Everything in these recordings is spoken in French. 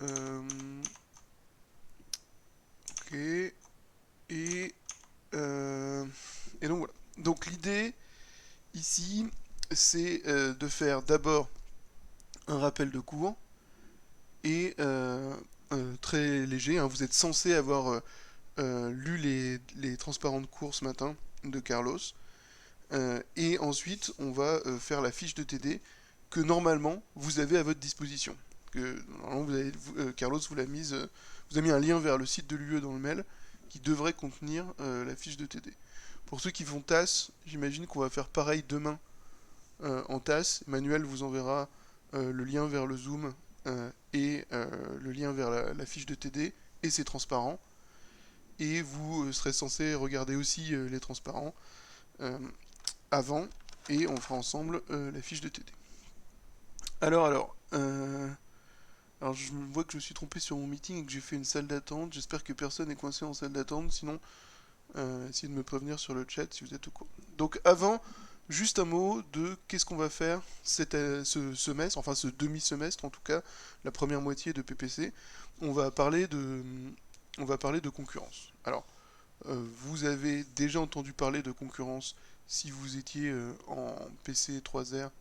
Ok. Et, et donc voilà. Donc l'idée ici, c'est de faire d'abord un rappel de cours et très léger, hein. Vous êtes censé avoir lu les transparents de cours ce matin de Carlos. Et ensuite, on va faire la fiche de TD que normalement vous avez à votre disposition. Que, normalement, Carlos vous a mis un lien vers le site de l'UE dans le mail qui devrait contenir la fiche de TD. Pour ceux qui font TAS, j'imagine qu'on va faire pareil demain en TAS. Manuel vous enverra le lien vers le Zoom et le lien vers la fiche de TD, et c'est transparent. Et vous serez censé regarder aussi les transparents avant, et on fera ensemble la fiche de TD. Alors, je vois que je me suis trompé sur mon meeting et que j'ai fait une salle d'attente. J'espère que personne n'est coincé en salle d'attente. Sinon, essayez de me prévenir sur le chat si vous êtes au courant. Donc, avant, juste un mot de qu'est-ce qu'on va faire ce semestre, enfin ce demi-semestre en tout cas, la première moitié de PPC. On va parler de, on va parler de concurrence. Alors, vous avez déjà entendu parler de concurrence si vous étiez en PC 3R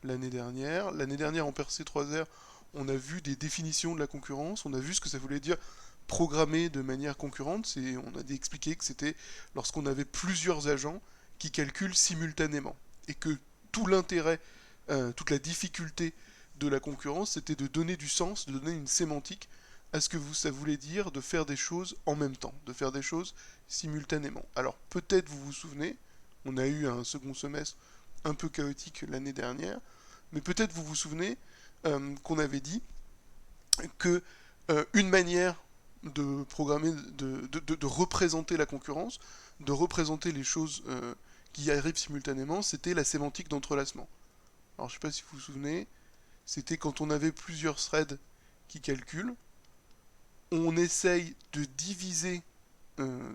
l'année dernière. L'année dernière en PC 3R, on a vu des définitions de la concurrence, on a vu ce que ça voulait dire programmer de manière concurrente, on a expliqué que c'était lorsqu'on avait plusieurs agents qui calculent simultanément. Et que tout l'intérêt, toute la difficulté de la concurrence, c'était de donner du sens, de donner une sémantique à ce que ça voulait dire de faire des choses en même temps, de faire des choses simultanément. Alors peut-être vous vous souvenez, on a eu un second semestre un peu chaotique l'année dernière, mais peut-être vous vous souvenez qu'on avait dit que une manière de programmer, de représenter la concurrence, de représenter les choses qui arrivent simultanément, c'était la sémantique d'entrelacement. Alors je ne sais pas si vous vous souvenez, c'était quand on avait plusieurs threads qui calculent, on essaye de diviser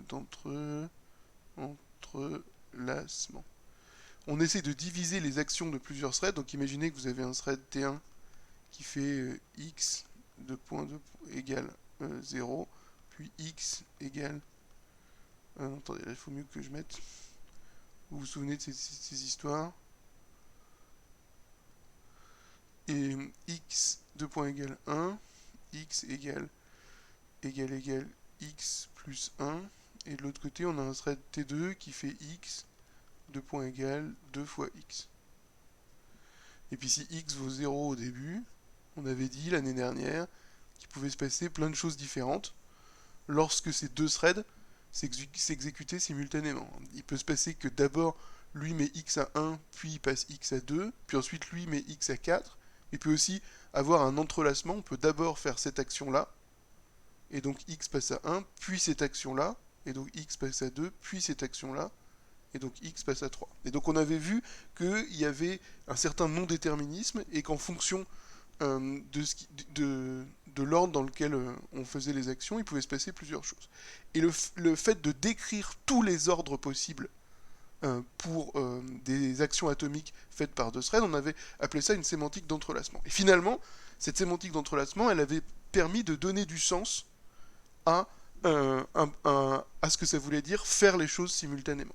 d'entrelacement. On essaie de diviser les actions de plusieurs threads. Donc imaginez que vous avez un thread T1 qui fait x de point de égale 0, puis x égale... attendez, là, il faut mieux que je mette... Vous vous souvenez de ces histoires? Et x de point égale 1, x égale x plus 1, et de l'autre côté on a un thread T2 qui fait x de point égale 2 fois x. Et puis si x vaut 0 au début, on avait dit l'année dernière qu'il pouvait se passer plein de choses différentes lorsque ces deux threads s'exécutaient simultanément. Il peut se passer que d'abord lui met x à 1, puis il passe x à 2, puis ensuite lui met x à 4. Il peut aussi avoir un entrelacement, on peut d'abord faire cette action-là, et donc x passe à 1, puis cette action-là, et donc x passe à 2, puis cette action-là, et donc x passe à 3. Et donc on avait vu qu'il y avait un certain non-déterminisme, et qu'en fonction de l'ordre dans lequel on faisait les actions, il pouvait se passer plusieurs choses. Et le fait de décrire tous les ordres possibles pour des actions atomiques faites par deux threads, on avait appelé ça une sémantique d'entrelacement. Et finalement, cette sémantique d'entrelacement, elle avait permis de donner du sens à, à ce que ça voulait dire faire les choses simultanément.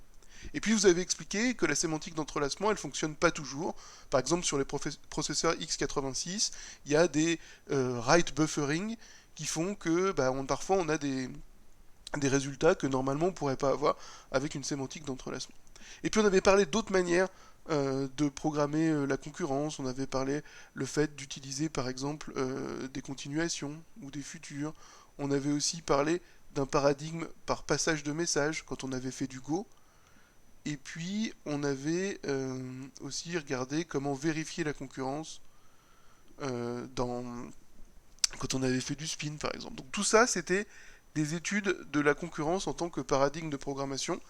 Et puis vous avez expliqué que la sémantique d'entrelacement, elle fonctionne pas toujours. Par exemple, sur les processeurs x86, il y a des write buffering qui font que parfois on a des résultats que normalement on pourrait pas avoir avec une sémantique d'entrelacement. Et puis on avait parlé d'autres manières de programmer la concurrence. On avait parlé le fait d'utiliser par exemple des continuations ou des futurs. On avait aussi parlé d'un paradigme par passage de message quand on avait fait du Go. Et puis, on avait aussi regardé comment vérifier la concurrence quand on avait fait du spin, par exemple. Donc tout ça, c'était des études de la concurrence en tant que paradigme de programmation.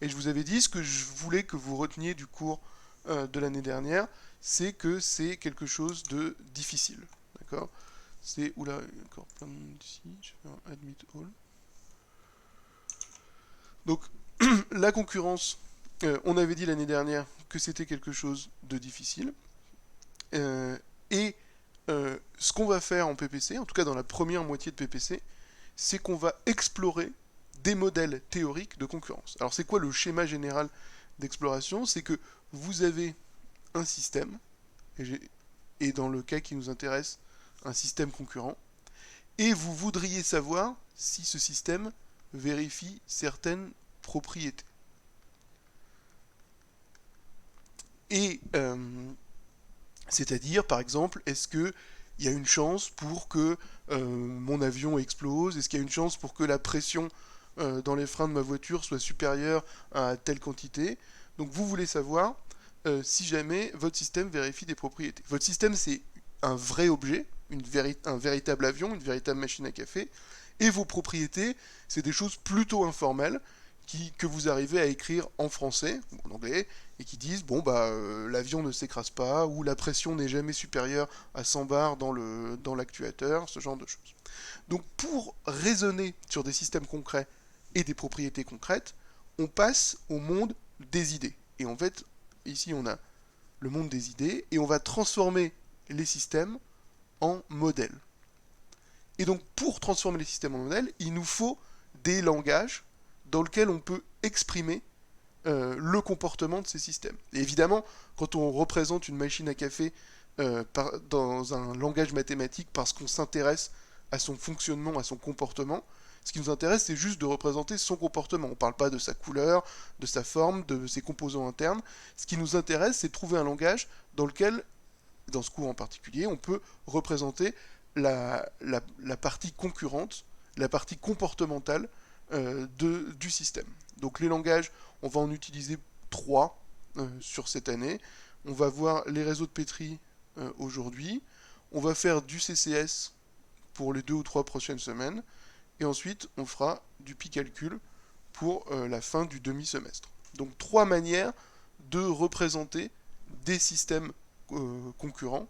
Et je vous avais dit, ce que je voulais que vous reteniez du cours de l'année dernière, c'est que c'est quelque chose de difficile. D'accord? C'est... Oula, il y a encore plein de monde ici. Je vais faire un admit all. Donc, la concurrence, on avait dit l'année dernière que c'était quelque chose de difficile. Et ce qu'on va faire en PPC, en tout cas dans la première moitié de PPC, c'est qu'on va explorer des modèles théoriques de concurrence. Alors c'est quoi le schéma général d'exploration? C'est que vous avez un système, et dans le cas qui nous intéresse, un système concurrent, et vous voudriez savoir si ce système vérifie certaines propriétés. Et c'est-à-dire, par exemple, est-ce qu'il y a une chance pour que mon avion explose? Est-ce qu'il y a une chance pour que la pression dans les freins de ma voiture soit supérieure à telle quantité? Donc vous voulez savoir si jamais votre système vérifie des propriétés. Votre système, c'est un vrai objet, un véritable avion, une véritable machine à café, et vos propriétés, c'est des choses plutôt informelles que vous arrivez à écrire en français ou en anglais, et qui disent bon bah l'avion ne s'écrase pas, ou la pression n'est jamais supérieure à 100 bars dans l'actuateur, ce genre de choses. Donc pour raisonner sur des systèmes concrets et des propriétés concrètes, on passe au monde des idées. Et en fait, ici on a le monde des idées, et on va transformer les systèmes en modèles. Et donc pour transformer les systèmes en modèles, il nous faut des langages dans lesquels on peut exprimer le comportement de ces systèmes. Et évidemment, quand on représente une machine à café dans un langage mathématique parce qu'on s'intéresse à son fonctionnement, à son comportement, ce qui nous intéresse, c'est juste de représenter son comportement. On ne parle pas de sa couleur, de sa forme, de ses composants internes. Ce qui nous intéresse, c'est de trouver un langage dans lequel, dans ce cours en particulier, on peut représenter la partie concurrente, la partie comportementale du système. Donc les langages, on va en utiliser 3 sur cette année. On va voir les réseaux de Petri aujourd'hui. On va faire du CCS pour les 2 ou 3 prochaines semaines. Et ensuite, on fera du pi-calcul pour la fin du demi-semestre. Donc 3 manières de représenter des systèmes concurrents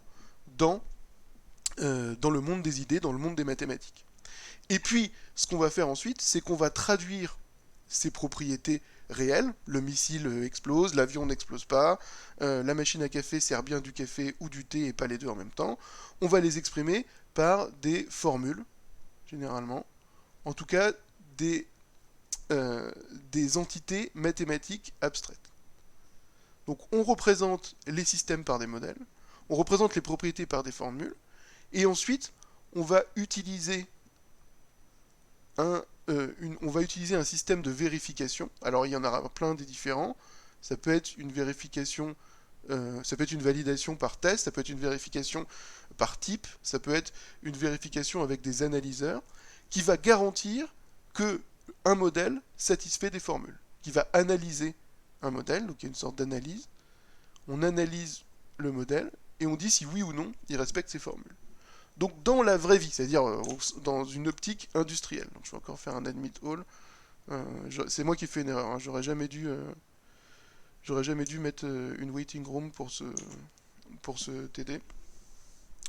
dans le monde des idées, dans le monde des mathématiques. Et puis, ce qu'on va faire ensuite, c'est qu'on va traduire ces propriétés réelles. Le missile explose, l'avion n'explose pas, la machine à café sert bien du café ou du thé et pas les deux en même temps. On va les exprimer par des formules, généralement. En tout cas, des entités mathématiques abstraites. Donc on représente les systèmes par des modèles, on représente les propriétés par des formules, et ensuite on va utiliser on va utiliser un système de vérification. Alors il y en aura plein des différents. Ça peut être une vérification, ça peut être une validation par test, ça peut être une vérification par type, ça peut être une vérification avec des analyseurs, qui va garantir que un modèle satisfait des formules, qui va analyser un modèle, donc il y a une sorte d'analyse. On analyse le modèle et on dit si oui ou non il respecte ses formules. Donc dans la vraie vie, c'est-à-dire dans une optique industrielle. Donc je vais encore faire un admit all. C'est moi qui ai fait une erreur. Hein. J'aurais jamais dû mettre une waiting room pour ce TD.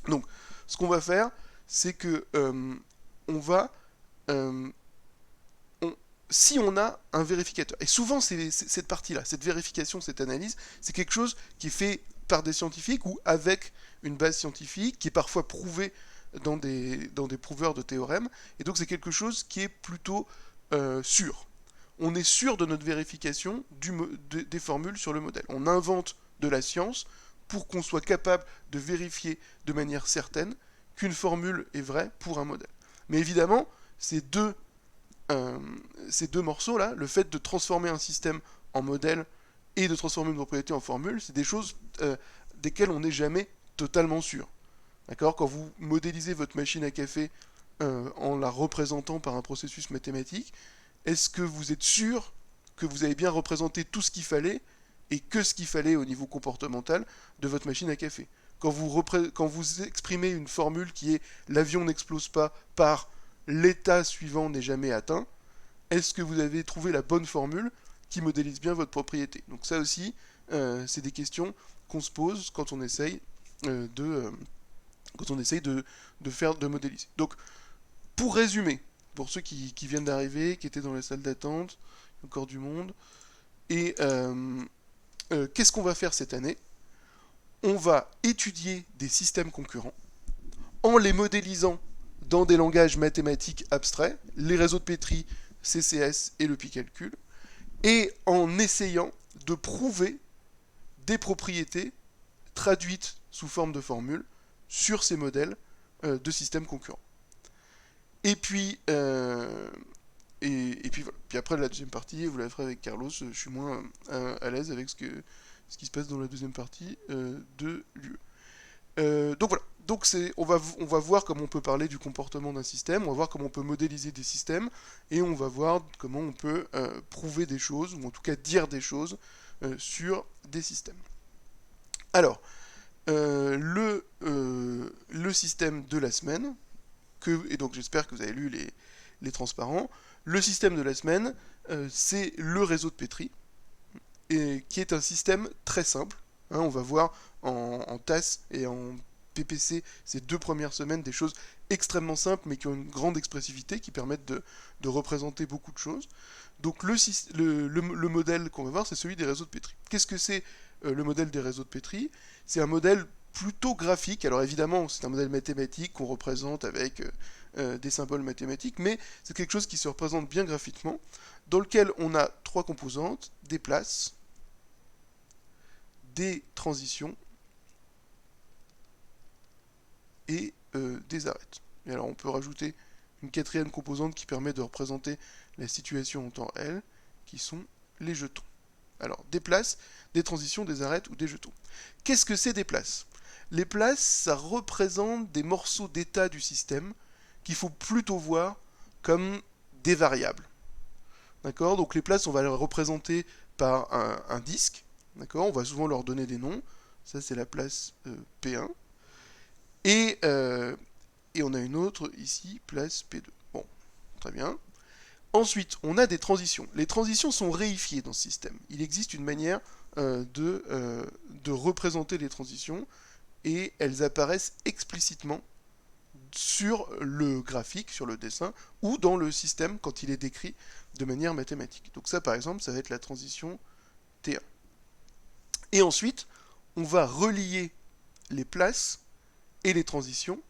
Donc ce qu'on va faire, c'est que on va si on a un vérificateur, et souvent c'est cette partie-là, cette vérification, cette analyse, c'est quelque chose qui est fait par des scientifiques ou avec une base scientifique, qui est parfois prouvé dans des prouveurs de théorèmes, et donc c'est quelque chose qui est plutôt sûr. On est sûr de notre vérification des formules sur le modèle. On invente de la science pour qu'on soit capable de vérifier de manière certaine qu'une formule est vraie pour un modèle. Mais évidemment, ces deux morceaux-là, le fait de transformer un système en modèle et de transformer une propriété en formule, c'est des choses desquelles on n'est jamais totalement sûr. D'accord? Quand vous modélisez votre machine à café en la représentant par un processus mathématique, est-ce que vous êtes sûr que vous avez bien représenté tout ce qu'il fallait et que ce qu'il fallait au niveau comportemental de votre machine à café? Quand vous exprimez une formule qui est l'avion n'explose pas par l'état suivant n'est jamais atteint, est-ce que vous avez trouvé la bonne formule qui modélise bien votre propriété? Donc ça aussi, c'est des questions qu'on se pose quand on essaye de modéliser. Donc, pour résumer, pour ceux qui viennent d'arriver, qui étaient dans les salles d'attente, encore du monde, et qu'est-ce qu'on va faire cette année? On va étudier des systèmes concurrents en les modélisant dans des langages mathématiques abstraits, les réseaux de Petri, CCS et le pi-calcul, et en essayant de prouver des propriétés traduites sous forme de formules sur ces modèles de systèmes concurrents. Et puis, et puis voilà. Puis après, la deuxième partie, vous la ferez avec Carlos. Je suis moins à l'aise avec ce qui se passe dans la deuxième partie de l'UE. Donc voilà. Donc on va voir comment on peut parler du comportement d'un système, on va voir comment on peut modéliser des systèmes, et on va voir comment on peut prouver des choses, ou en tout cas dire des choses sur des systèmes. Alors, le système de la semaine, et donc j'espère que vous avez lu les transparents, le système de la semaine, c'est le réseau de Petri, qui est un système très simple. Hein, on va voir en TAS et en PPC ces 2 premières semaines des choses extrêmement simples mais qui ont une grande expressivité, qui permettent de représenter beaucoup de choses. Donc le modèle qu'on va voir, c'est celui des réseaux de Petri. Qu'est-ce que c'est le modèle des réseaux de Petri? C'est un modèle plutôt graphique. Alors évidemment, c'est un modèle mathématique qu'on représente avec des symboles mathématiques, mais c'est quelque chose qui se représente bien graphiquement, dans lequel on a 3 composantes, des places, des transitions et des arêtes. Et alors on peut rajouter une 4e composante qui permet de représenter la situation en temps réel, qui sont les jetons. Alors, des places, des transitions, des arêtes ou des jetons. Qu'est-ce que c'est des places? Les places, ça représente des morceaux d'état du système qu'il faut plutôt voir comme des variables. D'accord? Donc les places, on va les représenter par un disque. D'accord? On va souvent leur donner des noms. Ça, c'est la place P1. Et on a une autre ici, place P2. Bon, très bien. Ensuite, on a des transitions. Les transitions sont réifiées dans ce système. Il existe une manière de représenter les transitions, et elles apparaissent explicitement sur le graphique, sur le dessin, ou dans le système quand il est décrit de manière mathématique. Donc ça, par exemple, ça va être la transition T1. Et ensuite, on va relier les places et les transitions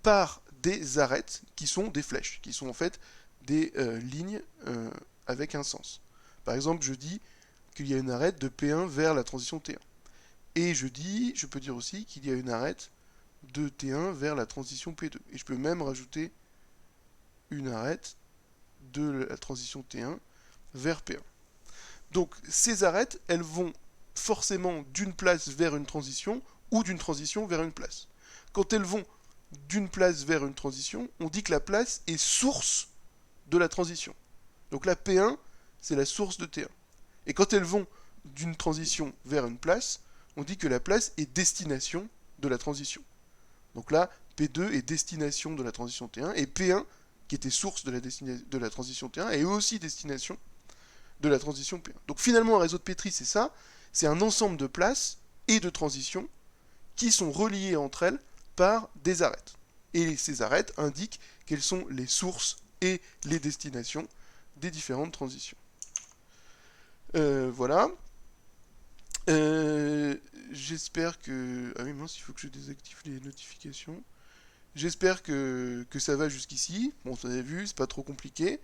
par des arêtes qui sont des flèches, qui sont en fait des lignes avec un sens. Par exemple, je dis qu'il y a une arête de P1 vers la transition T1. Et je peux dire aussi qu'il y a une arête de T1 vers la transition P2. Et je peux même rajouter une arête de la transition T1 vers P1. Donc ces arêtes, elles vont forcément d'une place vers une transition ou d'une transition vers une place. Quand elles vont d'une place vers une transition, on dit que la place est source de la transition. Donc la P1, c'est la source de T1. Et quand elles vont d'une transition vers une place, on dit que la place est destination de la transition. Donc là, P2 est destination de la transition T1, et P1, qui était source de la transition T1, est aussi destination de la transition P1. Donc finalement, un réseau de Petri, c'est ça, c'est un ensemble de places et de transitions qui sont reliées entre elles par des arêtes. Et ces arêtes indiquent quelles sont les sources et les destinations des différentes transitions. Voilà. J'espère que... Ah oui, mince, il faut que je désactive les notifications. J'espère que ça va jusqu'ici. Bon, vous avez vu, c'est pas trop compliqué.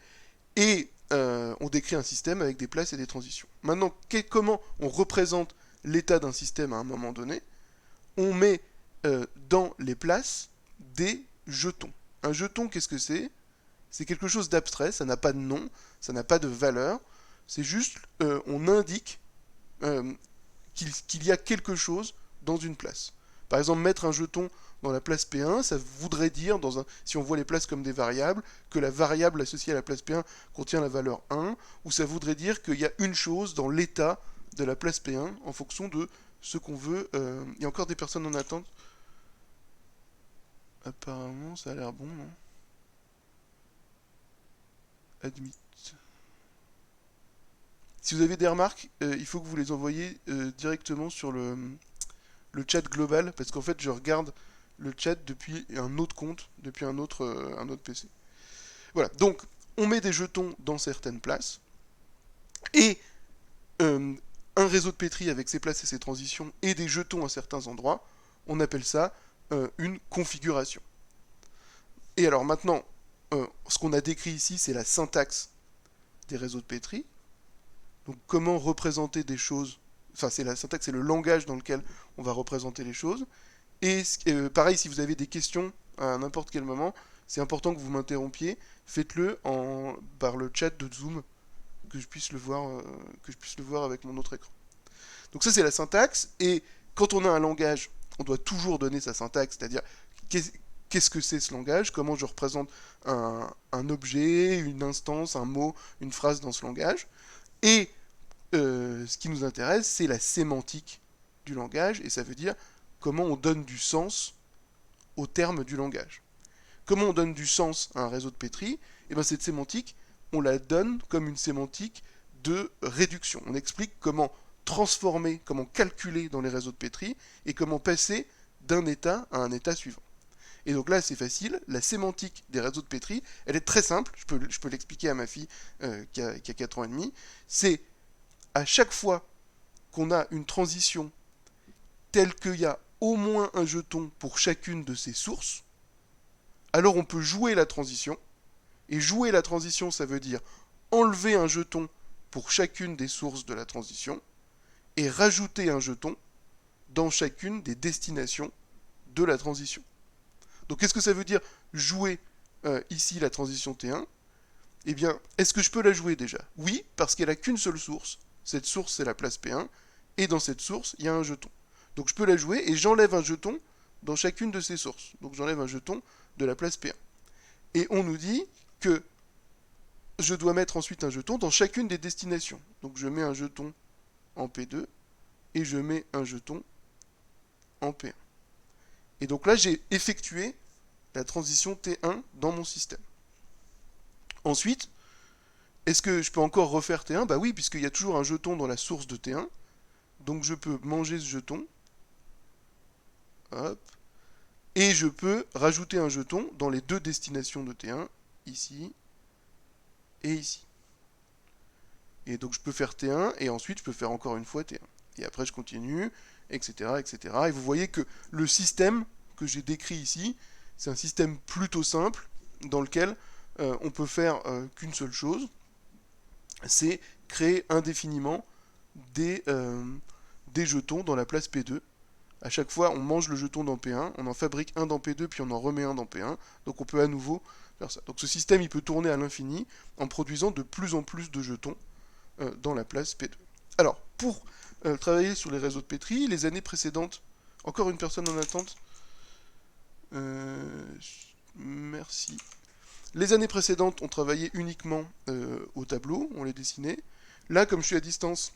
Et on décrit un système avec des places et des transitions. Maintenant, comment on représente l'état d'un système à un moment donné? On met dans les places des jetons. Un jeton, qu'est-ce que c'est? C'est quelque chose d'abstrait, ça n'a pas de nom, ça n'a pas de valeur. C'est juste, on indique qu'il y a quelque chose dans une place. Par exemple, mettre un jeton dans la place P1, ça voudrait dire, si on voit les places comme des variables, que la variable associée à la place P1 contient la valeur 1, ou ça voudrait dire qu'il y a une chose dans l'état de la place P1 en fonction de ce qu'on veut. Il y a encore des personnes en attente. Apparemment, ça a l'air bon, non? Admit. Si vous avez des remarques, il faut que vous les envoyiez directement sur le chat global, parce qu'en fait, je regarde le chat depuis un autre compte, depuis un autre PC. Voilà, donc on met des jetons dans certaines places, et un réseau de Petri avec ses places et ses transitions, et des jetons à certains endroits, on appelle ça une configuration. Et alors maintenant, ce qu'on a décrit ici, c'est la syntaxe des réseaux de Petri. Donc comment représenter des choses, enfin c'est la syntaxe, c'est le langage dans lequel on va représenter les choses. Et pareil, si vous avez des questions à n'importe quel moment, c'est important que vous m'interrompiez. Faites-le par le chat de Zoom, que je puisse le voir avec mon autre écran. Donc ça c'est la syntaxe, et quand on a un langage, on doit toujours donner sa syntaxe, c'est-à-dire qu'est-ce que c'est ce langage, comment je représente un objet, une instance, un mot, une phrase dans ce langage. Et ce qui nous intéresse, c'est la sémantique du langage, et ça veut dire comment on donne du sens aux termes du langage. Comment on donne du sens à un réseau de Petri? Et bien cette sémantique, on la donne comme une sémantique de réduction. On explique comment transformer, comment calculer dans les réseaux de Petri, et comment passer d'un état à un état suivant. Et donc là, c'est facile, la sémantique des réseaux de Petri, elle est très simple, je peux l'expliquer à ma fille qui a 4 ans et demi, c'est à chaque fois qu'on a une transition telle qu'il y a au moins un jeton pour chacune de ces sources, alors on peut jouer la transition. Et jouer la transition, ça veut dire enlever un jeton pour chacune des sources de la transition et rajouter un jeton dans chacune des destinations de la transition. Donc qu'est-ce que ça veut dire jouer ici la transition T1? Eh bien, est-ce que je peux la jouer déjà? Oui, parce qu'elle n'a qu'une seule source. Cette source, c'est la place P1. Et dans cette source, il y a un jeton. Donc je peux la jouer et j'enlève un jeton dans chacune de ces sources. Donc j'enlève un jeton de la place P1. Et on nous dit que je dois mettre ensuite un jeton dans chacune des destinations. Donc je mets un jeton en P2 et je mets un jeton en P1. Et donc là, j'ai effectué la transition T1 dans mon système. Ensuite, est-ce que je peux encore refaire T1? Bah oui, puisqu'il y a toujours un jeton dans la source de T1. Donc je peux manger ce jeton. Hop. Et je peux rajouter un jeton dans les deux destinations de T1, ici et ici. Et donc je peux faire T1 et ensuite je peux faire encore une fois T1. Et après je continue, etc., etc. Et vous voyez que le système que j'ai décrit ici, c'est un système plutôt simple dans lequel on peut faire qu'une seule chose, c'est créer indéfiniment des jetons dans la place P2. À chaque fois, on mange le jeton dans P1, on en fabrique un dans P2, puis on en remet un dans P1. Donc on peut à nouveau faire ça. Donc ce système, il peut tourner à l'infini en produisant de plus en plus de jetons dans la place P2. Alors, pour travailler sur les réseaux de Petri, les années précédentes, encore une personne en attente. Merci. Les années précédentes, on travaillait uniquement au tableau, on les dessinait. Là, comme je suis à distance,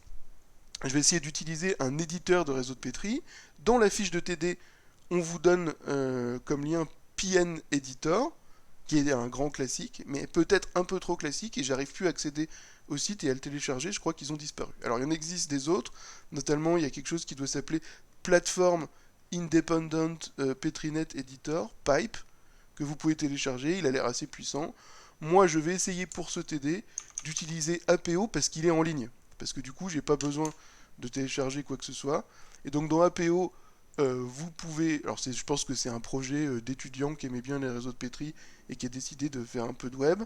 je vais essayer d'utiliser un éditeur de réseau de Petri. Dans la fiche de TD, on vous donne comme lien PN Editor, qui est un grand classique, mais peut-être un peu trop classique, et j'arrive plus à accéder au site et à le télécharger, je crois qu'ils ont disparu. Alors il y en existe des autres, notamment il y a quelque chose qui doit s'appeler Platform Independent Petrinet Editor, Pipe, que vous pouvez télécharger, il a l'air assez puissant. Moi je vais essayer pour ce TD d'utiliser APO parce qu'il est en ligne, parce que du coup j'ai pas besoin de télécharger quoi que ce soit. Et donc dans APO, vous pouvez, alors je pense que c'est un projet d'étudiant qui aimait bien les réseaux de Petri et qui a décidé de faire un peu de web.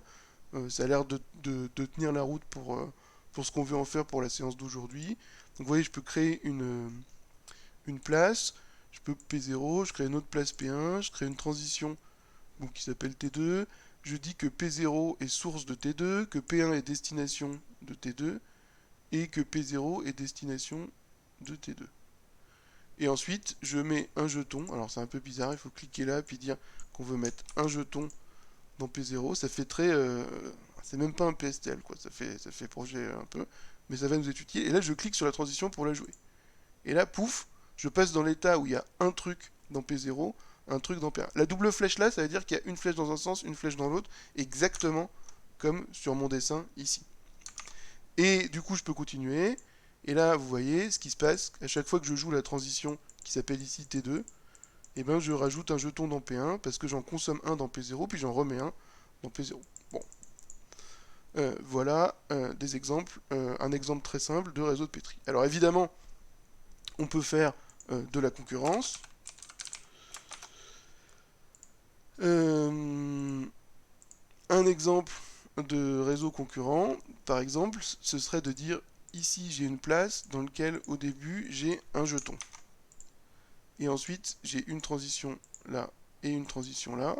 Ça a l'air de tenir la route pour ce qu'on veut en faire pour la séance d'aujourd'hui. Donc vous voyez, je peux créer une place, je peux P0, je crée une autre place P1, je crée une transition donc, qui s'appelle T2, je dis que P0 est source de T2, que P1 est destination de T2, et que P0 est destination de T2. Et ensuite, je mets un jeton, alors c'est un peu bizarre, il faut cliquer là, puis dire qu'on veut mettre un jeton dans P0, ça fait très... c'est même pas un PSTL, quoi, ça fait projet un peu, mais ça va nous être utile. Et là, je clique sur la transition pour la jouer. Et là, pouf, je passe dans l'état où il y a un truc dans P0, un truc dans P1. La double flèche là, ça veut dire qu'il y a une flèche dans un sens, une flèche dans l'autre, exactement comme sur mon dessin ici. Et du coup, je peux continuer. Et là, vous voyez ce qui se passe. À chaque fois que je joue la transition qui s'appelle ici T2, et ben je rajoute un jeton dans P1 parce que j'en consomme un dans P0, puis j'en remets un dans P0. Bon. Voilà des exemples, un exemple très simple de réseau de Petri. Alors évidemment, on peut faire de la concurrence. un exemple de réseau concurrent, par exemple, ce serait de dire ici j'ai une place dans laquelle au début j'ai un jeton. Et ensuite j'ai une transition là et une transition là.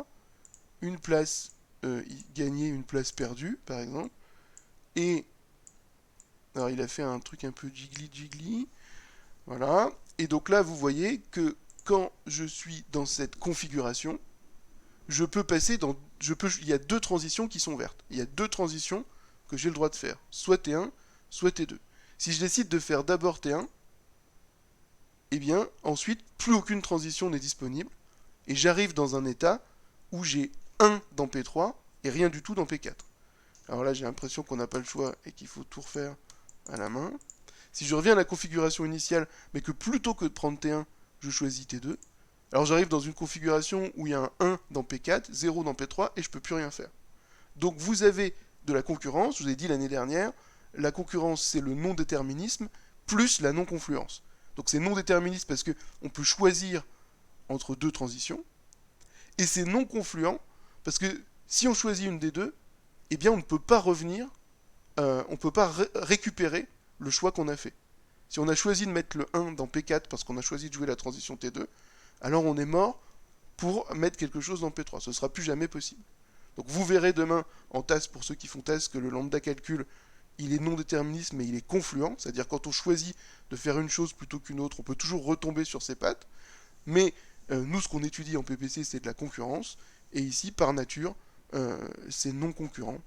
Une place gagnée, une place perdue, par exemple. Et alors il a fait un truc un peu jiggly. Voilà. Et donc là, vous voyez que quand je suis dans cette configuration, je peux passer dans... il y a deux transitions qui sont vertes. Il y a deux transitions que j'ai le droit de faire. Soit T1, soit T2. Si je décide de faire d'abord T1, eh bien, ensuite, plus aucune transition n'est disponible. Et j'arrive dans un état où j'ai 1 dans P3 et rien du tout dans P4. Alors là, j'ai l'impression qu'on n'a pas le choix et qu'il faut tout refaire à la main. Si je reviens à la configuration initiale, mais que plutôt que de prendre T1, je choisis T2, alors j'arrive dans une configuration où il y a un 1 dans P4, 0 dans P3, et je ne peux plus rien faire. Donc vous avez de la concurrence, je vous ai dit l'année dernière, la concurrence c'est le non-déterminisme plus la non-confluence. Donc c'est non-déterministe parce qu'on peut choisir entre deux transitions, et c'est non-confluent parce que si on choisit une des deux, eh bien on ne peut pas revenir, on ne peut pas récupérer le choix qu'on a fait. Si on a choisi de mettre le 1 dans P4 parce qu'on a choisi de jouer la transition T2, alors on est mort pour mettre quelque chose dans P3. Ce ne sera plus jamais possible. Donc vous verrez demain en TAS, pour ceux qui font TAS, que le lambda calcul, il est non déterministe, mais il est confluent. C'est-à-dire quand on choisit de faire une chose plutôt qu'une autre, on peut toujours retomber sur ses pattes. Mais nous, ce qu'on étudie en PPC, c'est de la concurrence. Et ici, par nature, c'est non concurrent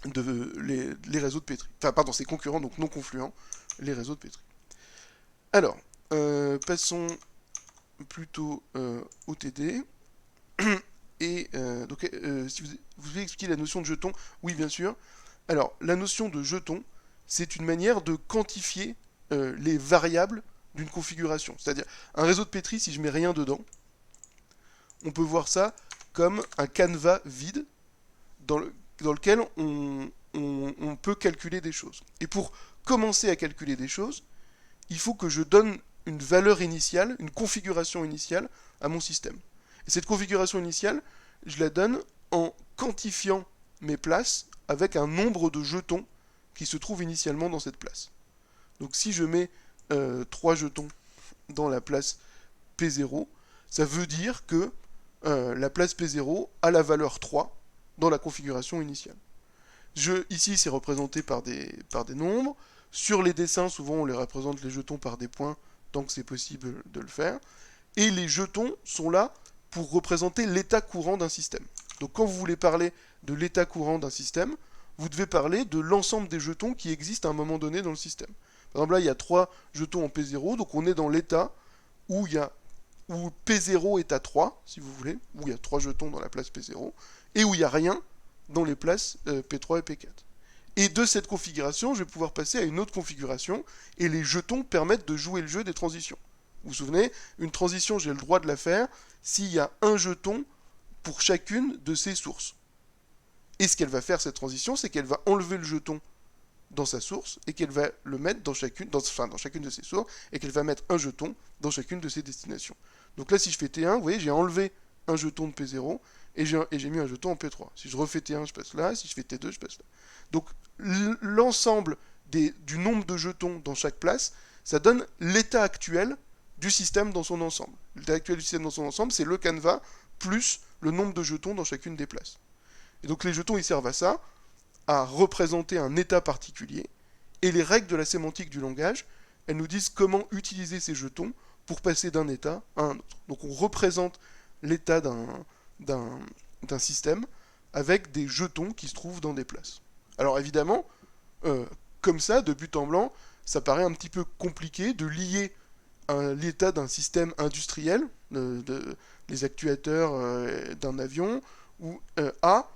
les réseaux de Petri. Enfin, pardon, c'est concurrent, donc non confluent, les réseaux de Petri. Alors, passons plutôt au TD. Et donc, si vous voulez expliquer la notion de jeton, oui, bien sûr. Alors, la notion de jeton, c'est une manière de quantifier les variables d'une configuration. C'est-à-dire, un réseau de Petri, si je mets rien dedans, on peut voir ça comme un canevas vide dans lequel on peut calculer des choses. Et pour commencer à calculer des choses, il faut que je donne une valeur initiale, une configuration initiale à mon système. Et cette configuration initiale, je la donne en quantifiant mes places avec un nombre de jetons qui se trouve initialement dans cette place. Donc si je mets 3 jetons dans la place P0, ça veut dire que la place P0 a la valeur 3 dans la configuration initiale. Ici, c'est représenté par des nombres. Sur les dessins, souvent, on les représente les jetons par des points, tant que c'est possible de le faire. Et les jetons sont là pour représenter l'état courant d'un système. Donc quand vous voulez parler de l'état courant d'un système, vous devez parler de l'ensemble des jetons qui existent à un moment donné dans le système. Par exemple, là, il y a 3 jetons en P0, donc on est dans l'état où P0 est à 3, si vous voulez, où il y a 3 jetons dans la place P0, et où il n'y a rien dans les places P3 et P4. Et de cette configuration, je vais pouvoir passer à une autre configuration, et les jetons permettent de jouer le jeu des transitions. Vous vous souvenez, une transition, j'ai le droit de la faire s'il y a un jeton pour chacune de ses sources. Et ce qu'elle va faire, cette transition, c'est qu'elle va enlever le jeton dans sa source, et qu'elle va le mettre dans chacune de ses sources, et qu'elle va mettre un jeton dans chacune de ses destinations. Donc là, si je fais T1, vous voyez, j'ai enlevé un jeton de P0, et j'ai mis un jeton en P3. Si je refais T1, je passe là, si je fais T2, je passe là. Donc l'ensemble du nombre de jetons dans chaque place, ça donne l'état actuel du système dans son ensemble. L'état actuel du système dans son ensemble, c'est le canevas plus le nombre de jetons dans chacune des places. Et donc les jetons, ils servent à ça, à représenter un état particulier, et les règles de la sémantique du langage, elles nous disent comment utiliser ces jetons pour passer d'un état à un autre. Donc on représente l'état d'un système avec des jetons qui se trouvent dans des places. Alors évidemment, comme ça, de but en blanc, ça paraît un petit peu compliqué de lier l'état d'un système industriel, les actuateurs d'un avion, ou à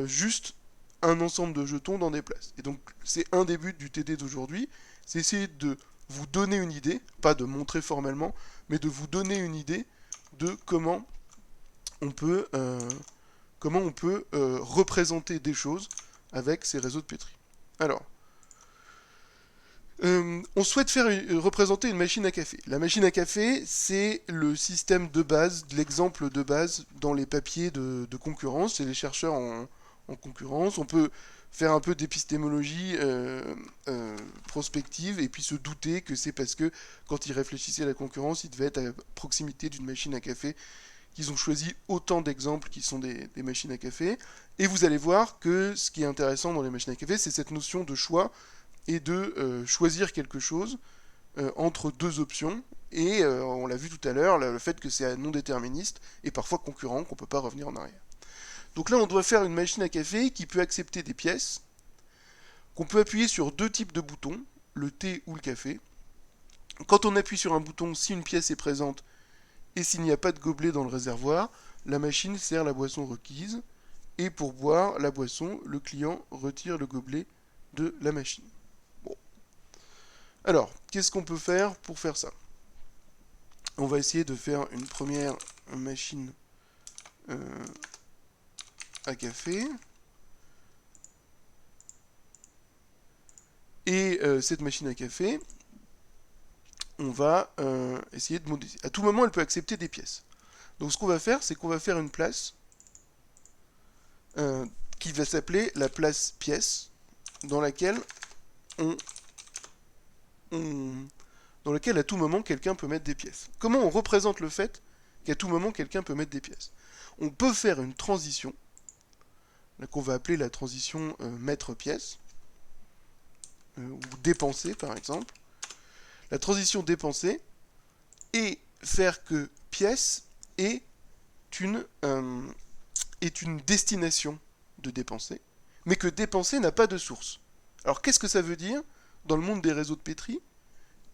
juste un ensemble de jetons dans des places. Et donc c'est un des buts du TD d'aujourd'hui, c'est essayer de vous donner une idée, pas de montrer formellement, mais de vous donner une idée de comment on peut représenter des choses avec ces réseaux de Petri. Alors, on souhaite représenter une machine à café. La machine à café, c'est le système de base, l'exemple de base dans les papiers de concurrence. Et les chercheurs en en concurrence. On peut faire un peu d'épistémologie prospective et puis se douter que c'est parce que quand ils réfléchissaient à la concurrence, ils devaient être à proximité d'une machine à café, qu'ils ont choisi autant d'exemples qui sont des machines à café. Et vous allez voir que ce qui est intéressant dans les machines à café, c'est cette notion de choix et de choisir quelque chose entre deux options. Et on l'a vu tout à l'heure, le fait que c'est non déterministe et parfois concurrent, qu'on ne peut pas revenir en arrière. Donc là, on doit faire une machine à café qui peut accepter des pièces, qu'on peut appuyer sur deux types de boutons, le thé ou le café. Quand on appuie sur un bouton, si une pièce est présente et s'il n'y a pas de gobelet dans le réservoir, la machine sert la boisson requise. Et pour boire la boisson, le client retire le gobelet de la machine. Bon. Alors, qu'est-ce qu'on peut faire pour faire ça? On va essayer de faire une première machine à café. Et cette machine à café, on va essayer de modifier. À tout moment, elle peut accepter des pièces. Donc ce qu'on va faire, c'est qu'on va faire une place qui va s'appeler la place pièce, dans laquelle dans laquelle à tout moment quelqu'un peut mettre des pièces. Comment on représente le fait qu'à tout moment quelqu'un peut mettre des pièces? On peut faire une transition, qu'on va appeler la transition mettre-pièce, ou dépenser par exemple. La transition dépenser, et faire que pièce est une destination de dépenser, mais que dépenser n'a pas de source. Alors qu'est-ce que ça veut dire dans le monde des réseaux de Petri?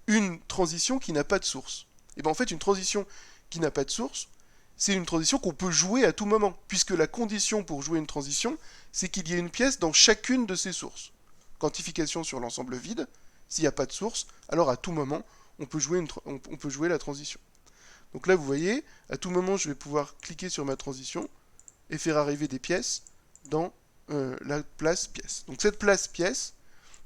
Une transition qui n'a pas de source. Et bien en fait, une transition qui n'a pas de source, c'est une transition qu'on peut jouer à tout moment, puisque la condition pour jouer une transition, c'est qu'il y ait une pièce dans chacune de ses sources. Quantification sur l'ensemble vide, s'il n'y a pas de source, alors à tout moment, on peut jouer la transition. Donc là, vous voyez, à tout moment, je vais pouvoir cliquer sur ma transition et faire arriver des pièces dans la place pièce. Donc cette place pièce,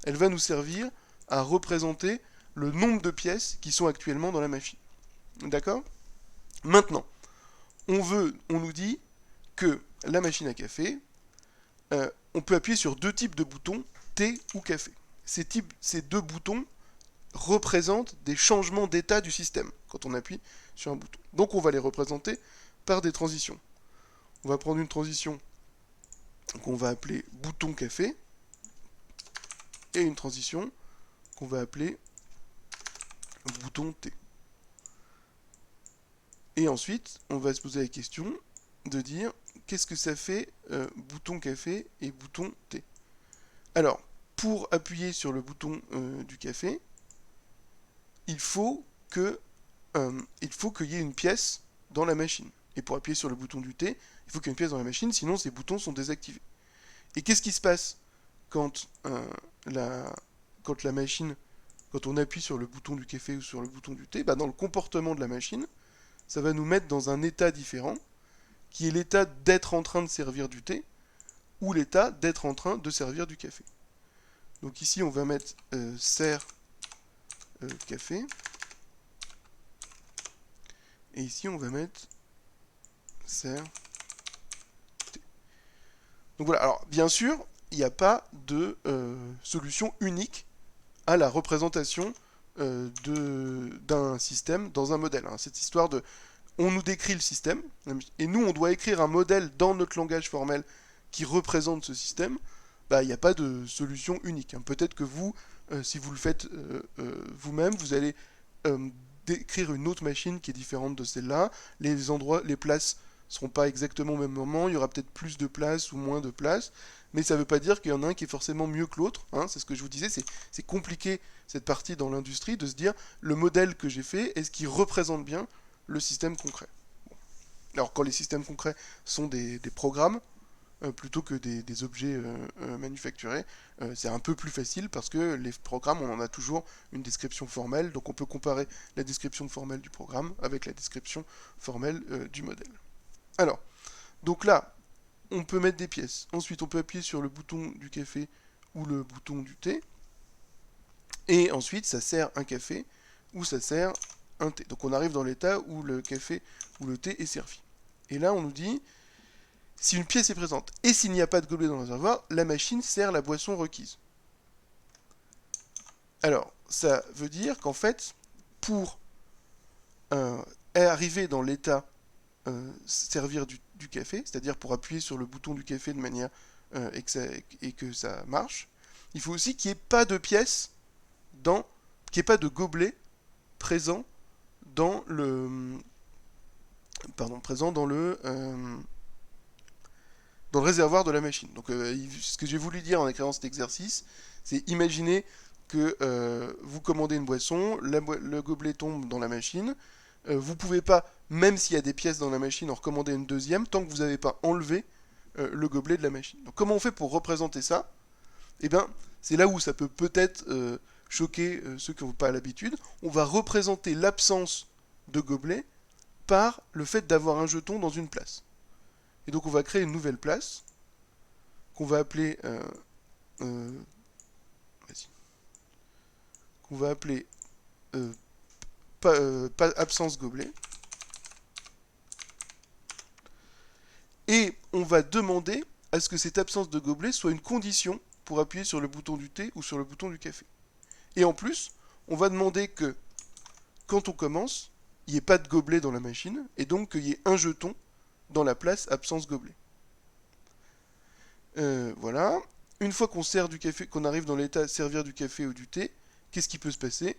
elle va nous servir à représenter le nombre de pièces qui sont actuellement dans la machine. D'accord? Maintenant, on nous dit que la machine à café, on peut appuyer sur deux types de boutons, thé ou café. Ces deux boutons représentent des changements d'état du système quand on appuie sur un bouton. Donc on va les représenter par des transitions. On va prendre une transition qu'on va appeler bouton café et une transition qu'on va appeler bouton thé. Et ensuite, on va se poser la question de dire qu'est-ce que ça fait bouton café et bouton thé. Alors, pour appuyer sur le bouton du café, il faut qu'il y ait une pièce dans la machine. Et pour appuyer sur le bouton du thé, il faut qu'il y ait une pièce dans la machine, sinon ces boutons sont désactivés. Et qu'est-ce qui se passe quand on appuie sur le bouton du café ou sur le bouton du thé? Dans le comportement de la machine, ça va nous mettre dans un état différent, qui est l'état d'être en train de servir du thé, ou l'état d'être en train de servir du café. Donc ici, on va mettre sert café. Et ici, on va mettre sert thé. Donc voilà, alors bien sûr, il n'y a pas de solution unique à la représentation d'un système dans un modèle. Cette histoire de... On nous décrit le système, et nous, on doit écrire un modèle dans notre langage formel qui représente ce système. Il n'y a pas de solution unique. Peut-être que vous, si vous le faites vous-même, vous allez décrire une autre machine qui est différente de celle-là. Les places ne seront pas exactement au même moment. Il y aura peut-être plus de places ou moins de places. Mais ça ne veut pas dire qu'il y en a un qui est forcément mieux que l'autre. C'est ce que je vous disais. C'est compliqué, cette partie dans l'industrie, de se dire le modèle que j'ai fait, est-ce qu'il représente bien le système concret? Alors quand les systèmes concrets sont des programmes, plutôt que des objets manufacturés, c'est un peu plus facile parce que les programmes, on en a toujours une description formelle, donc on peut comparer la description formelle du programme avec la description formelle du modèle. Alors, donc là, on peut mettre des pièces. Ensuite, on peut appuyer sur le bouton du café ou le bouton du thé. Et ensuite, ça sert un café ou ça sert un thé. Donc on arrive dans l'état où le café ou le thé est servi. Et là, on nous dit, si une pièce est présente et s'il n'y a pas de gobelet dans le réservoir, la machine sert la boisson requise. Alors, ça veut dire qu'en fait, pour arriver dans l'état servir du café, c'est-à-dire pour appuyer sur le bouton du café de manière et que ça marche, il faut aussi qu'il n'y ait pas de pièce qu'il n'y ait pas de gobelet présent dans le dans le réservoir de la machine. Donc ce que j'ai voulu dire en écrivant cet exercice, c'est imaginer que vous commandez une boisson, le gobelet tombe dans la machine, vous pouvez pas, même s'il y a des pièces dans la machine, en recommander une deuxième tant que vous n'avez pas enlevé le gobelet de la machine. Donc comment on fait pour représenter ça? Eh bien, c'est là où ça peut peut-être choquer ceux qui n'ont pas l'habitude. On va représenter l'absence de gobelet par le fait d'avoir un jeton dans une place. Et donc on va créer une nouvelle place qu'on va appeler qu'on va appeler pas absence gobelet. Et on va demander à ce que cette absence de gobelet soit une condition pour appuyer sur le bouton du thé ou sur le bouton du café. Et en plus, on va demander que quand on commence, il n'y ait pas de gobelet dans la machine, et donc qu'il y ait un jeton dans la place absence gobelet. Voilà. Une fois qu'on sert du café, qu'on arrive dans l'état servir du café ou du thé, qu'est-ce qui peut se passer?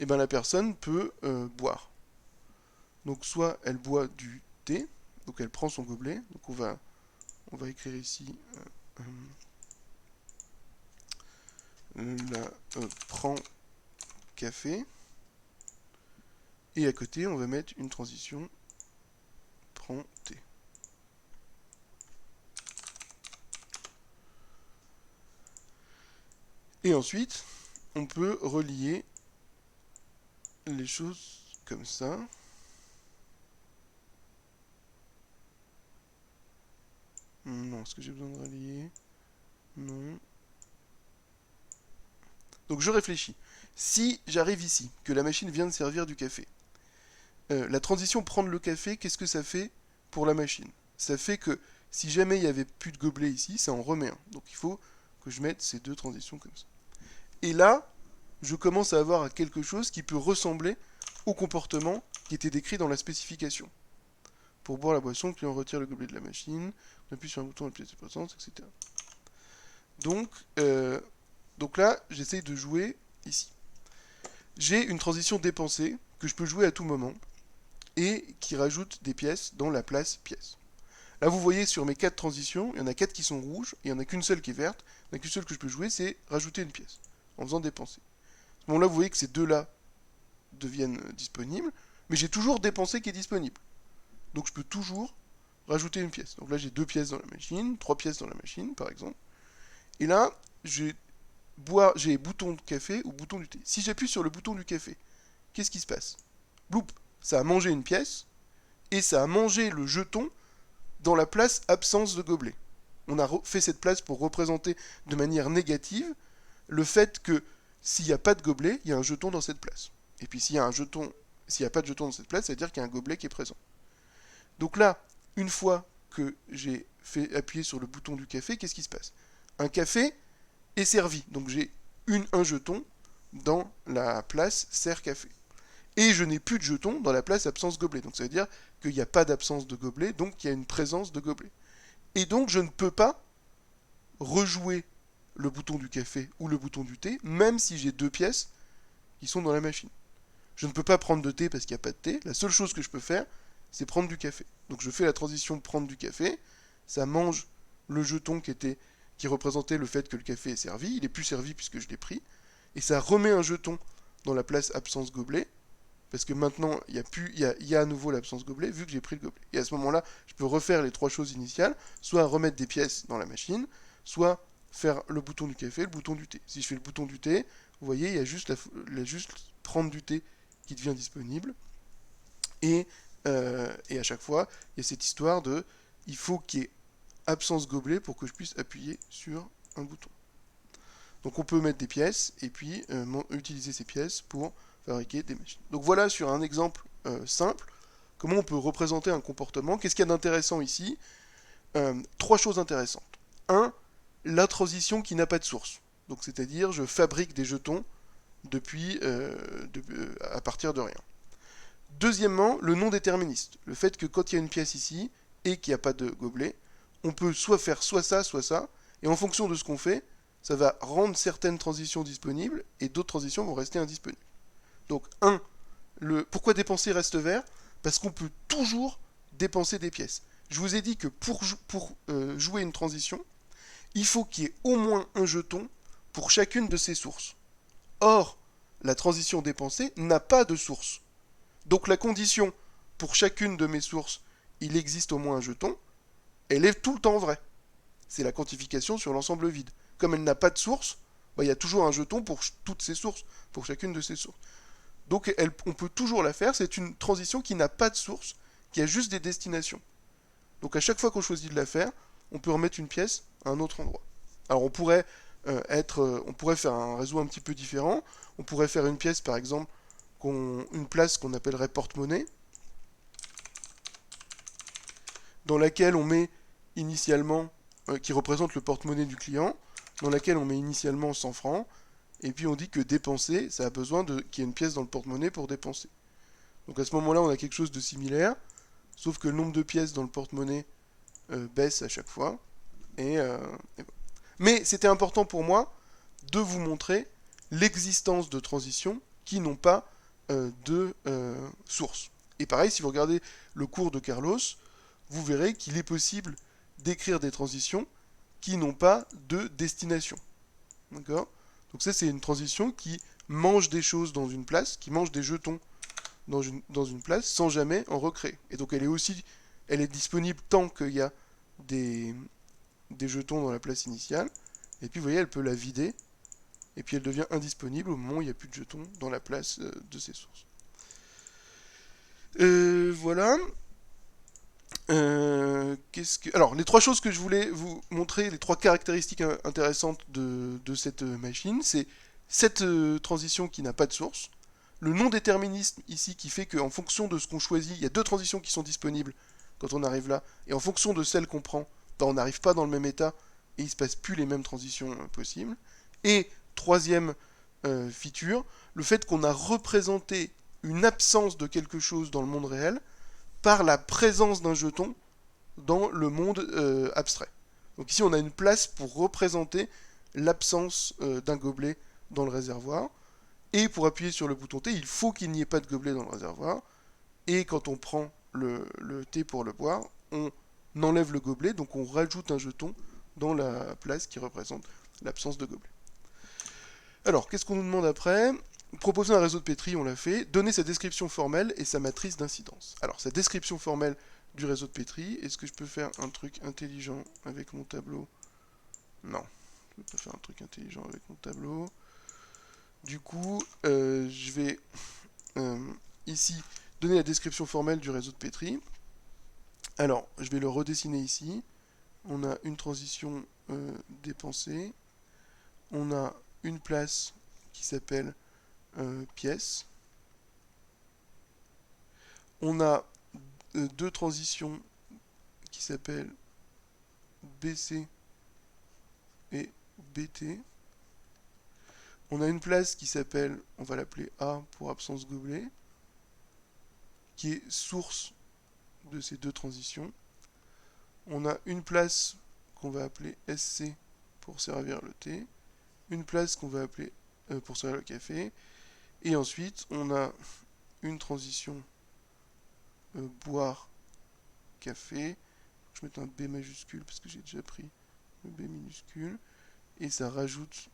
Eh bien la personne peut boire. Donc soit elle boit du thé, donc elle prend son gobelet, donc on va écrire ici prend café, et à côté on va mettre une transition prend thé. Et ensuite, on peut relier les choses comme ça. Non, est-ce que j'ai besoin de relier? Non. Donc je réfléchis. Si j'arrive ici, que la machine vient de servir du café, la transition prendre le café, qu'est-ce que ça fait pour la machine? Ça fait que si jamais il n'y avait plus de gobelet ici, ça en remet un. Donc il faut que je mette ces deux transitions comme ça. Et là, je commence à avoir quelque chose qui peut ressembler au comportement qui était décrit dans la spécification. Pour boire la boisson, le client retire le gobelet de la machine, on appuie sur un bouton, la pièce est présente, etc. Donc là, j'essaye de jouer ici. J'ai une transition dépensée que je peux jouer à tout moment et qui rajoute des pièces dans la place pièce. Là, vous voyez sur mes 4 transitions, il y en a 4 qui sont rouges et il n'y en a qu'une seule qui est verte. Il n'y en a qu'une seule que je peux jouer, c'est rajouter une pièce en faisant dépenser. À ce moment-là, vous voyez que ces deux-là deviennent disponibles, mais j'ai toujours dépensé qui est disponible. Donc je peux toujours rajouter une pièce. Donc là, j'ai 2 pièces dans la machine, 3 pièces dans la machine, par exemple. Et là, j'ai bouton de café ou bouton du thé. Si j'appuie sur le bouton du café, qu'est-ce qui se passe? Bloup, ça a mangé une pièce et ça a mangé le jeton dans la place absence de gobelet. On a fait cette place pour représenter de manière négative le fait que s'il n'y a pas de gobelet, il y a un jeton dans cette place. Et puis s'il n'y a pas de jeton dans cette place, ça veut dire qu'il y a un gobelet qui est présent. Donc là, une fois que j'ai fait appuyer sur le bouton du café, qu'est-ce qui se passe? Un café est servi. Donc j'ai un jeton dans la place sert café. Et je n'ai plus de jeton dans la place absence gobelet. Donc ça veut dire qu'il n'y a pas d'absence de gobelet, donc il y a une présence de gobelet. Et donc je ne peux pas rejouer le bouton du café ou le bouton du thé, même si j'ai 2 pièces qui sont dans la machine. Je ne peux pas prendre de thé parce qu'il n'y a pas de thé. La seule chose que je peux faire, c'est prendre du café. Donc je fais la transition prendre du café, ça mange le jeton qui représentait le fait que le café est servi, il est plus servi puisque je l'ai pris, et ça remet un jeton dans la place absence gobelet, parce que maintenant il y a à nouveau l'absence gobelet vu que j'ai pris le gobelet. Et à ce moment-là, je peux refaire les 3 choses initiales, soit remettre des pièces dans la machine, soit faire le bouton du café, le bouton du thé. Si je fais le bouton du thé, vous voyez, il y a juste prendre du thé qui devient disponible, et à chaque fois, il y a cette histoire de il faut qu'il y ait absence gobelet pour que je puisse appuyer sur un bouton. Donc on peut mettre des pièces et puis utiliser ces pièces pour fabriquer des machines. Donc voilà sur un exemple simple comment on peut représenter un comportement. Qu'est-ce qu'il y a d'intéressant ici? trois choses intéressantes. Un, la transition qui n'a pas de source. Donc c'est-à-dire je fabrique des jetons à partir de rien. Deuxièmement, le non déterministe. Le fait que quand il y a une pièce ici et qu'il n'y a pas de gobelet, on peut soit faire soit ça, et en fonction de ce qu'on fait, ça va rendre certaines transitions disponibles et d'autres transitions vont rester indisponibles. Donc, pourquoi dépenser reste vert? Parce qu'on peut toujours dépenser des pièces. Je vous ai dit que pour jouer une transition, il faut qu'il y ait au moins un jeton pour chacune de ces sources. Or, la transition dépensée n'a pas de source. Donc la condition pour chacune de mes sources, il existe au moins un jeton, elle est tout le temps vraie. C'est la quantification sur l'ensemble vide. Comme elle n'a pas de source, il y a toujours un jeton pour toutes ces sources, pour chacune de ces sources. Donc on peut toujours la faire, c'est une transition qui n'a pas de source, qui a juste des destinations. Donc à chaque fois qu'on choisit de la faire, on peut remettre une pièce à un autre endroit. Alors on pourrait faire un réseau un petit peu différent. On pourrait faire une pièce par exemple, une place qu'on appellerait porte-monnaie, dans laquelle on met initialement, qui représente le porte-monnaie du client, dans laquelle on met initialement 100 francs, et puis on dit que dépenser, ça a besoin qu'il y ait une pièce dans le porte-monnaie pour dépenser. Donc à ce moment-là, on a quelque chose de similaire, sauf que le nombre de pièces dans le porte-monnaie baisse à chaque fois. Et voilà. Mais c'était important pour moi de vous montrer l'existence de transitions qui n'ont pas de source. Et pareil, si vous regardez le cours de Carlos, vous verrez qu'il est possible d'écrire des transitions qui n'ont pas de destination. D'accord? Donc ça, c'est une transition qui mange des choses dans une place, qui mange des jetons dans une place sans jamais en recréer. Et donc elle est disponible tant qu'il y a des jetons dans la place initiale. Et puis vous voyez, elle peut la vider. Et puis elle devient indisponible au moment où il n'y a plus de jetons dans la place de ses sources. Voilà. Alors, les trois choses que je voulais vous montrer, les trois caractéristiques intéressantes de cette machine, c'est cette transition qui n'a pas de source, le non-déterminisme ici qui fait qu'en fonction de ce qu'on choisit, il y a deux transitions qui sont disponibles quand on arrive là, et en fonction de celle qu'on prend, on n'arrive pas dans le même état et il ne se passe plus les mêmes transitions possibles. Et troisième feature, le fait qu'on a représenté une absence de quelque chose dans le monde réel par la présence d'un jeton dans le monde abstrait. Donc ici on a une place pour représenter l'absence d'un gobelet dans le réservoir. Et pour appuyer sur le bouton T, il faut qu'il n'y ait pas de gobelet dans le réservoir. Et quand on prend le T pour le boire, on enlève le gobelet, donc on rajoute un jeton dans la place qui représente l'absence de gobelet. Alors, qu'est-ce qu'on nous demande après? Proposer un réseau de Petri, on l'a fait. Donner sa description formelle et sa matrice d'incidence. Alors, sa description formelle du réseau de Petri, est-ce que je peux faire un truc intelligent avec mon tableau? Non, je ne peux pas faire un truc intelligent avec mon tableau. Du coup, je vais ici donner la description formelle du réseau de Petri. Alors, je vais le redessiner ici. On a une transition dépensée. On a une place qui s'appelle pièce. On a deux transitions qui s'appellent BC et BT. On a une place qui s'appelle, on va l'appeler A pour absence gobelet, qui est source de ces deux transitions. On a une place qu'on va appeler SC pour servir le thé, une place qu'on va appeler pour servir le café, et ensuite on a une transition boire café. Je vais mettre un B majuscule parce que j'ai déjà pris le B minuscule, et ça rajoute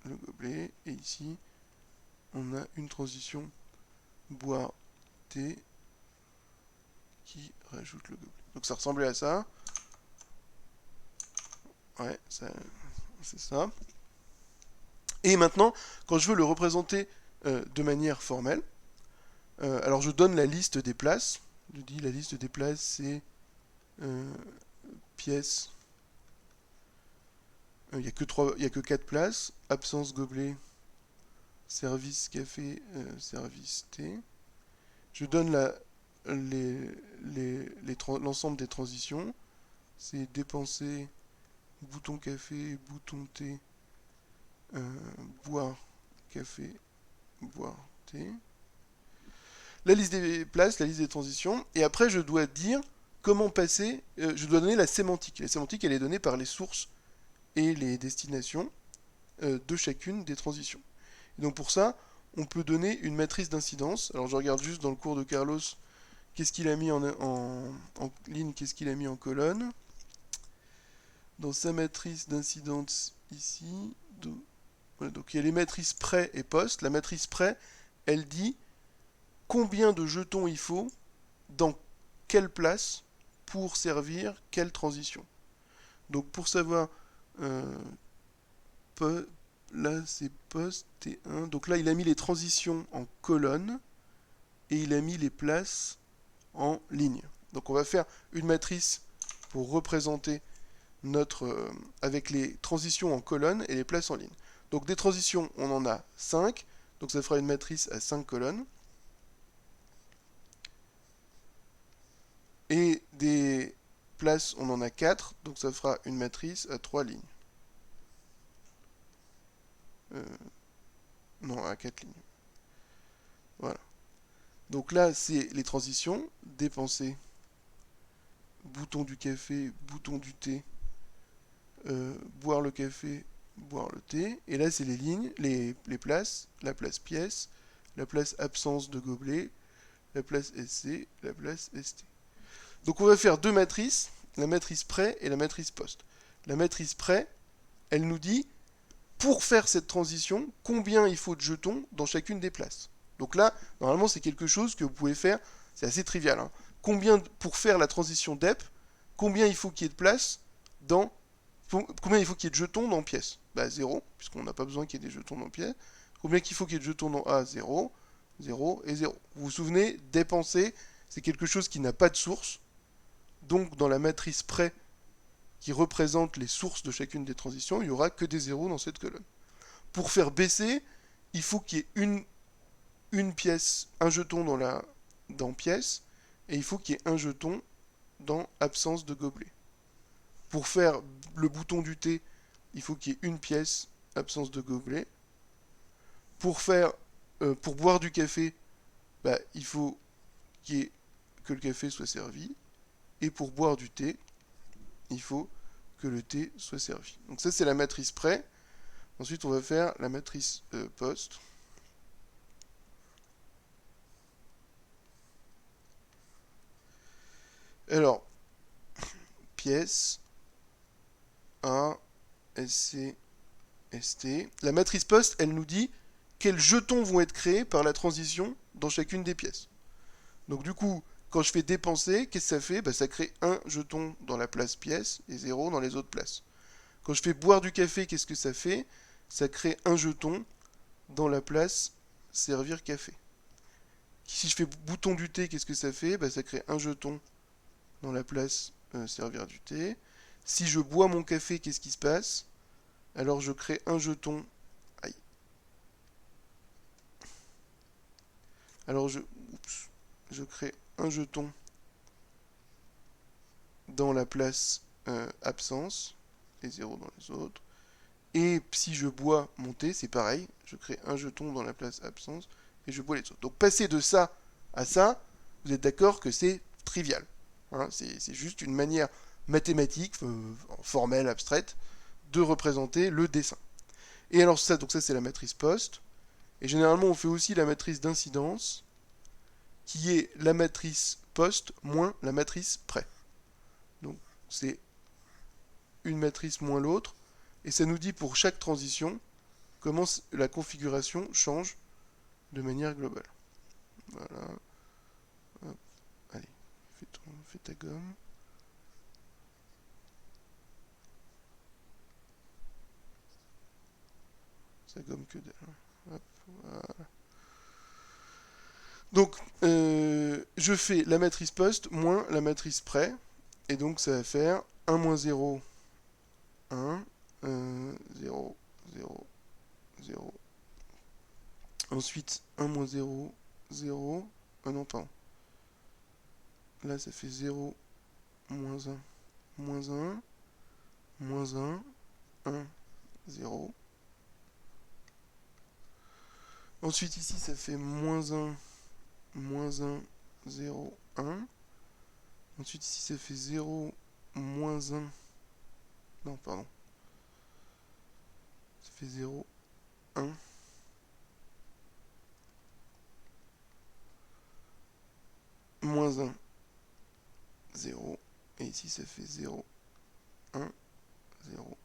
le gobelet, et ici on a une transition boire thé qui rajoute le gobelet. Donc ça ressemblait à ça. Ouais, c'est ça. Et maintenant, quand je veux le représenter de manière formelle, alors je donne la liste des places. Je dis la liste des places, c'est pièce. Il n'y a que 4 places. Absence gobelet, service café, service thé. Je donne l'ensemble des transitions. c'est dépenser, bouton café, bouton thé, boire café, boire thé. La liste des places, la liste des transitions, et après je dois dire comment passer, je dois donner la sémantique. La sémantique, elle est donnée par les sources et les destinations de chacune des transitions. Et donc pour ça, on peut donner une matrice d'incidence. Alors je regarde juste dans le cours de Carlos, qu'est-ce qu'il a mis en ligne, qu'est-ce qu'il a mis en colonne. Dans sa matrice d'incidence ici, voilà, donc il y a les matrices prêt et post. La matrice prêt, elle dit combien de jetons il faut dans quelle place pour servir quelle transition. Donc pour savoir, euh, là c'est post T1, donc là il a mis les transitions en colonne et il a mis les places en ligne. Donc on va faire une matrice pour représenter notre avec les transitions en colonne et les places en ligne. Donc des transitions, on en a 5, donc ça fera une matrice à 5 colonnes. Et des places, on en a 4, donc ça fera une matrice à 3 lignes. Euh, non, à 4 lignes. Voilà. Donc là, c'est les transitions, dépenser, bouton du café, bouton du thé, boire le café, boire le thé. Et là, c'est les lignes, les places, la place pièce, la place absence de gobelet, la place SC, la place ST. Donc on va faire deux matrices, la matrice prêt et la matrice post. La matrice prêt, elle nous dit, pour faire cette transition, combien il faut de jetons dans chacune des places. Donc là, normalement, c'est quelque chose que vous pouvez faire, c'est assez trivial. Hein. Pour faire la transition DEP, combien il faut qu'il y ait de place dans... Combien il faut qu'il y ait de jetons dans pièce? Bah 0, puisqu'on n'a pas besoin qu'il y ait des jetons dans pièce. Combien qu'il faut qu'il y ait de jetons dans A? 0, 0 et 0. Vous vous souvenez, dépenser, c'est quelque chose qui n'a pas de source. Donc dans la matrice prêt qui représente les sources de chacune des transitions, il n'y aura que des zéros dans cette colonne. Pour faire baisser, il faut qu'il y ait une pièce, un jeton dans pièce, et il faut qu'il y ait un jeton dans absence de gobelet. Pour faire le bouton du thé, il faut qu'il y ait une pièce, absence de gobelet. Pour boire du café, bah, il faut que le café soit servi. Et pour boire du thé, il faut que le thé soit servi. Donc ça, c'est la matrice prêt. Ensuite, on va faire la matrice post. Alors, pièce, A, SC, ST. La matrice post, elle nous dit quels jetons vont être créés par la transition dans chacune des pièces. Donc du coup, quand je fais dépenser, qu'est-ce que ça fait? Bah, ça crée un jeton dans la place pièce et 0 dans les autres places. Quand je fais boire du café, qu'est-ce que ça fait? Ça crée un jeton dans la place servir café. Si je fais bouton du thé, qu'est-ce que ça fait? Bah, ça crée un jeton dans la place servir du thé. Si je bois mon café, qu'est-ce qui se passe? Alors je crée un jeton. Aïe. Alors je crée un jeton dans la place absence et 0 dans les autres. Et si je bois mon thé, c'est pareil. Je crée un jeton dans la place absence et je bois les autres. Donc passer de ça à ça, vous êtes d'accord que c'est trivial. Hein, c'est juste une manière mathématique, formelle, abstraite, de représenter le dessin. Et alors ça, donc ça c'est la matrice post. Et généralement on fait aussi la matrice d'incidence, qui est la matrice post moins la matrice prêt. Donc c'est une matrice moins l'autre, et ça nous dit pour chaque transition comment la configuration change de manière globale. Voilà. Hop. Allez, fais ta gomme. Ça gomme que dalle. Hop, voilà. Donc, je fais la matrice post moins la matrice prêt. Et donc, ça va faire 1 moins 0, 1, 0, 0, 0. Ensuite, 1 moins 0, 0. Ah non, pardon. Là, ça fait 0, moins 1, moins 1, moins 1, 1, 0. Ensuite ici ça fait moins 1, 0, 1. Ensuite ici ça fait 0, moins 1. Non, pardon. Ça fait 0, 1. Moins 1, 0. Et ici ça fait 0, 1, 0,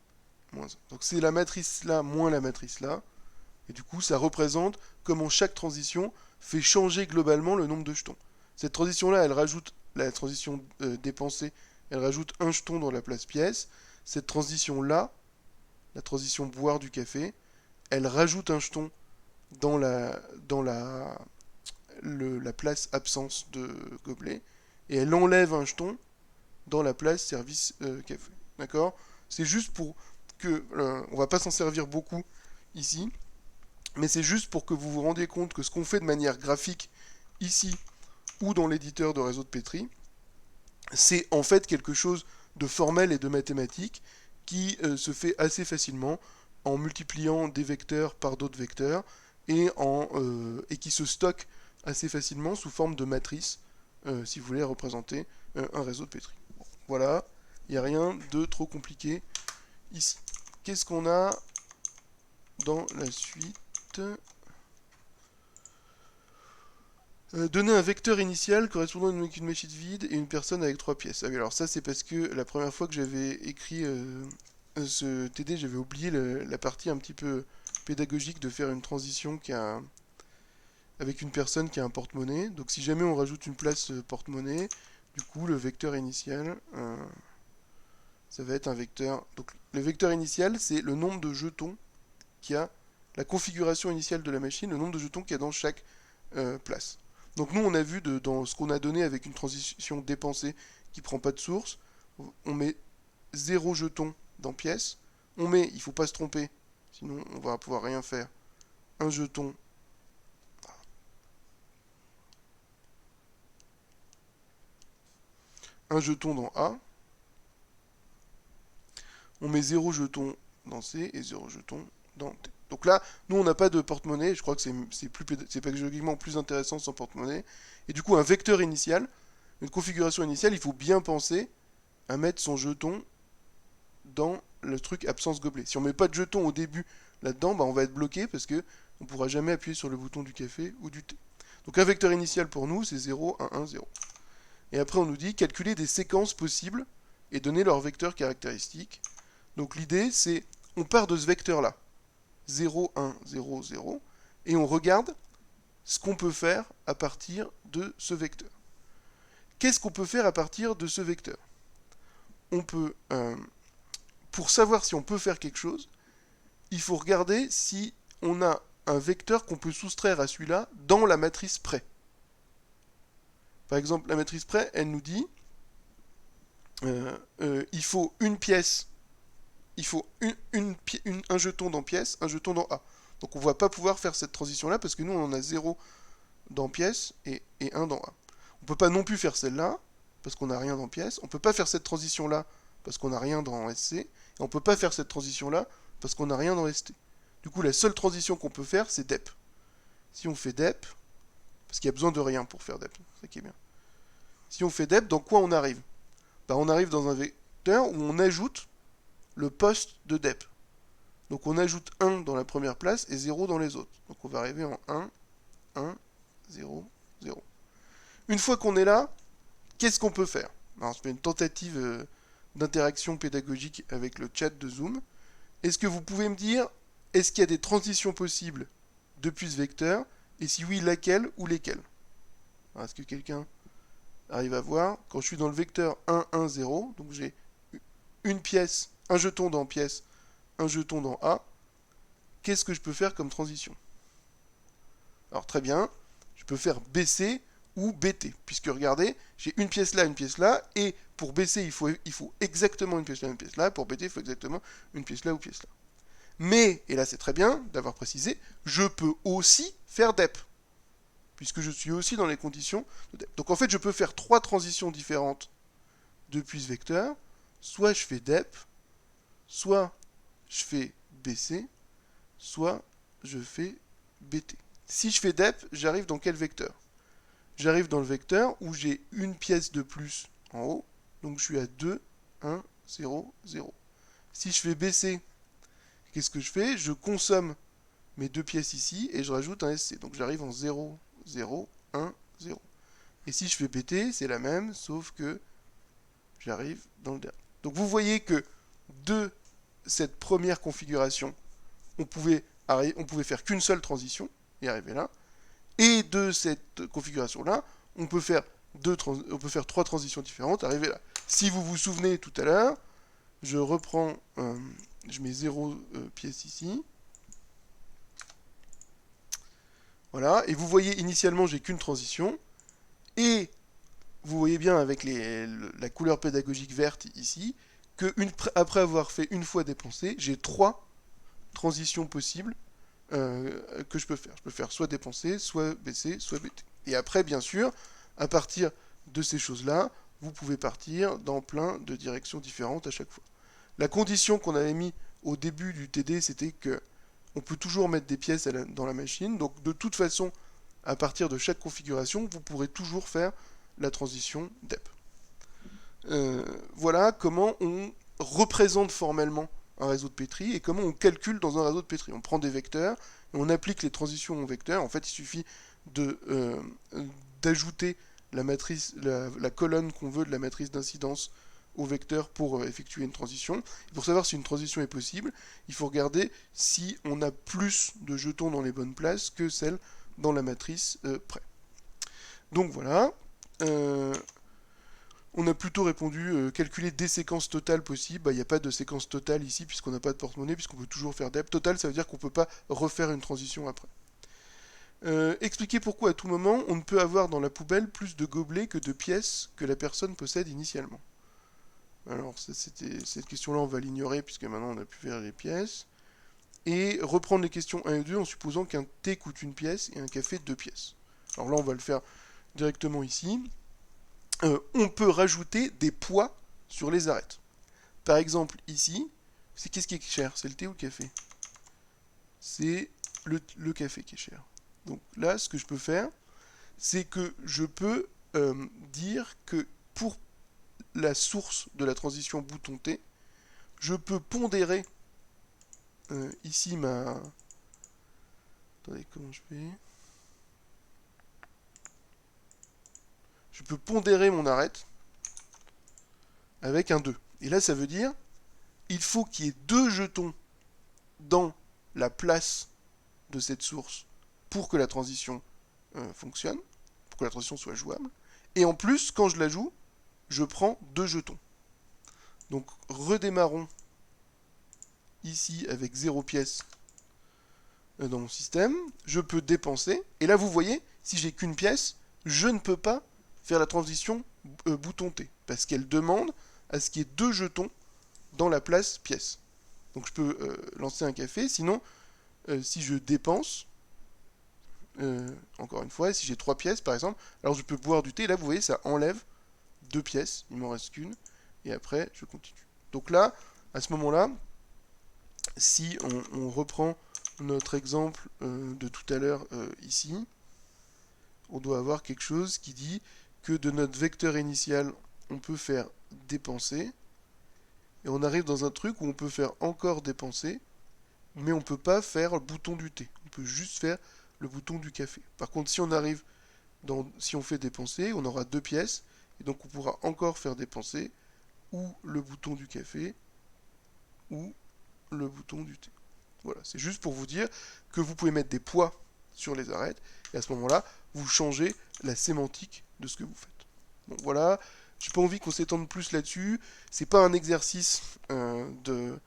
moins 1. Donc c'est la matrice là moins la matrice là. Et du coup ça représente comment chaque transition fait changer globalement le nombre de jetons. Cette transition là elle rajoute la transition dépensée, elle rajoute un jeton dans la place pièce. Cette transition là, la transition boire du café, elle rajoute un jeton dans la place absence de gobelet et elle enlève un jeton dans la place service café. D'accord? C'est juste pour que on va pas s'en servir beaucoup ici, mais c'est juste pour que vous vous rendiez compte que ce qu'on fait de manière graphique ici ou dans l'éditeur de réseau de Petri, c'est en fait quelque chose de formel et de mathématique qui se fait assez facilement en multipliant des vecteurs par d'autres vecteurs et qui se stocke assez facilement sous forme de matrice si vous voulez représenter un réseau de Petri. Bon, voilà, il n'y a rien de trop compliqué ici. Qu'est-ce qu'on a dans la suite? Donner un vecteur initial correspondant à une machine vide et une personne avec 3 pièces. Ah oui, alors ça c'est parce que la première fois que j'avais écrit ce TD, j'avais oublié la partie un petit peu pédagogique de faire une transition avec une personne qui a un porte-monnaie. Donc si jamais on rajoute une place porte-monnaie, du coup le vecteur initial, ça va être un vecteur. Donc le vecteur initial, c'est le nombre de jetons qu'il y a, la configuration initiale de la machine, le nombre de jetons qu'il y a dans chaque place. Donc nous on a vu dans ce qu'on a donné avec une transition dépensée qui prend pas de source, on met 0 jeton dans pièce, on met, il faut pas se tromper, sinon on va pouvoir rien faire, un jeton dans A, on met 0 jeton dans C et 0 jeton dans T. Donc là, nous on n'a pas de porte-monnaie, je crois que c'est pédagogiquement plus intéressant sans porte-monnaie. Et du coup, un vecteur initial, une configuration initiale, il faut bien penser à mettre son jeton dans le truc absence gobelet. Si on met pas de jeton au début là-dedans, bah on va être bloqué parce que on pourra jamais appuyer sur le bouton du café ou du thé. Donc un vecteur initial pour nous, c'est 0, 1, 1, 0. Et après, on nous dit calculer des séquences possibles et donner leur vecteur caractéristique. Donc l'idée, c'est on part de ce vecteur-là, 0, 1, 0, 0, et on regarde ce qu'on peut faire à partir de ce vecteur. Qu'est-ce qu'on peut faire à partir de ce vecteur? On peut, pour savoir si on peut faire quelque chose, il faut regarder si on a un vecteur qu'on peut soustraire à celui-là dans la matrice près. Par exemple, la matrice près, elle nous dit il faut une pièce, il faut un jeton dans pièce, un jeton dans A. Donc on ne va pas pouvoir faire cette transition-là parce que nous, on en a 0 dans pièce et 1 dans A. On ne peut pas non plus faire celle-là parce qu'on n'a rien dans pièce. On ne peut pas faire cette transition-là parce qu'on n'a rien dans SC. Et on ne peut pas faire cette transition-là parce qu'on n'a rien dans ST. Du coup, la seule transition qu'on peut faire, c'est DEP. Si on fait DEP, parce qu'il y a besoin de rien pour faire DEP, c'est ça qui est bien. Si on fait DEP, dans quoi on arrive? Bah, on arrive dans un vecteur où on ajoute le poste de DEP. Donc on ajoute 1 dans la première place et 0 dans les autres. Donc on va arriver en 1, 1, 0, 0. Une fois qu'on est là, qu'est-ce qu'on peut faire? Alors, je fais une tentative d'interaction pédagogique avec le chat de Zoom. Est-ce que vous pouvez me dire, est-ce qu'il y a des transitions possibles depuis ce vecteur? Et si oui, laquelle ou lesquelles? Est-ce que quelqu'un arrive à voir? Quand je suis dans le vecteur 1, 1, 0, donc j'ai une pièce, un jeton dans pièce, un jeton dans A, qu'est-ce que je peux faire comme transition? Alors très bien, je peux faire BC ou BT, puisque regardez, j'ai une pièce là, et pour BC, il faut exactement une pièce là, une pièce là, pour BT, il faut exactement une pièce là ou pièce là. Mais, et là c'est très bien d'avoir précisé, je peux aussi faire DEP, puisque je suis aussi dans les conditions de DEP. Donc en fait, je peux faire 3 transitions différentes depuis ce vecteur, soit je fais dep, soit je fais bc, soit je fais bt. Si je fais dep, j'arrive dans quel vecteur? J'arrive dans le vecteur où j'ai une pièce de plus en haut, donc je suis à 2, 1, 0, 0. Si je fais bc, qu'est-ce que je fais? Je consomme mes deux pièces ici et je rajoute un SC. Donc j'arrive en 0, 0, 1, 0. Et si je fais PT, c'est la même, sauf que j'arrive dans le dernier. Donc vous voyez que de cette première configuration, on pouvait faire qu'une seule transition et arriver là. Et de cette configuration-là, on peut faire trois transitions différentes, arriver là. Si vous vous souvenez tout à l'heure, je reprends, je mets 0 pièce ici. Voilà, et vous voyez initialement j'ai qu'une transition, et vous voyez bien avec la couleur pédagogique verte ici, que après avoir fait une fois dépensé, j'ai 3 transitions possibles que je peux faire. Je peux faire soit dépenser, soit baisser, soit BT. Et après, bien sûr, à partir de ces choses-là, vous pouvez partir dans plein de directions différentes à chaque fois. La condition qu'on avait mis au début du TD, c'était que on peut toujours mettre des pièces dans la machine. Donc de toute façon, à partir de chaque configuration, vous pourrez toujours faire la transition DEP. Voilà comment on représente formellement un réseau de Petri et comment on calcule dans un réseau de Petri. On prend des vecteurs et on applique les transitions aux vecteurs. En fait, il suffit d'ajouter la matrice, la colonne qu'on veut de la matrice d'incidence au vecteur pour effectuer une transition. Et pour savoir si une transition est possible, il faut regarder si on a plus de jetons dans les bonnes places que celles dans la matrice près. Donc voilà. On a plutôt répondu calculer des séquences totales possibles. Il n'y a pas de séquence totale ici puisqu'on n'a pas de porte-monnaie, puisqu'on peut toujours faire dep. Total, ça veut dire qu'on ne peut pas refaire une transition après. Expliquer pourquoi à tout moment on ne peut avoir dans la poubelle plus de gobelets que de pièces que la personne possède initialement. Alors cette question-là on va l'ignorer puisque maintenant on a pu faire les pièces. Et reprendre les questions 1 et 2 en supposant qu'un thé coûte une pièce et un café 2 pièces. Alors là on va le faire directement ici. On peut rajouter des poids sur les arêtes. Par exemple ici, qu'est-ce qui est cher? C'est le thé ou le café? C'est le café qui est cher. Donc là ce que je peux faire, c'est que je peux dire que pour la source de la transition bouton T, je peux pondérer ici ma... Attendez, comment je fais? Je peux pondérer mon arête avec un 2. Et là, ça veut dire il faut qu'il y ait 2 jetons dans la place de cette source pour que la transition fonctionne, pour que la transition soit jouable. Et en plus, quand je la joue, je prends 2 jetons. Donc redémarrons ici avec 0 pièce dans mon système. Je peux dépenser. Et là, vous voyez, si j'ai qu'une pièce, je ne peux pas faire la transition bouton T. Parce qu'elle demande à ce qu'il y ait 2 jetons dans la place pièce. Donc je peux lancer un café. Sinon, si je dépense, encore une fois, si j'ai 3 pièces par exemple, alors je peux boire du thé. Et là, vous voyez, ça enlève 2 pièces. Il m'en reste qu'une. Et après, je continue. Donc là, à ce moment-là, si on reprend notre exemple de tout à l'heure ici, on doit avoir quelque chose qui dit que de notre vecteur initial, on peut faire dépenser, et on arrive dans un truc où on peut faire encore dépenser, mais on ne peut pas faire le bouton du thé. On peut juste faire le bouton du café. Par contre, si on arrive si on fait dépenser, on aura 2 pièces, et donc on pourra encore faire dépenser, ou le bouton du café, ou le bouton du thé. Voilà, c'est juste pour vous dire que vous pouvez mettre des poids sur les arêtes, et à ce moment-là, vous changez la sémantique de ce que vous faites. Bon, voilà, j'ai pas envie qu'on s'étende plus là-dessus, c'est pas un exercice de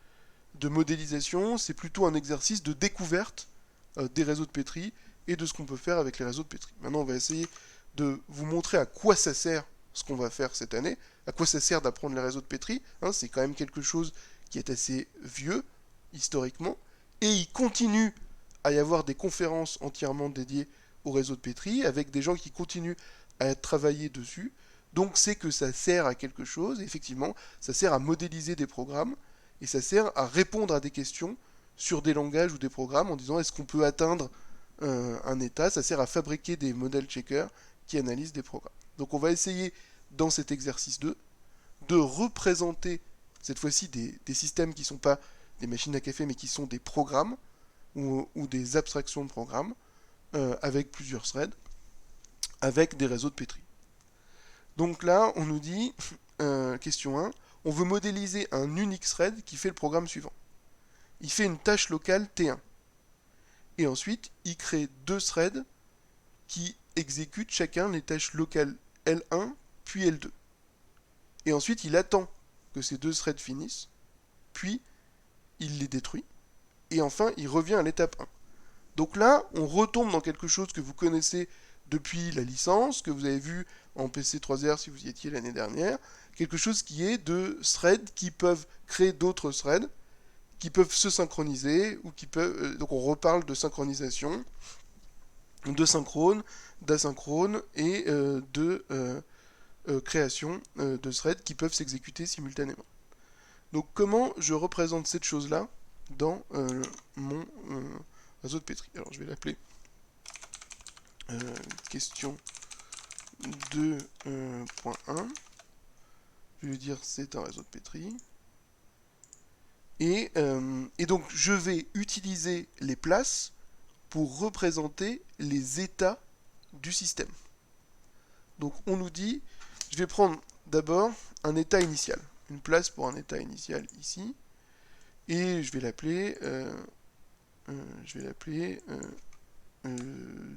modélisation, c'est plutôt un exercice de découverte des réseaux de Petri et de ce qu'on peut faire avec les réseaux de Petri. Maintenant, on va essayer de vous montrer à quoi ça sert ce qu'on va faire cette année, à quoi ça sert d'apprendre les réseaux de Petri. C'est quand même quelque chose qui est assez vieux, historiquement, et il continue à y avoir des conférences entièrement dédiées au réseau de Petri, avec des gens qui continuent à travailler dessus. Donc c'est que ça sert à quelque chose, et effectivement, ça sert à modéliser des programmes, et ça sert à répondre à des questions sur des langages ou des programmes en disant est-ce qu'on peut atteindre un état, ça sert à fabriquer des modèles checkers qui analysent des programmes. Donc on va essayer dans cet exercice 2 de représenter cette fois-ci des systèmes qui ne sont pas des machines à café mais qui sont des programmes ou des abstractions de programmes avec plusieurs threads, avec des réseaux de Petri. Donc là, on nous dit, question 1, on veut modéliser un unique thread qui fait le programme suivant. Il fait une tâche locale T1. Et ensuite, il crée deux threads qui exécutent chacun les tâches locales L1 puis L2. Et ensuite, il attend que ces deux threads finissent, puis il les détruit. Et enfin, il revient à l'étape 1. Donc là, on retombe dans quelque chose que vous connaissez depuis la licence, que vous avez vu en PC3R si vous y étiez l'année dernière, quelque chose qui est de threads qui peuvent créer d'autres threads, qui peuvent se synchroniser, ou qui peuvent... donc on reparle de synchronisation, de synchrone, d'asynchrone et de création de threads qui peuvent s'exécuter simultanément. Donc comment je représente cette chose-là dans mon réseau de Petri? Alors je vais l'appeler question 2.1. Je vais lui dire c'est un réseau de Petri. Et donc je vais utiliser les places pour représenter les états du système. Donc on nous dit, je vais prendre d'abord un état initial, une place pour un état initial ici, et je vais l'appeler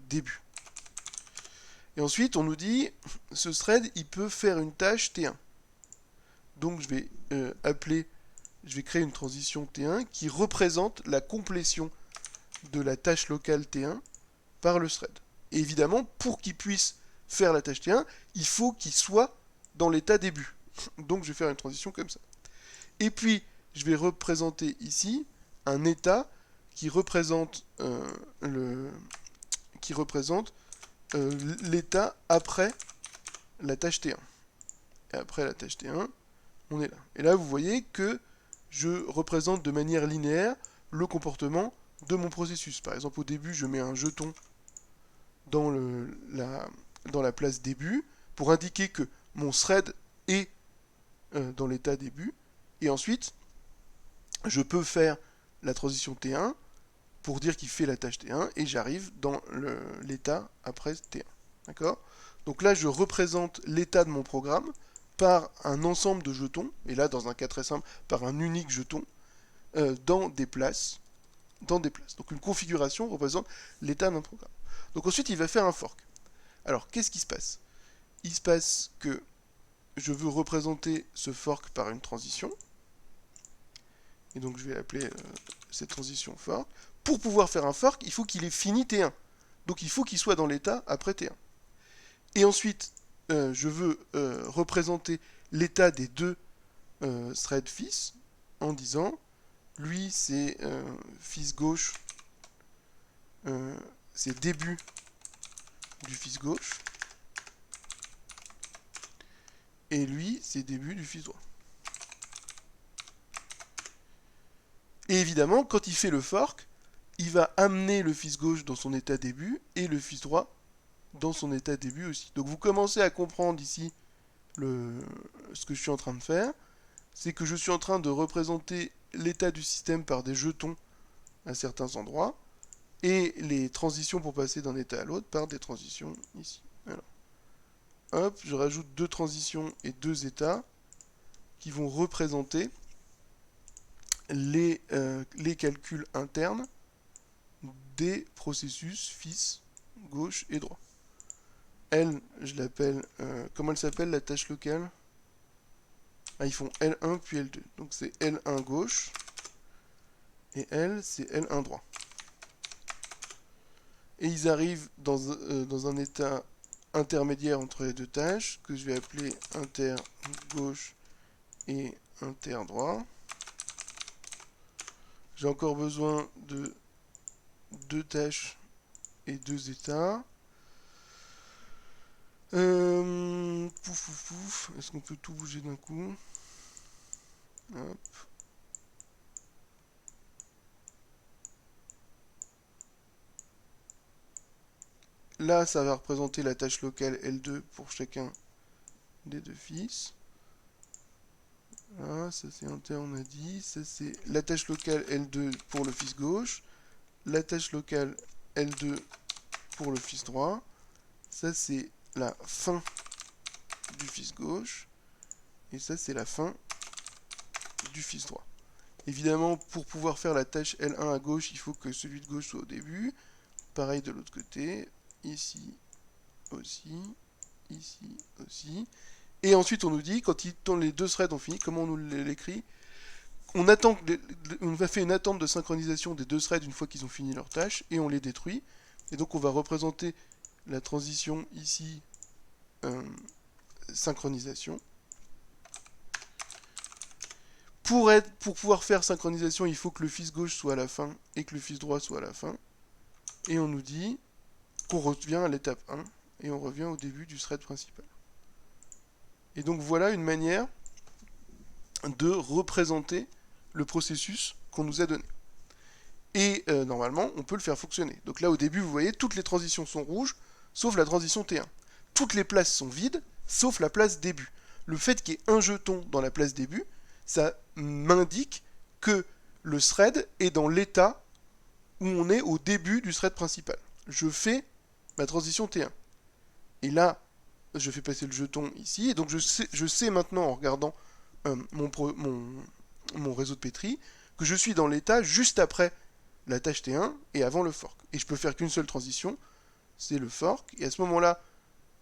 début. Et ensuite on nous dit, ce thread il peut faire une tâche T1. Donc je vais créer une transition T1 qui représente la complétion de la tâche locale T1 par le thread. Et évidemment, pour qu'il puisse faire la tâche T1, il faut qu'il soit dans l'état début. Donc je vais faire une transition comme ça. Et puis, je vais représenter ici un état qui représente l'état après la tâche T1. Et après la tâche T1, on est là. Et là, vous voyez que je représente de manière linéaire le comportement de mon processus. Par exemple, au début, je mets un jeton dans la place début pour indiquer que mon thread est dans l'état début. Et ensuite, je peux faire la transition T1 pour dire qu'il fait la tâche T1 et j'arrive dans l'état après T1. D'accord? Donc là, je représente l'état de mon programme par un ensemble de jetons, et là, dans un cas très simple, par un unique jeton, dans des places. Donc une configuration représente l'état d'un programme. Donc ensuite, il va faire un fork. Alors, qu'est-ce qui se passe? Il se passe que je veux représenter ce fork par une transition. Et donc, je vais appeler cette transition fork. Pour pouvoir faire un fork, il faut qu'il ait fini T1. Donc, il faut qu'il soit dans l'état après T1. Et ensuite, je veux représenter l'état des deux threads fils en disant, lui, c'est fils gauche, c'est début du fils gauche, et lui, c'est début du fils droit. Et évidemment, quand il fait le fork, il va amener le fils gauche dans son état début et le fils droit dans son état début aussi. Donc vous commencez à comprendre ici ce que je suis en train de faire. C'est que je suis en train de représenter l'état du système par des jetons à certains endroits et les transitions pour passer d'un état à l'autre par des transitions ici. Alors, hop, je rajoute deux transitions et deux états qui vont représenter les calculs internes des processus fils gauche et droit. Elle, je l'appelle... comment elle s'appelle la tâche locale? Ah, ils font L1 puis L2. Donc c'est L1 gauche et L, c'est L1 droit. Et ils arrivent dans un état intermédiaire entre les deux tâches que je vais appeler inter gauche et inter droit. J'ai encore besoin de deux tâches et deux états. Pouf, pouf, pouf. Est-ce qu'on peut tout bouger d'un coup? Hop. Là, ça va représenter la tâche locale L2 pour chacun des deux fils. Là, ça c'est inter, on a dit. Ça c'est la tâche locale L2 pour le fils gauche. La tâche locale L2 pour le fils droit. Ça c'est la fin du fils gauche. Et ça c'est la fin du fils droit. Évidemment, pour pouvoir faire la tâche L1 à gauche, il faut que celui de gauche soit au début. Pareil de l'autre côté. Ici aussi. Ici aussi. Et ensuite, on nous dit, quand les deux threads ont fini, comment on nous l'écrit? On va faire une attente de synchronisation des deux threads une fois qu'ils ont fini leur tâche, et on les détruit. Et donc, on va représenter la transition ici, synchronisation. Pour pouvoir faire synchronisation, il faut que le fils gauche soit à la fin et que le fils droit soit à la fin. Et on nous dit qu'on revient à l'étape 1 et on revient au début du thread principal. Et donc voilà une manière de représenter le processus qu'on nous a donné. Et normalement, on peut le faire fonctionner. Donc là, au début, vous voyez, toutes les transitions sont rouges, sauf la transition T1. Toutes les places sont vides, sauf la place début. Le fait qu'il y ait un jeton dans la place début, ça m'indique que le thread est dans l'état où on est au début du thread principal. Je fais ma transition T1. Et là, je fais passer le jeton ici. Et donc je sais maintenant, en regardant mon réseau de Petri, que je suis dans l'état juste après la tâche T1 et avant le fork. Et je peux faire qu'une seule transition, c'est le fork. Et à ce moment-là,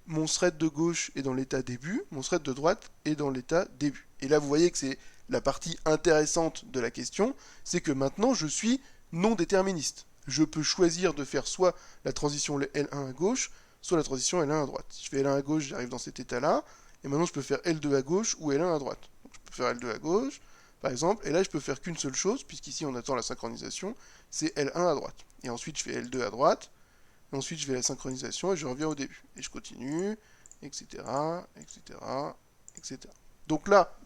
mon thread de gauche est dans l'état début, mon thread de droite est dans l'état début. Et là, vous voyez que c'est la partie intéressante de la question, c'est que maintenant, je suis non déterministe. Je peux choisir de faire soit la transition L1 à gauche, soit la transition L1 à droite. Si je fais L1 à gauche, j'arrive dans cet état-là, et maintenant je peux faire L2 à gauche ou L1 à droite. Donc, je peux faire L2 à gauche, par exemple, et là je peux faire qu'une seule chose, puisqu'ici on attend la synchronisation, c'est L1 à droite. Et ensuite je fais L2 à droite, et ensuite je vais à la synchronisation et je reviens au début. Et je continue, etc., etc., etc. Donc là,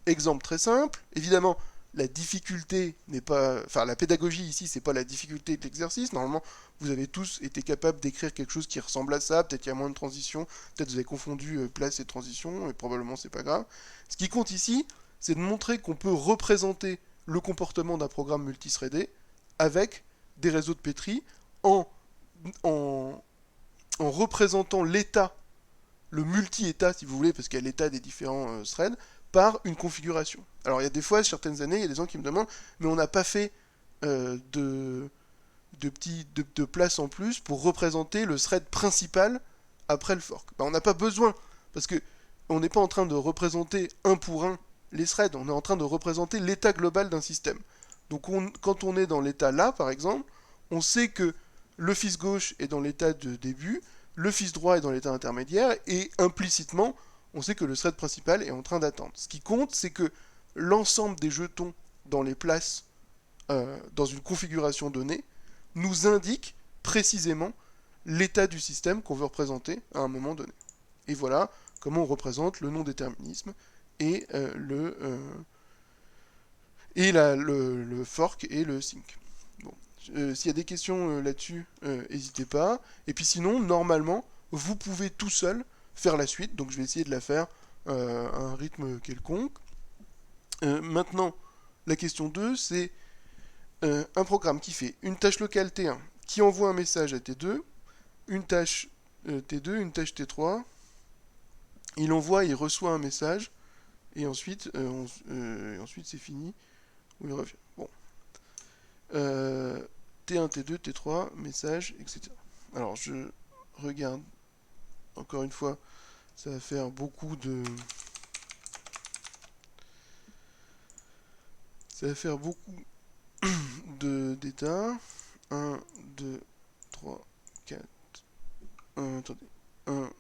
exemple très simple, évidemment, la difficulté n'est pas... Enfin, la pédagogie ici, c'est pas la difficulté de l'exercice. Normalement, vous avez tous été capables d'écrire quelque chose qui ressemble à ça. Peut-être qu'il y a moins de transitions. Peut-être vous avez confondu place et transition. Et probablement, c'est pas grave. Ce qui compte ici, c'est de montrer qu'on peut représenter le comportement d'un programme multithreadé avec des réseaux de Petri en, en, en représentant l'état, le multi-état, si vous voulez, parce qu'il y a l'état des différents threads, par une configuration. Alors il y a des fois, certaines années, il y a des gens qui me demandent, mais on n'a pas fait de place en plus pour représenter le thread principal après le fork. Ben, on n'a pas besoin, parce que on n'est pas en train de représenter un pour un les threads, on est en train de représenter l'état global d'un système. Donc quand on est dans l'état là, par exemple, on sait que le fils gauche est dans l'état de début, le fils droit est dans l'état intermédiaire, et implicitement, on sait que le thread principal est en train d'attendre. Ce qui compte, c'est que l'ensemble des jetons dans les places dans une configuration donnée nous indique précisément l'état du système qu'on veut représenter à un moment donné. Et voilà comment on représente le non-déterminisme et, le fork et le sync. Bon. S'il y a des questions là-dessus, n'hésitez pas. Et puis sinon, normalement, vous pouvez tout seul faire la suite. Donc je vais essayer de la faire à un rythme quelconque. Maintenant, la question 2, c'est un programme qui fait une tâche locale T1, qui envoie un message à T2, une tâche T2, une tâche T3. Il envoie, il reçoit un message, et ensuite, ensuite c'est fini, ou il revient. Bon. T1, T2, T3, message, etc. Alors je regarde, encore une fois, ça va faire beaucoup de... Ça va faire beaucoup d'états. 1, 2, 3, 4. Attendez. 1,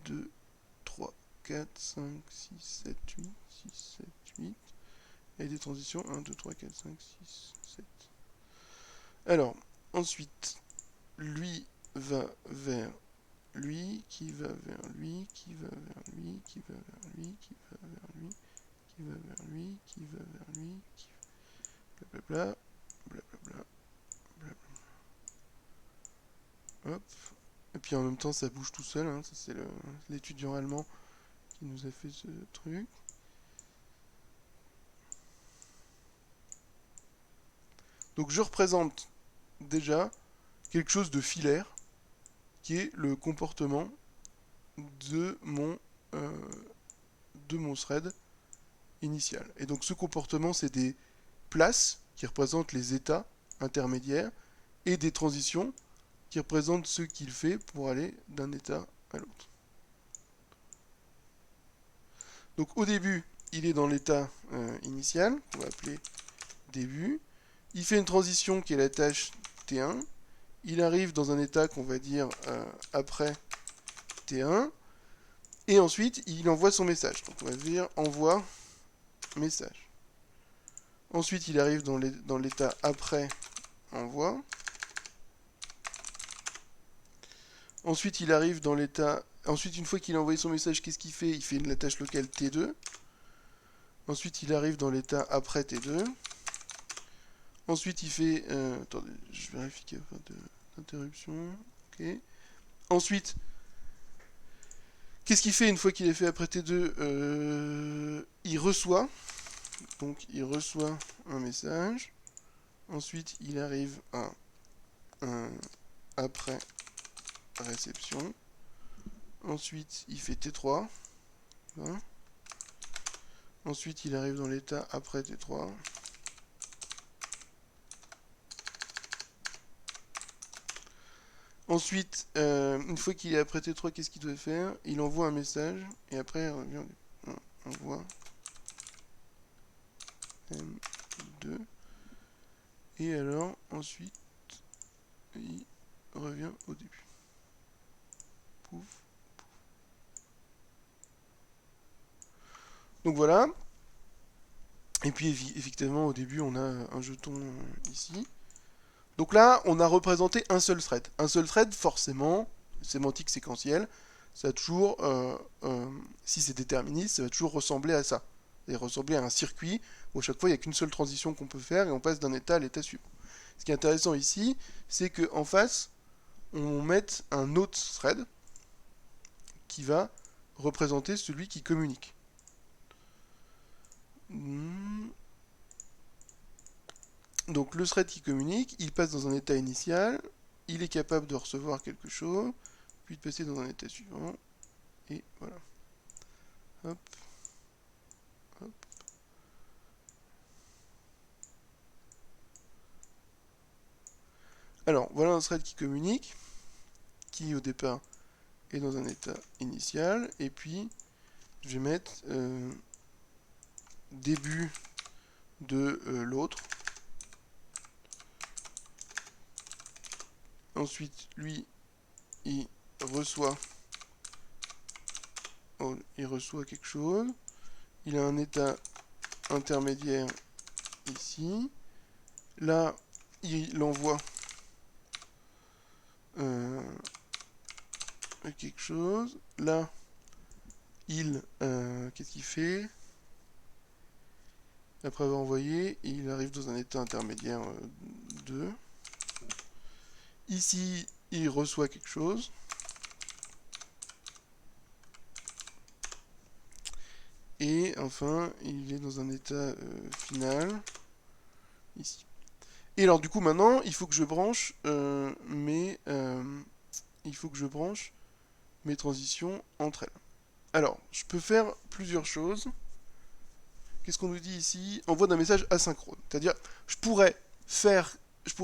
2, 3, 4, 5, 6, 7, 8. 6, 7, 8. Et des transitions 1, 2, 3, 4, 5, 6, 7. Alors, ensuite, lui va vers lui, qui va vers lui, qui va vers lui, qui va vers lui, qui va vers lui, qui va vers lui, qui va vers lui, qui... blablabla, blablabla, blablabla. Hop. Et puis en même temps, ça bouge tout seul, hein. Ça, c'est l'étudiant allemand qui nous a fait ce truc. Donc je représente déjà quelque chose de filaire, qui est le comportement de mon thread initial. Et donc ce comportement, c'est des places qui représentent les états intermédiaires et des transitions qui représentent ce qu'il fait pour aller d'un état à l'autre. Donc au début, il est dans l'état initial, qu'on va appeler début. Il fait une transition qui est la tâche T1. Il arrive dans un état qu'on va dire après T1. Et ensuite, il envoie son message. Donc on va dire envoie message. Ensuite, il arrive dans l'état après envoi. Ensuite, il arrive dans l'état... Ensuite, une fois qu'il a envoyé son message, qu'est-ce qu'il fait? Il fait la tâche locale T2. Ensuite, il arrive dans l'état après T2. Ensuite, il fait... attendez, je vérifie qu'il n'y a pas d'interruption. Ok. Ensuite, qu'est-ce qu'il fait une fois qu'il est fait après T2? Il reçoit. Donc, il reçoit un message. Ensuite, il arrive à après réception. Ensuite, il fait T3. Voilà. Ensuite, il arrive dans l'état après T3. Ensuite, une fois qu'il est après T3, qu'est-ce qu'il doit faire? Il envoie un message, et après, il revient, on voit M2. Et alors, ensuite, il revient au début. Pouf, pouf. Donc voilà. Et puis, effectivement, au début, on a un jeton ici. Donc là, on a représenté un seul thread. Un seul thread, forcément, sémantique séquentielle, ça va toujours, si c'est déterministe, ça va toujours ressembler à ça. Et ressembler à un circuit où à chaque fois, il n'y a qu'une seule transition qu'on peut faire et on passe d'un état à l'état suivant. Ce qui est intéressant ici, c'est qu'en face, on mette un autre thread qui va représenter celui qui communique. Donc le thread qui communique, il passe dans un état initial, il est capable de recevoir quelque chose, puis de passer dans un état suivant, et voilà. Hop. Hop. Alors, voilà un thread qui communique, qui au départ est dans un état initial, et puis je vais mettre début de l'autre. Ensuite, lui, il reçoit quelque chose. Il a un état intermédiaire ici. Là, il envoie quelque chose. Là, qu'est-ce qu'il fait? Après avoir envoyé, il arrive dans un état intermédiaire 2. Ici, il reçoit quelque chose. Et enfin, il est dans un état final, ici. Et alors, du coup, maintenant, il faut que je branche mes transitions entre elles. Alors, je peux faire plusieurs choses. Qu'est-ce qu'on nous dit ici? Envoi d'un message asynchrone. C'est-à-dire, je pourrais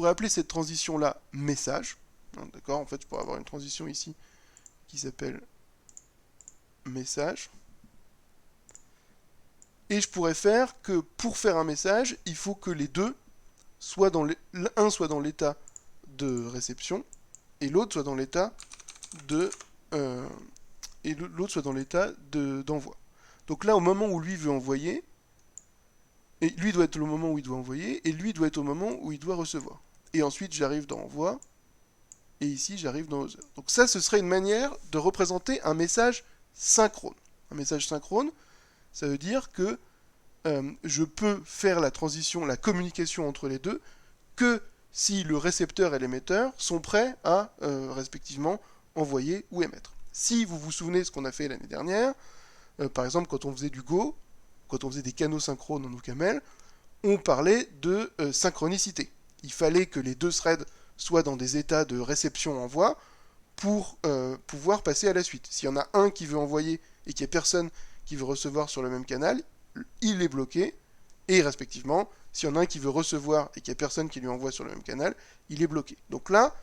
appeler cette transition-là message. Hein, d'accord? En fait, je pourrais avoir une transition ici qui s'appelle message. Et je pourrais faire que pour faire un message, il faut que les deux soient l'un soit dans l'état de réception et l'autre soit dans l'état d'envoi. Donc là, au moment où lui veut envoyer, et lui doit être au moment où il doit envoyer, et lui doit être au moment où il doit recevoir. Et ensuite, j'arrive dans envoi, et ici j'arrive dans Other. Donc ça, ce serait une manière de représenter un message synchrone. Un message synchrone, ça veut dire que je peux faire la transition, la communication entre les deux, que si le récepteur et l'émetteur sont prêts à, respectivement, envoyer ou émettre. Si vous vous souvenez de ce qu'on a fait l'année dernière, par exemple, quand on faisait du Go, quand on faisait des canaux synchrones en OCaml, on parlait de synchronicité. Il fallait que les deux threads soient dans des états de réception-envoi pour pouvoir passer à la suite. S'il y en a un qui veut envoyer et qu'il n'y a personne qui veut recevoir sur le même canal, il est bloqué, et respectivement, s'il y en a un qui veut recevoir et qu'il n'y a personne qui lui envoie sur le même canal, il est bloqué. Donc là,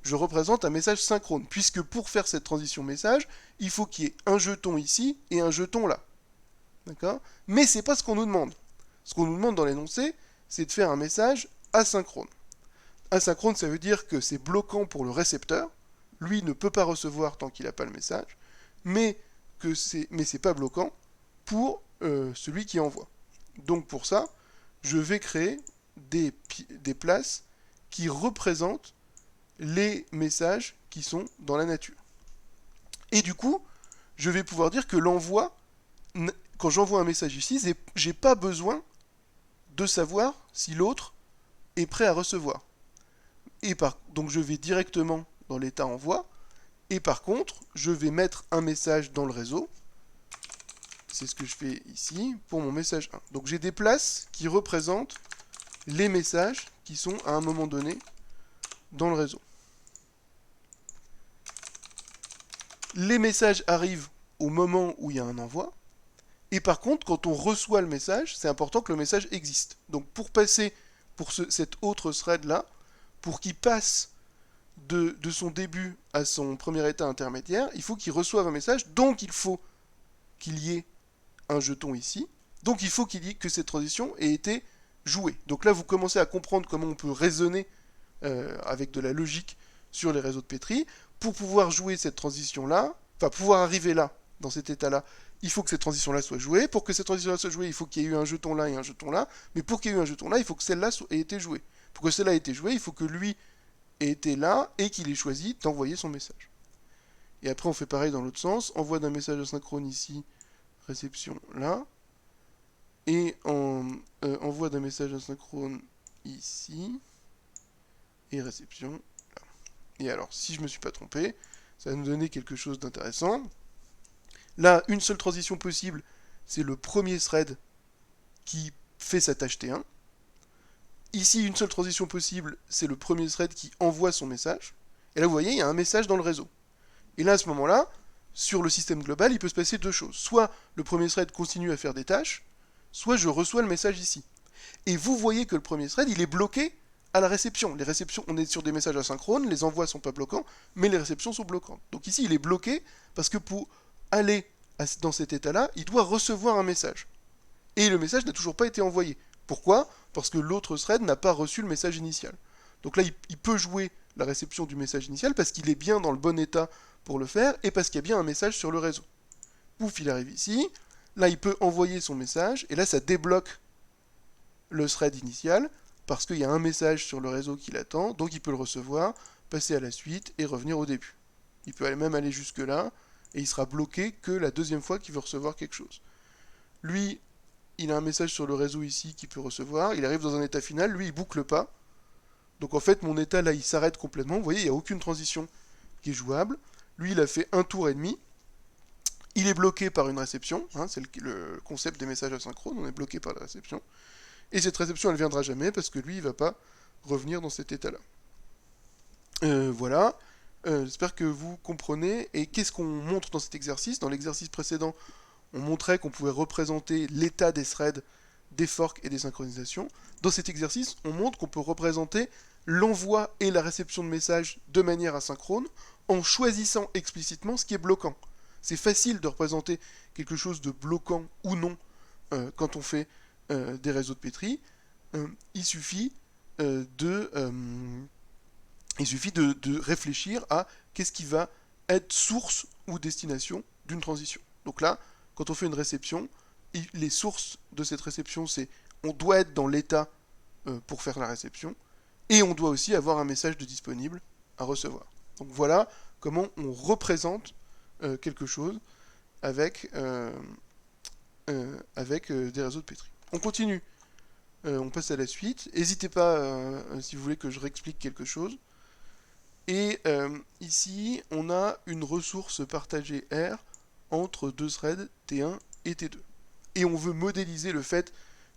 je représente un message synchrone, puisque pour faire cette transition message, il faut qu'il y ait un jeton ici et un jeton là. D'accord ? Mais c'est pas ce qu'on nous demande. Ce qu'on nous demande dans l'énoncé, c'est de faire un message asynchrone. Asynchrone, ça veut dire que c'est bloquant pour le récepteur. Lui ne peut pas recevoir tant qu'il n'a pas le message, mais c'est pas bloquant pour celui qui envoie. Donc pour ça, je vais créer des places qui représentent les messages qui sont dans la nature. Et du coup, je vais pouvoir dire que l'envoi, quand j'envoie un message ici, j'ai pas besoin de savoir si l'autre est prêt à recevoir. Donc je vais directement dans l'état envoi, et par contre, je vais mettre un message dans le réseau. C'est ce que je fais ici pour mon message 1. Donc j'ai des places qui représentent les messages qui sont à un moment donné dans le réseau. Les messages arrivent au moment où il y a un envoi. Et par contre, quand on reçoit le message, c'est important que le message existe. Donc pour passer pour cet autre thread là, pour qu'il passe de son début à son premier état intermédiaire, il faut qu'il reçoive un message, donc il faut qu'il y ait un jeton ici, donc il faut que cette transition ait été jouée. Donc là, vous commencez à comprendre comment on peut raisonner avec de la logique sur les réseaux de Petri. Pour pouvoir jouer cette transition-là, enfin pouvoir arriver là, dans cet état-là, il faut que cette transition-là soit jouée. Pour que cette transition-là soit jouée, il faut qu'il y ait eu un jeton là et un jeton là. Mais pour qu'il y ait eu un jeton là, il faut que celle-là ait été jouée. Pour que celle-là ait été jouée, il faut que lui ait été là et qu'il ait choisi d'envoyer son message. Et après, on fait pareil dans l'autre sens. Envoi d'un message asynchrone ici, réception là. Et envoi d'un message asynchrone ici. Et réception là. Et alors, si je ne me suis pas trompé, ça va nous donner quelque chose d'intéressant. Là, une seule transition possible, c'est le premier thread qui fait sa tâche T1. Ici, une seule transition possible, c'est le premier thread qui envoie son message. Et là, vous voyez, il y a un message dans le réseau. Et là, à ce moment-là, sur le système global, il peut se passer deux choses. Soit le premier thread continue à faire des tâches, soit je reçois le message ici. Et vous voyez que le premier thread, il est bloqué à la réception. Les réceptions, on est sur des messages asynchrones, les envois sont pas bloquants, mais les réceptions sont bloquantes. Donc ici, il est bloqué parce que pour aller dans cet état-là, il doit recevoir un message. Et le message n'a toujours pas été envoyé. Pourquoi ? Parce que l'autre thread n'a pas reçu le message initial. Donc là, il peut jouer la réception du message initial parce qu'il est bien dans le bon état pour le faire et parce qu'il y a bien un message sur le réseau. Pouf, il arrive ici. Là, il peut envoyer son message et là, ça débloque le thread initial parce qu'il y a un message sur le réseau qui l'attend, donc il peut le recevoir, passer à la suite et revenir au début. Il peut même aller jusque-là et il sera bloqué que la deuxième fois qu'il veut recevoir quelque chose. Lui, il a un message sur le réseau ici qu'il peut recevoir, il arrive dans un état final, lui il boucle pas. Donc en fait mon état là il s'arrête complètement, vous voyez il n'y a aucune transition qui est jouable. Lui il a fait un tour et demi, il est bloqué par une réception, hein, c'est le concept des messages asynchrones, on est bloqué par la réception. Et cette réception elle ne viendra jamais parce que lui il ne va pas revenir dans cet état là. Voilà, j'espère que vous comprenez. Et qu'est-ce qu'on montre dans cet exercice ? Dans l'exercice précédent, on montrait qu'on pouvait représenter l'état des threads, des forks et des synchronisations. Dans cet exercice, on montre qu'on peut représenter l'envoi et la réception de messages de manière asynchrone en choisissant explicitement ce qui est bloquant. C'est facile de représenter quelque chose de bloquant ou non quand on fait des réseaux de Petri. Il suffit de réfléchir à qu'est-ce qui va être source ou destination d'une transition. Donc là, quand on fait une réception, les sources de cette réception, c'est on doit être dans l'état pour faire la réception, et on doit aussi avoir un message de disponible à recevoir. Donc voilà comment on représente quelque chose avec, des réseaux de Petri. On continue, on passe à la suite. N'hésitez pas si vous voulez que je réexplique quelque chose. Et ici, on a une ressource partagée R entre deux threads T1 et T2. Et on veut modéliser le fait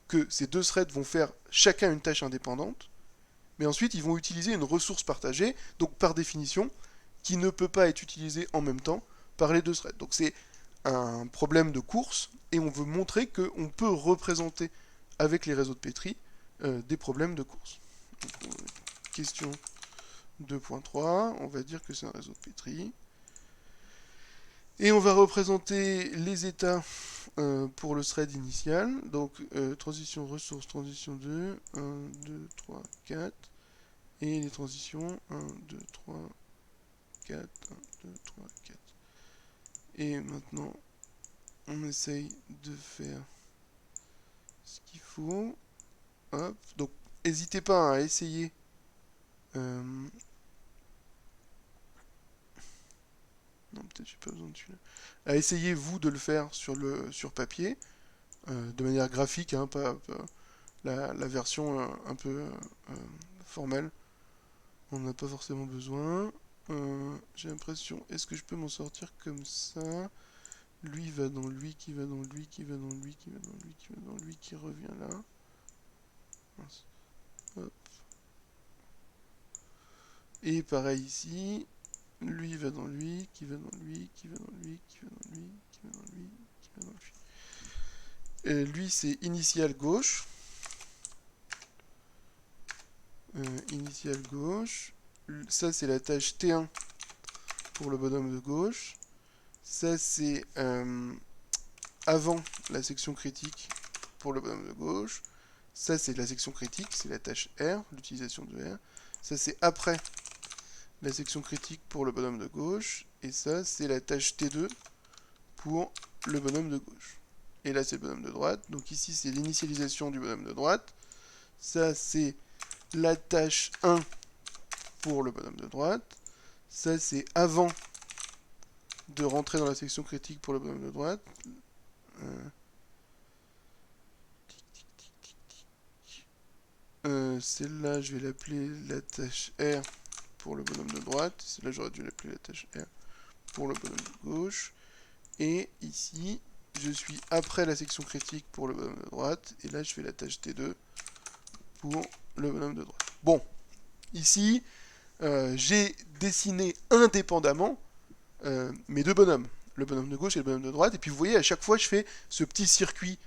que ces deux threads vont faire chacun une tâche indépendante, mais ensuite ils vont utiliser une ressource partagée, donc par définition, qui ne peut pas être utilisée en même temps par les deux threads. Donc c'est un problème de course, et on veut montrer qu'on peut représenter avec les réseaux de Petri des problèmes de course. Donc, question 2.3, on va dire que c'est un réseau de Petri. Et on va représenter les états pour le thread initial. Donc transition ressource, transition 2, 1, 2, 3, 4. Et les transitions 1, 2, 3, 4, 1, 2, 3, 4. Et maintenant, on essaye de faire ce qu'il faut. Hop. Donc, n'hésitez pas à essayer. Non, peut-être j'ai pas besoin de celui-là. À essayer, vous, de le faire sur papier, de manière graphique, hein, pas la version un peu formelle. On n'a pas forcément besoin. J'ai l'impression, est-ce que je peux m'en sortir comme ça? Lui va dans lui, qui va dans lui, qui va dans lui, qui va dans lui, qui va dans lui, qui revient là. Hop. Et pareil ici, lui va dans lui, qui va dans lui, qui va dans lui, qui va dans lui, qui va dans lui, qui va dans lui. Lui c'est initial gauche. Initial gauche. Ça c'est la tâche T1 pour le bonhomme de gauche. Ça c'est avant la section critique pour le bonhomme de gauche. Ça c'est la section critique, c'est la tâche R, l'utilisation de R. Ça c'est après la section critique pour le bonhomme de gauche. Et ça c'est la tâche T2 pour le bonhomme de gauche. Et là c'est le bonhomme de droite. Donc ici c'est l'initialisation du bonhomme de droite. Ça c'est la tâche 1 pour le bonhomme de droite. Ça c'est avant de rentrer dans la section critique pour le bonhomme de droite. Celle-là, je vais l'appeler la tâche R pour le bonhomme de droite. Celle-là, j'aurais dû l'appeler la tâche R pour le bonhomme de gauche. Et ici, je suis après la section critique pour le bonhomme de droite. Et là, je fais la tâche T2 pour le bonhomme de droite. Bon, ici, j'ai dessiné indépendamment mes deux bonhommes, le bonhomme de gauche et le bonhomme de droite. Et puis vous voyez, à chaque fois, je fais ce petit circuit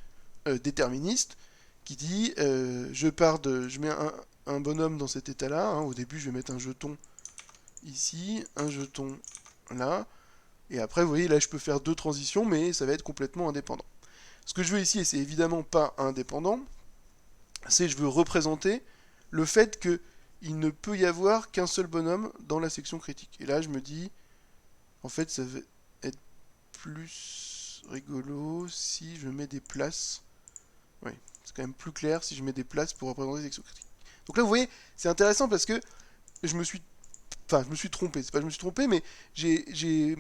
déterministe qui dit je mets un bonhomme dans cet état-là. Hein. Au début, je vais mettre un jeton ici, un jeton là. Et après, vous voyez, là, je peux faire deux transitions, mais ça va être complètement indépendant. Ce que je veux ici, et c'est évidemment pas indépendant, c'est je veux représenter le fait qu'il ne peut y avoir qu'un seul bonhomme dans la section critique. Et là, je me dis, en fait, ça va être plus rigolo si je mets des places. Oui, c'est quand même plus clair si je mets des places pour représenter les sections critiques. Donc là, vous voyez, c'est intéressant parce que je me suis trompé. C'est pas que je me suis trompé, mais j'ai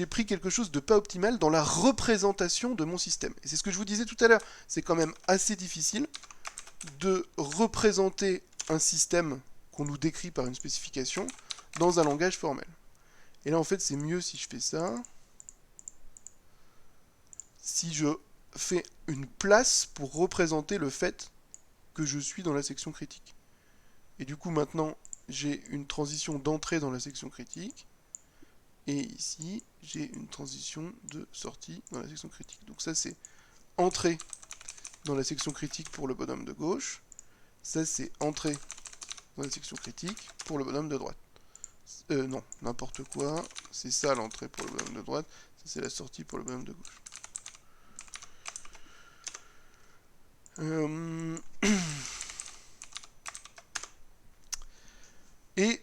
pris quelque chose de pas optimal dans la représentation de mon système. Et c'est ce que je vous disais tout à l'heure. C'est quand même assez difficile de représenter un système qu'on nous décrit par une spécification dans un langage formel. Et là, en fait, c'est mieux si je fais ça. Si je fais une place pour représenter le fait que je suis dans la section critique. Et du coup, maintenant, j'ai une transition d'entrée dans la section critique. Et ici, j'ai une transition de sortie dans la section critique. Donc ça, c'est entrée dans la section critique pour le bonhomme de gauche. Ça, c'est entrée dans la section critique pour le bonhomme de droite. Non, n'importe quoi. C'est ça l'entrée pour le bonhomme de droite. Ça, c'est la sortie pour le bonhomme de gauche. Et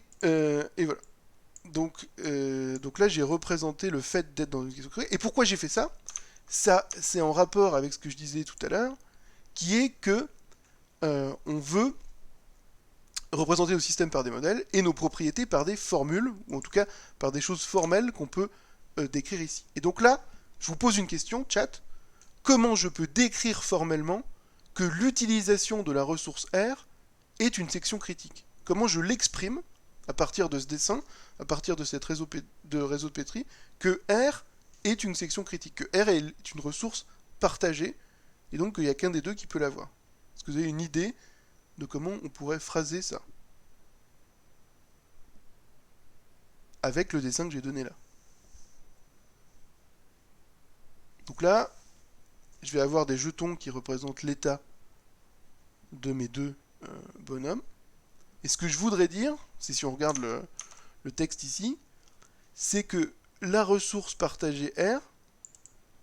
voilà. Donc là, j'ai représenté le fait d'être dans une section critique. Et pourquoi j'ai fait ça? Ça, c'est en rapport avec ce que je disais tout à l'heure, qui est que on veut représentés au système par des modèles, et nos propriétés par des formules, ou en tout cas par des choses formelles qu'on peut décrire ici. Et donc là, je vous pose une question, chat. Comment je peux décrire formellement que l'utilisation de la ressource R est une section critique? Comment je l'exprime, à partir de ce dessin, à partir de cette réseau de Petri, que R est une section critique, que R est une ressource partagée, et donc qu'il n'y a qu'un des deux qui peut l'avoir. Est-ce que vous avez une idée de comment on pourrait phraser ça avec le dessin que j'ai donné là? Donc là, je vais avoir des jetons qui représentent l'état de mes deux bonhommes. Et ce que je voudrais dire, c'est si on regarde le texte ici, c'est que la ressource partagée R,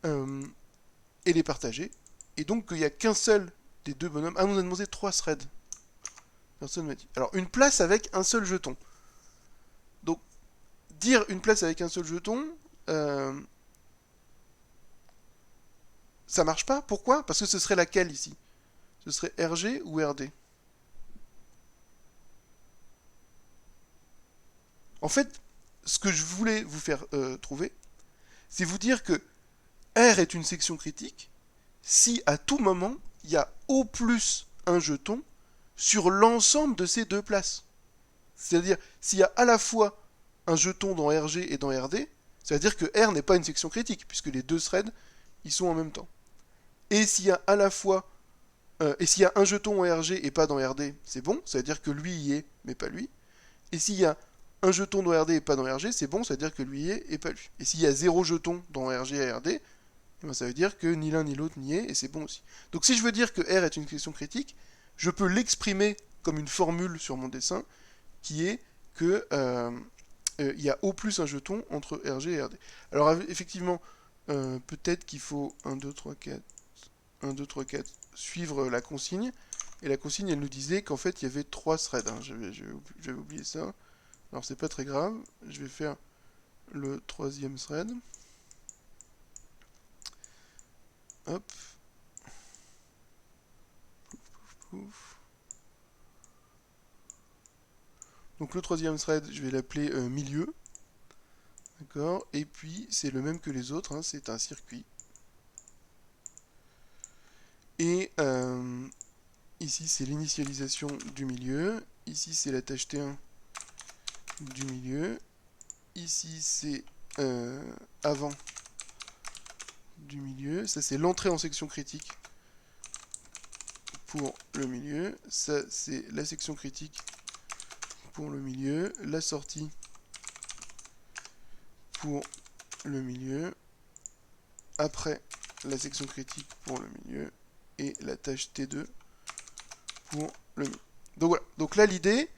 elle est partagée, et donc qu'il n'y a qu'un seul des deux bonhommes. Ah, on a demandé 3 threads. Personne ne m'a dit. Alors, une place avec un seul jeton. Donc, dire une place avec un seul jeton, ça marche pas. Pourquoi? Parce que ce serait laquelle ici? Ce serait RG ou RD? En fait, ce que je voulais vous faire trouver, c'est vous dire que R est une section critique si à tout moment, il y a au plus un jeton sur l'ensemble de ces deux places. C'est-à-dire, s'il y a à la fois un jeton dans RG et dans RD, ça veut dire que R n'est pas une section critique, puisque les deux threads, ils sont en même temps. Et s'il y a à la fois s'il y a un jeton en RG et pas dans RD, c'est bon, ça veut dire que lui y est, mais pas lui. Et s'il y a un jeton dans RD et pas dans RG, c'est bon, ça veut dire que lui y est et pas lui. Et s'il y a 0 jeton dans RG et RD, eh ben ça veut dire que ni l'un ni l'autre n'y est, et c'est bon aussi. Donc si je veux dire que R est une section critique, je peux l'exprimer comme une formule sur mon dessin, qui est que il y a au plus un jeton entre RG et RD. Alors effectivement, peut-être qu'il faut 1, 2, 3, 4, 1, 2, 3, 4, suivre la consigne. Et la consigne, elle nous disait qu'en fait, il y avait 3 threads. Hein. J'avais oublié ça. Alors, c'est pas très grave. Je vais faire le 3e thread. Hop. Pouf, pouf, pouf. Donc, le 3e thread, je vais l'appeler milieu. D'accord. Et puis, c'est le même que les autres. Hein. C'est un circuit. Et ici, c'est l'initialisation du milieu. Ici, c'est la tâche T1 du milieu. Ici, c'est avant du milieu. Ça, c'est l'entrée en section critique pour le milieu. Ça, c'est la section critique pour le milieu. La sortie pour le milieu. Après, la section critique pour le milieu. Et la tâche T2 pour le milieu. Donc voilà. Donc là, l'idée,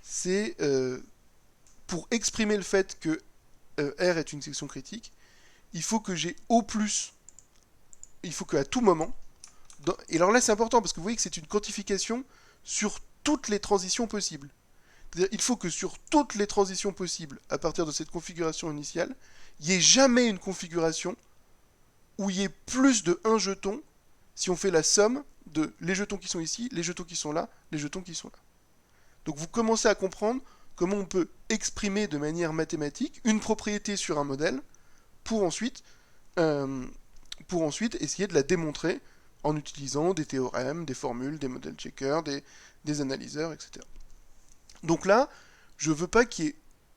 c'est pour exprimer le fait que R est une section critique, il faut que j'ai au plus, il faut qu'à tout moment, et alors là c'est important parce que vous voyez que c'est une quantification sur toutes les transitions possibles. C'est-à-dire il faut que sur toutes les transitions possibles, à partir de cette configuration initiale, il n'y ait jamais une configuration où il y ait plus de 1 jeton si on fait la somme de les jetons qui sont ici, les jetons qui sont là, les jetons qui sont là. Donc vous commencez à comprendre comment on peut exprimer de manière mathématique une propriété sur un modèle pour ensuite essayer de la démontrer en utilisant des théorèmes, des formules, des modèles checkers, des analyseurs, etc. Donc là, je ne veux pas qu'il y ait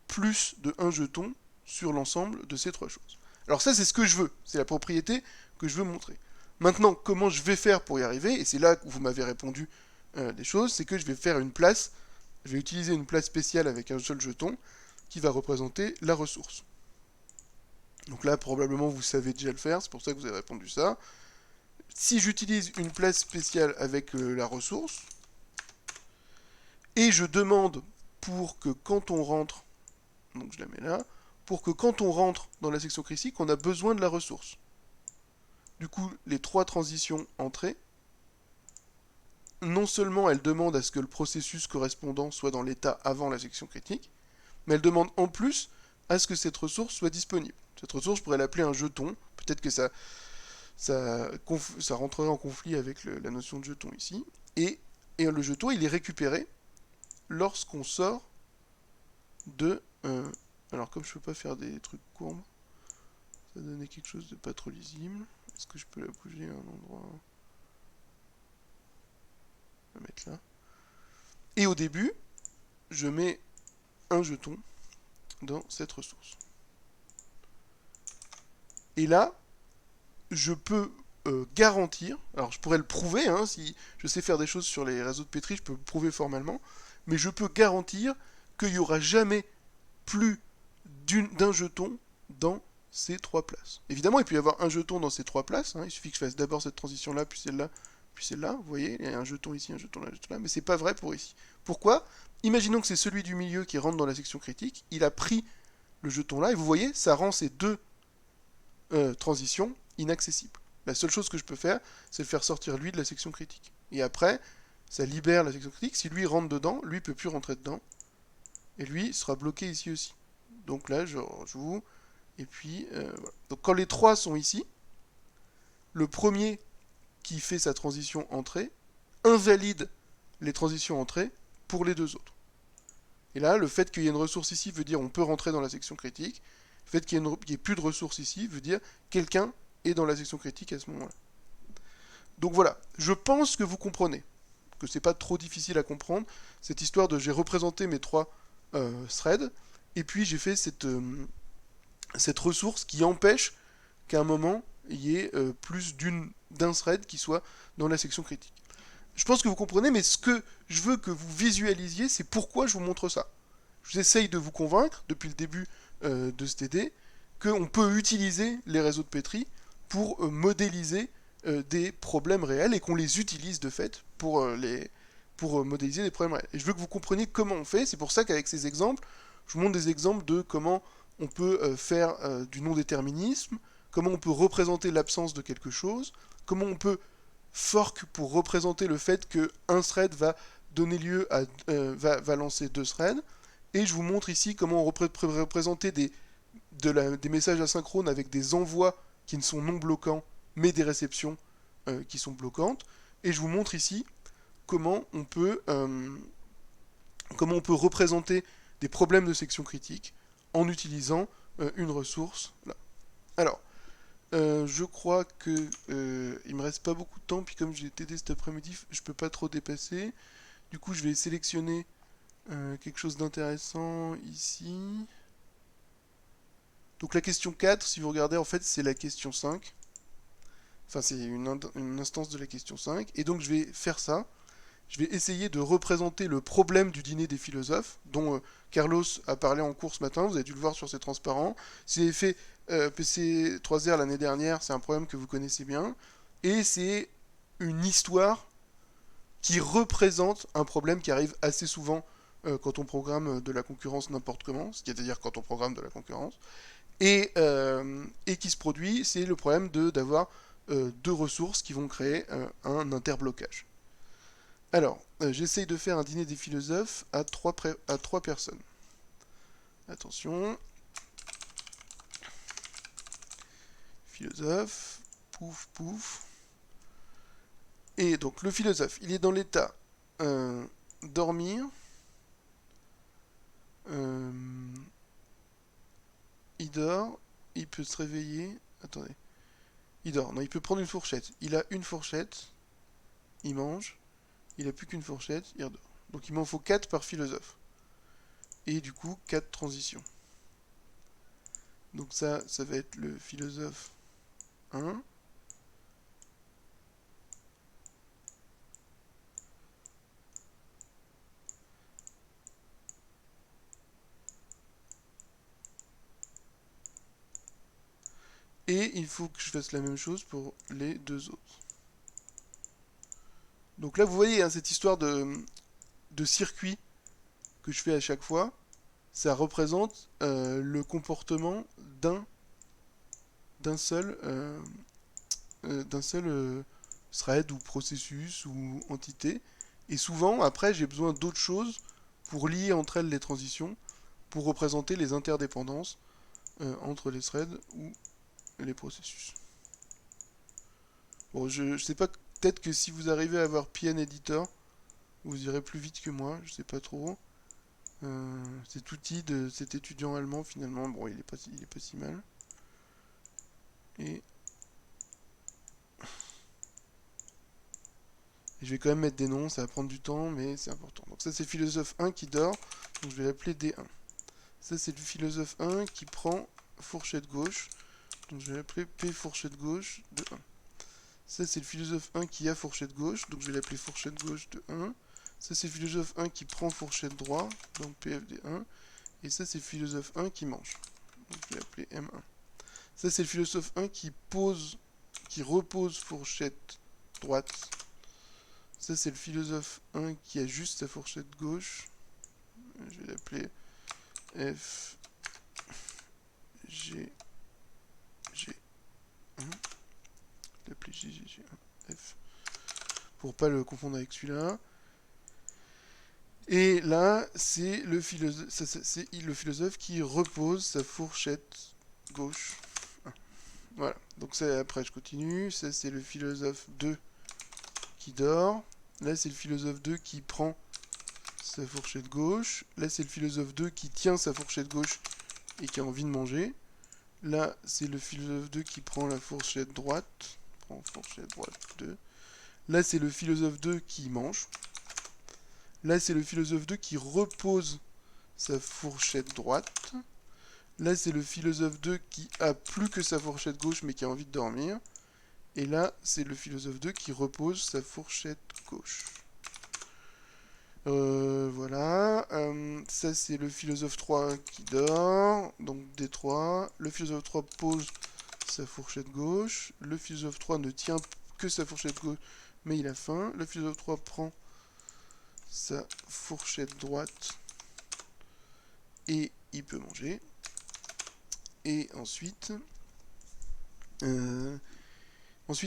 plus de 1 jeton sur l'ensemble de ces 3 choses. Alors ça, c'est ce que je veux, c'est la propriété que je veux montrer. Maintenant, comment je vais faire pour y arriver, et c'est là que vous m'avez répondu des choses, c'est que je vais faire une place, je vais utiliser une place spéciale avec un seul jeton qui va représenter la ressource. Donc là, probablement, vous savez déjà le faire, c'est pour ça que vous avez répondu ça. Si j'utilise une place spéciale avec la ressource, et je demande pour que quand on rentre, donc je la mets là, pour que quand on rentre dans la section critique, on a besoin de la ressource. Du coup, les 3 transitions entrées, non seulement elles demandent à ce que le processus correspondant soit dans l'état avant la section critique, mais elles demandent en plus à ce que cette ressource soit disponible. Cette ressource, je pourrais l'appeler un jeton, peut-être que ça rentrerait en conflit avec la notion de jeton ici, et le jeton, il est récupéré lorsqu'on sort de... alors comme je peux pas faire des trucs courbes, ça va donner quelque chose de pas trop lisible. Est-ce que je peux la bouger à un endroit? Je vais la mettre là. Et au début, je mets un jeton dans cette ressource. Et là, je peux garantir, alors je pourrais le prouver, hein, si je sais faire des choses sur les réseaux de Petri, je peux le prouver formellement, mais je peux garantir qu'il n'y aura jamais plus d'un jeton dans ces trois places. Évidemment, il peut y avoir un jeton dans ces trois places, hein, il suffit que je fasse d'abord cette transition-là, puis celle-là, vous voyez, il y a un jeton ici, un jeton là, un jeton là, mais c'est pas vrai pour ici. Pourquoi? Imaginons que c'est celui du milieu qui rentre dans la section critique, il a pris le jeton là, et vous voyez, ça rend ces deux transitions inaccessibles. La seule chose que je peux faire, c'est le faire sortir lui de la section critique. Et après, ça libère la section critique. Si lui rentre dedans, lui peut plus rentrer dedans. Et lui sera bloqué ici aussi. Donc là, je rejoue. Et puis, voilà. Donc quand les trois sont ici, le premier qui fait sa transition entrée invalide les transitions entrées pour les deux autres. Et là, le fait qu'il y ait une ressource ici veut dire on peut rentrer dans la section critique. Le fait qu'il n'y ait plus de ressources ici veut dire quelqu'un est dans la section critique à ce moment-là. Donc voilà, je pense que vous comprenez, que c'est pas trop difficile à comprendre, cette histoire de j'ai représenté mes trois threads, et puis j'ai fait cette ressource qui empêche qu'à un moment, il y ait plus d'un thread qui soit dans la section critique. Je pense que vous comprenez, mais ce que je veux que vous visualisiez, c'est pourquoi je vous montre ça. J'essaye de vous convaincre, depuis le début de ce TD, qu'on peut utiliser les réseaux de Petri pour modéliser des problèmes réels et qu'on les utilise de fait pour modéliser des problèmes réels. Et je veux que vous compreniez comment on fait, c'est pour ça qu'avec ces exemples, je vous montre des exemples de comment on peut faire du non-déterminisme, comment on peut représenter l'absence de quelque chose, comment on peut fork pour représenter le fait qu'un thread va donner lieu à va lancer deux threads, et je vous montre ici comment on peut représenter des messages asynchrones avec des envois qui ne sont non bloquants, mais des réceptions qui sont bloquantes. Et je vous montre ici comment on peut représenter des problèmes de section critique en utilisant une ressource là. Alors, je crois que il me reste pas beaucoup de temps, puis comme j'ai TD cet après-midi, je peux pas trop dépasser. Du coup, je vais sélectionner quelque chose d'intéressant ici. Donc la question 4, si vous regardez, en fait, c'est la question 5. Enfin, c'est une instance de la question 5. Et donc, je vais faire ça. Je vais essayer de représenter le problème du dîner des philosophes, dont Carlos a parlé en cours ce matin, vous avez dû le voir sur ces transparents. Si vous avez fait PC3R l'année dernière, c'est un problème que vous connaissez bien. Et c'est une histoire qui représente un problème qui arrive assez souvent quand on programme de la concurrence n'importe comment, c'est-à-dire quand on programme de la concurrence. Et qui se produit, c'est le problème d'avoir deux ressources qui vont créer un interblocage. Alors, j'essaye de faire un dîner des philosophes à trois personnes. Attention. Philosophe. Pouf, pouf. Et donc, le philosophe, il est dans l'état dormir. Il dort. Il peut se réveiller. Attendez. Il dort. Non, il peut prendre une fourchette. Il a une fourchette. Il mange. Il n'a plus qu'une fourchette, il redort. Donc il m'en faut 4 par philosophe. Et du coup, 4 transitions. Donc ça va être le philosophe 1. Et il faut que je fasse la même chose pour les deux autres. Donc là, vous voyez, hein, cette histoire de circuit que je fais à chaque fois, ça représente le comportement d'un seul thread ou processus ou entité. Et souvent, après, j'ai besoin d'autres choses pour lier entre elles les transitions, pour représenter les interdépendances entre les threads ou les processus. Bon, je sais pas, peut-être que si vous arrivez à avoir PN Editor, Vous irez plus vite que moi, je sais pas trop. Cet outil de cet étudiant allemand, finalement, bon, il est pas si mal. Et je vais quand même mettre des noms, ça va prendre du temps, mais c'est important. Donc ça, c'est le philosophe 1 qui dort, donc je vais l'appeler D1. Ça, c'est le philosophe 1 qui prend fourchette gauche, donc je vais l'appeler P fourchette gauche de 1. Ça, c'est le philosophe 1 qui a fourchette gauche, donc je vais l'appeler fourchette gauche de 1. Ça, c'est le philosophe 1 qui prend fourchette droit, donc PFD1. Et ça, c'est le philosophe 1 qui mange, donc je vais l'appeler M1. Ça, c'est le philosophe 1 qui repose fourchette droite. Ça, c'est le philosophe 1 qui a juste sa fourchette gauche. Je vais l'appeler F, G, G1. Je vais l'appeler G, G, G1, F. Pour pas le confondre avec celui-là. Et là, c'est le philosophe qui repose sa fourchette gauche. Voilà. Donc ça, après, je continue. Ça, c'est le philosophe 2 qui dort. Là, c'est le philosophe 2 qui prend sa fourchette gauche. Là, c'est le philosophe 2 qui tient sa fourchette gauche et qui a envie de manger. Là, c'est le philosophe 2 qui prend la fourchette droite. Prend fourchette droite 2. Là, c'est le philosophe 2 qui mange. Là, c'est le philosophe 2 qui repose sa fourchette droite. Là, c'est le philosophe 2 qui a plus que sa fourchette gauche mais qui a envie de dormir. Et là, c'est le philosophe 2 qui repose sa fourchette gauche. Voilà. Ça, c'est le philosophe 3 qui dort. Donc D3. Le philosophe 3 pose sa fourchette gauche. Le philosophe 3 ne tient que sa fourchette gauche, mais il a faim. Le philosophe 3 prend sa fourchette droite et il peut manger. Et ensuite,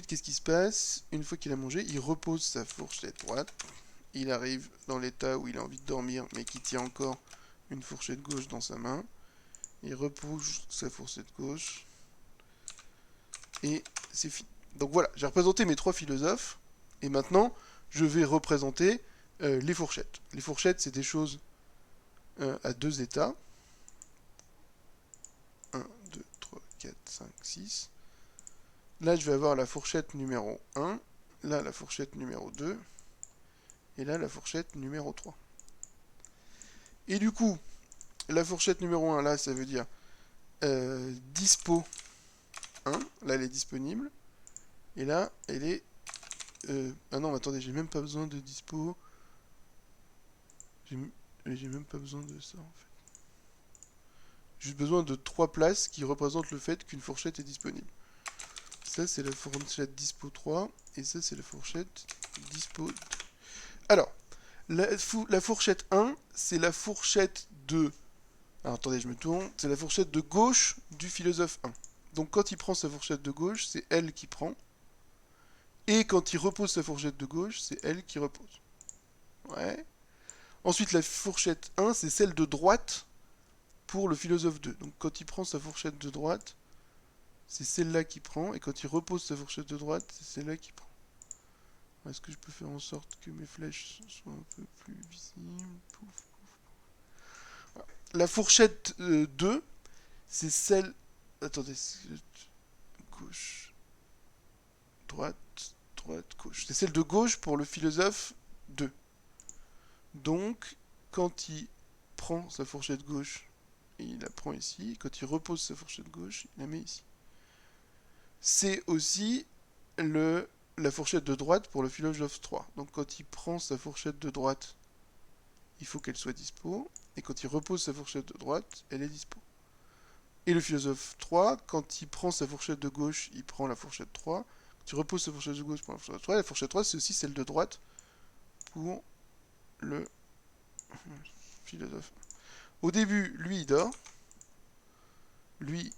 qu'est-ce qui se passe? Une fois qu'il a mangé, il repose sa fourchette droite. Il arrive dans l'état où il a envie de dormir, mais qui tient encore une fourchette gauche dans sa main. Il repousse sa fourchette gauche. Et c'est fini. Donc voilà, j'ai représenté mes trois philosophes. Et maintenant, je vais représenter les fourchettes. Les fourchettes, c'est des choses à deux états. 1, 2, 3, 4, 5, 6. Là, je vais avoir la fourchette numéro 1. Là, la fourchette numéro 2. Et là, la fourchette numéro 3. Et du coup, la fourchette numéro 1, là, ça veut dire dispo 1. Là, elle est disponible. Et là, elle est... ah non, attendez, j'ai même pas besoin de dispo. J'ai même pas besoin de ça, en fait. J'ai besoin de 3 places qui représentent le fait qu'une fourchette est disponible. Ça, c'est la fourchette dispo 3. Et ça, c'est la fourchette dispo 2. Alors, la fourchette 1, c'est la fourchette de... Alors, attendez, je me tourne. C'est la fourchette de gauche du philosophe 1. Donc, quand il prend sa fourchette de gauche, c'est elle qui prend. Et quand il repose sa fourchette de gauche, c'est elle qui repose. Ouais. Ensuite, la fourchette 1, c'est celle de droite pour le philosophe 2. Donc, quand il prend sa fourchette de droite, c'est celle-là qui prend. Et quand il repose sa fourchette de droite, c'est celle-là qui prend. Est-ce que je peux faire en sorte que mes flèches soient un peu plus visibles? Pouf, pouf. Voilà. La fourchette 2, c'est celle... Attendez, gauche, droite, droite, gauche. C'est celle de gauche pour le philosophe 2. Donc, quand il prend sa fourchette gauche, il la prend ici. Quand il repose sa fourchette gauche, il la met ici. C'est aussi la fourchette de droite pour le philosophe 3. Donc quand il prend sa fourchette de droite, il faut qu'elle soit dispo. Et quand il repose sa fourchette de droite, elle est dispo. Et le philosophe 3, quand il prend sa fourchette de gauche, il prend la fourchette 3. Quand il repose sa fourchette de gauche, il prend la fourchette 3. Et la fourchette 3, c'est aussi celle de droite pour le philosophe. Au début, lui, il dort. Lui,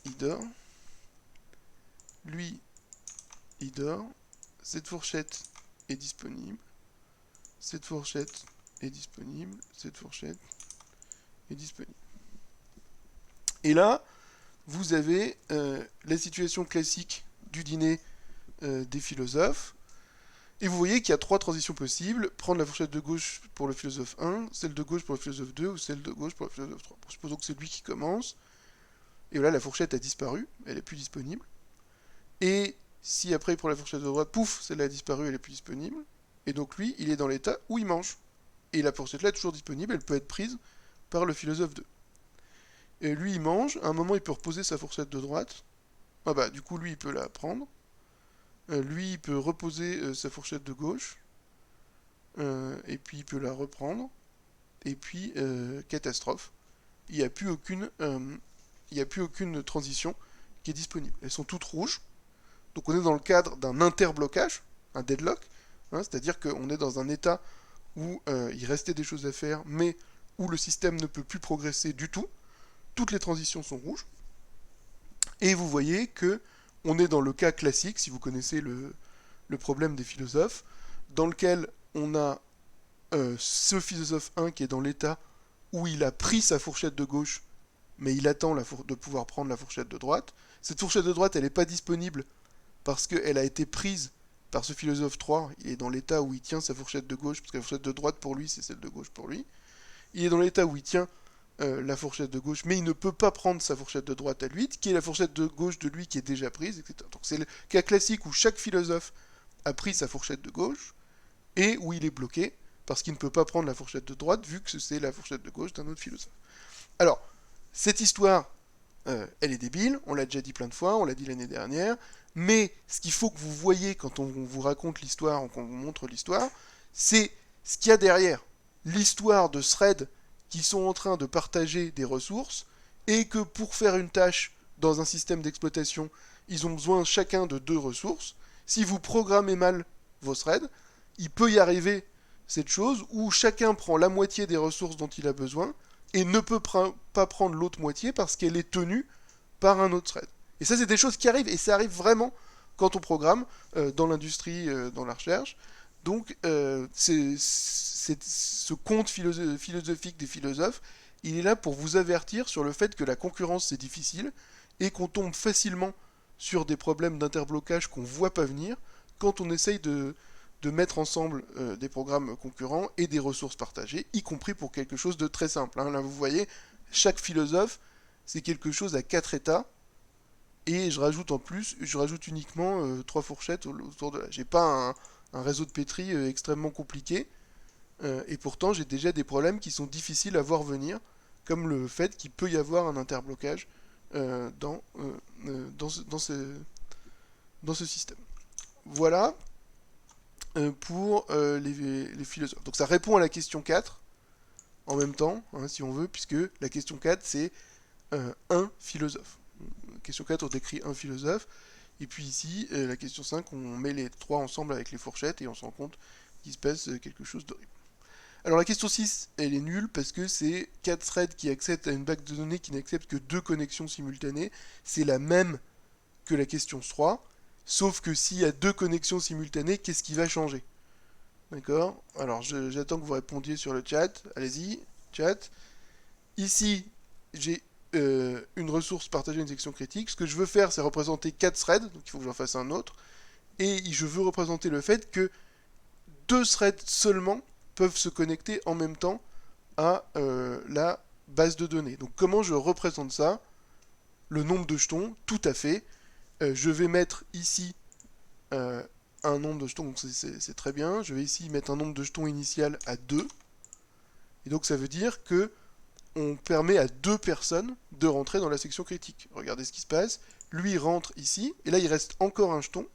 il dort. Lui, il dort. Cette fourchette est disponible. Cette fourchette est disponible. Cette fourchette est disponible. Et là, vous avez la situation classique du dîner des philosophes. Et vous voyez qu'il y a 3 transitions possibles. Prendre la fourchette de gauche pour le philosophe 1, celle de gauche pour le philosophe 2, ou celle de gauche pour le philosophe 3. Bon, supposons que c'est lui qui commence. Et voilà, la fourchette a disparu, elle est plus disponible. Et si après il prend la fourchette de droite, pouf, celle-là a disparu, elle est plus disponible. Et donc lui, il est dans l'état où il mange. Et la fourchette-là est toujours disponible, elle peut être prise par le philosophe 2. Et lui, il mange, à un moment, il peut reposer sa fourchette de droite. Ah bah, du coup, lui, il peut la prendre. Lui, il peut reposer sa fourchette de gauche. Et puis, il peut la reprendre. Et puis, catastrophe. Il n'y a plus aucune transition qui est disponible. Elles sont toutes rouges. Donc, on est dans le cadre d'un interblocage, un deadlock. Hein, c'est-à-dire qu'on est dans un état où il restait des choses à faire, mais où le système ne peut plus progresser du tout. Toutes les transitions sont rouges. Et vous voyez que on est dans le cas classique, si vous connaissez le problème des philosophes, dans lequel on a ce philosophe 1 qui est dans l'état où il a pris sa fourchette de gauche, mais il attend de pouvoir prendre la fourchette de droite. Cette fourchette de droite, elle n'est pas disponible parce qu'elle a été prise par ce philosophe 3. Il est dans l'état où il tient sa fourchette de gauche, parce que la fourchette de droite pour lui, c'est celle de gauche pour lui. Il est dans l'état où il tient la fourchette de gauche, mais il ne peut pas prendre sa fourchette de droite à lui, qui est la fourchette de gauche de lui qui est déjà prise, etc. Donc c'est le cas classique où chaque philosophe a pris sa fourchette de gauche, et où il est bloqué, parce qu'il ne peut pas prendre la fourchette de droite, vu que c'est la fourchette de gauche d'un autre philosophe. Alors, cette histoire, elle est débile, on l'a déjà dit plein de fois, on l'a dit l'année dernière, mais ce qu'il faut que vous voyez quand on vous raconte l'histoire, ou qu'on vous montre l'histoire, c'est ce qu'il y a derrière. L'histoire de threads qui sont en train de partager des ressources, et que pour faire une tâche dans un système d'exploitation, ils ont besoin chacun de 2 ressources. Si vous programmez mal vos threads, il peut y arriver cette chose où chacun prend la moitié des ressources dont il a besoin, et ne peut pas prendre l'autre moitié parce qu'elle est tenue par un autre thread. Et ça, c'est des choses qui arrivent, et ça arrive vraiment quand on programme dans l'industrie, dans la recherche. Donc, ce conte philosophique des philosophes, il est là pour vous avertir sur le fait que la concurrence, c'est difficile, et qu'on tombe facilement sur des problèmes d'interblocage qu'on ne voit pas venir quand on essaye de mettre ensemble des programmes concurrents et des ressources partagées, y compris pour quelque chose de très simple. Hein. Là, vous voyez, chaque philosophe, c'est quelque chose à 4 états, et je rajoute uniquement 3 fourchettes autour de là. J'ai pas un réseau de pétri extrêmement compliqué, et pourtant j'ai déjà des problèmes qui sont difficiles à voir venir, comme le fait qu'il peut y avoir un interblocage dans ce système. Voilà pour les philosophes. Donc ça répond à la question 4 en même temps, hein, si on veut, puisque la question 4 c'est un philosophe. La question 4 on décrit un philosophe, et puis ici, la question 5, on met les 3 ensemble avec les fourchettes et on se rend compte qu'il se passe quelque chose d'horrible. Alors la question 6, elle est nulle parce que c'est 4 threads qui accèdent à une base de données qui n'accepte que 2 connexions simultanées. C'est la même que la question 3, sauf que s'il y a 2 connexions simultanées, qu'est-ce qui va changer? D'accord? Alors j'attends que vous répondiez sur le chat. Allez-y, chat. Ici, j'ai une ressource partagée, une section critique. Ce que je veux faire, c'est représenter 4 threads, donc il faut que j'en fasse un autre. Et je veux représenter le fait que 2 threads seulement peuvent se connecter en même temps à la base de données. Donc comment je représente ça? Le nombre de jetons, tout à fait. Je vais mettre ici un nombre de jetons, donc c'est très bien. Je vais ici mettre un nombre de jetons initial à 2. Et donc ça veut dire que on permet à 2 personnes de rentrer dans la section critique. Regardez ce qui se passe. Lui rentre ici, et là il reste encore un jeton.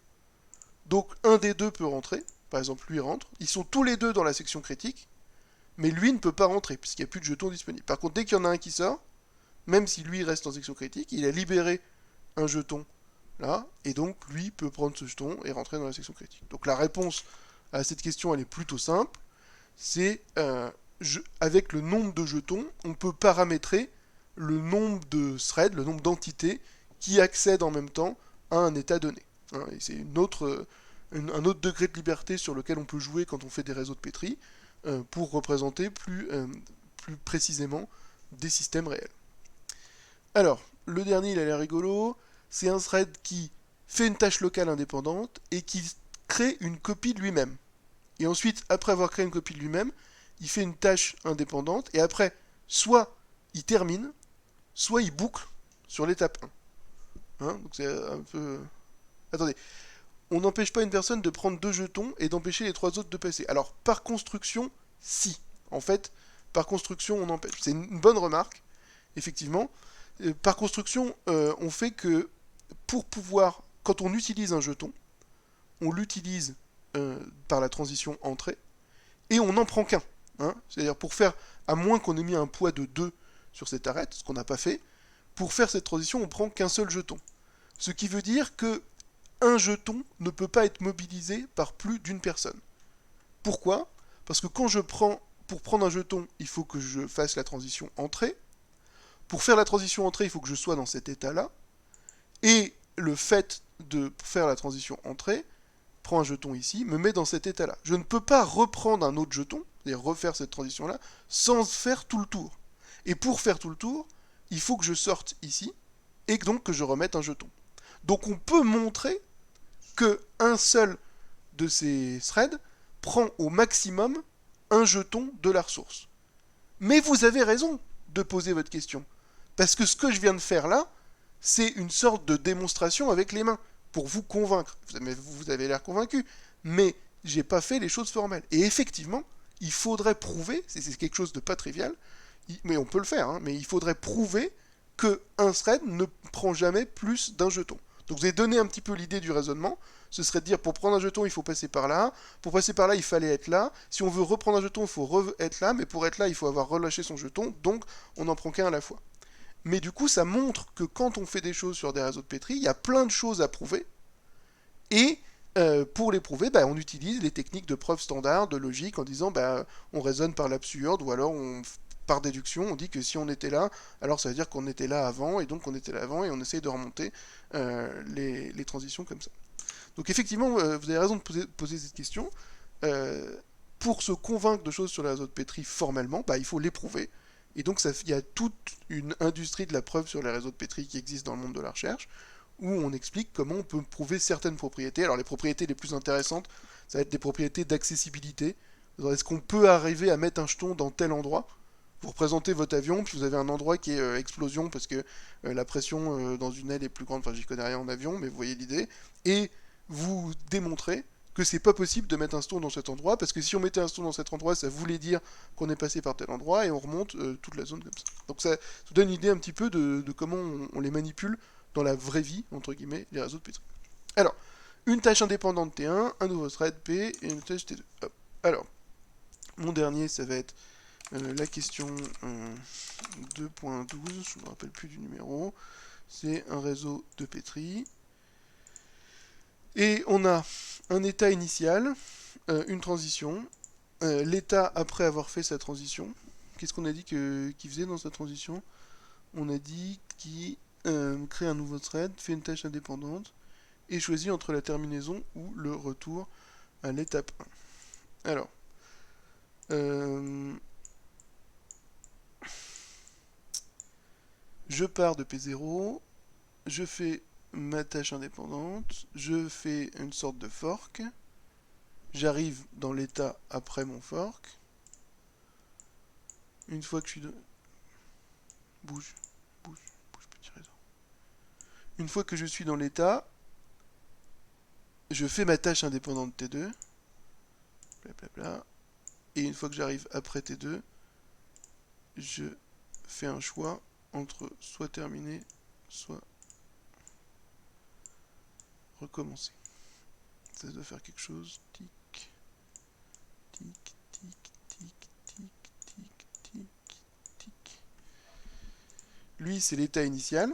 Donc un des 2 peut rentrer. Par exemple, lui rentre. Ils sont tous les 2 dans la section critique, mais lui ne peut pas rentrer, puisqu'il n'y a plus de jetons disponibles. Par contre, dès qu'il y en a un qui sort, même si lui reste en section critique, il a libéré un jeton là, et donc lui peut prendre ce jeton et rentrer dans la section critique. Donc la réponse à cette question, elle est plutôt simple. C'est avec le nombre de jetons, on peut paramétrer le nombre de threads, le nombre d'entités qui accèdent en même temps à un état donné. Hein, et c'est un autre degré de liberté sur lequel on peut jouer quand on fait des réseaux de Petri pour représenter plus précisément des systèmes réels. Alors, le dernier, il a l'air rigolo. C'est un thread qui fait une tâche locale indépendante et qui crée une copie de lui-même. Et ensuite, après avoir créé une copie de lui-même, il fait une tâche indépendante, et après, soit il termine, soit il boucle sur l'étape 1. Hein, donc c'est un peu... Attendez, on n'empêche pas une personne de prendre 2 jetons et d'empêcher les 3 autres de passer. Alors, par construction, si. En fait, par construction, on empêche. C'est une bonne remarque, effectivement. Par construction, on fait que pour pouvoir, quand on utilise un jeton, on l'utilise par la transition entrée, et on n'en prend qu'un. Hein. C'est-à-dire pour faire, à moins qu'on ait mis un poids de 2 sur cette arête, ce qu'on n'a pas fait, pour faire cette transition, on prend qu'un seul jeton. Ce qui veut dire que un jeton ne peut pas être mobilisé par plus d'une personne. Pourquoi? Parce que pour prendre un jeton, il faut que je fasse la transition entrée. Pour faire la transition entrée, il faut que je sois dans cet état-là. Et le fait de faire la transition entrée, prends un jeton ici, me met dans cet état-là. Je ne peux pas reprendre un autre jeton, c'est-à-dire refaire cette transition-là, sans faire tout le tour. Et pour faire tout le tour, il faut que je sorte ici, et donc que je remette un jeton. Donc on peut montrer qu'un seul de ces threads prend au maximum un jeton de la ressource. Mais vous avez raison de poser votre question. Parce que ce que je viens de faire là, c'est une sorte de démonstration avec les mains, pour vous convaincre. Vous avez l'air convaincu, mais j'ai pas fait les choses formelles. Et effectivement, il faudrait prouver, c'est quelque chose de pas trivial, mais on peut le faire, hein, mais il faudrait prouver qu'un thread ne prend jamais plus d'un jeton. Donc vous avez donné un petit peu l'idée du raisonnement. Ce serait de dire, pour prendre un jeton, il faut passer par là. Pour passer par là, il fallait être là. Si on veut reprendre un jeton, il faut être là. Mais pour être là, il faut avoir relâché son jeton. Donc, on n'en prend qu'un à la fois. Mais du coup, ça montre que quand on fait des choses sur des réseaux de Petri, il y a plein de choses à prouver. Et pour les prouver, on utilise les techniques de preuve standard, de logique, en disant on raisonne par l'absurde, ou alors par déduction, on dit que si on était là, alors ça veut dire qu'on était là avant, et donc on était là avant, et on essaye de remonter les transitions comme ça. Donc effectivement, vous avez raison de poser cette question. Pour se convaincre de choses sur les réseaux de Petri formellement, il faut les prouver. Et donc il y a toute une industrie de la preuve sur les réseaux de Petri qui existe dans le monde de la recherche, où on explique comment on peut prouver certaines propriétés. Alors les propriétés les plus intéressantes, ça va être des propriétés d'accessibilité. Est-ce qu'on peut arriver à mettre un jeton dans tel endroit? Vous représentez votre avion, puis vous avez un endroit qui est explosion parce que la pression dans une aile est plus grande. Enfin, j'y connais rien en avion, mais vous voyez l'idée. Et vous démontrez que c'est pas possible de mettre un jeton dans cet endroit, parce que si on mettait un jeton dans cet endroit, ça voulait dire qu'on est passé par tel endroit, et on remonte toute la zone comme ça. Donc ça vous donne une idée un petit peu de comment on les manipule dans la vraie vie, entre guillemets, les réseaux de Petri. Alors, une tâche indépendante T1, un nouveau thread P, et une tâche T2. Hop. Alors, mon dernier, ça va être la question 2.12, je ne me rappelle plus du numéro, c'est un réseau de Petri. Et on a un état initial, une transition, l'état après avoir fait sa transition. Qu'est-ce qu'on a dit qu'il faisait dans sa transition? On a dit qu'il crée un nouveau thread, fait une tâche indépendante, et choisit entre la terminaison ou le retour à l'étape 1. Alors, je pars de P0, je fais ma tâche indépendante, je fais une sorte de fork, j'arrive dans l'état après mon fork, une fois que je suis de... Bouge, petit réseau. Une fois que je suis dans l'état, je fais ma tâche indépendante T2, blablabla, et une fois que j'arrive après T2, je fais un choix entre soit terminer, soit recommencer. Ça doit faire quelque chose. Tic, tic, tic, tic, tic, tic, tic, tic. Lui, c'est l'état initial.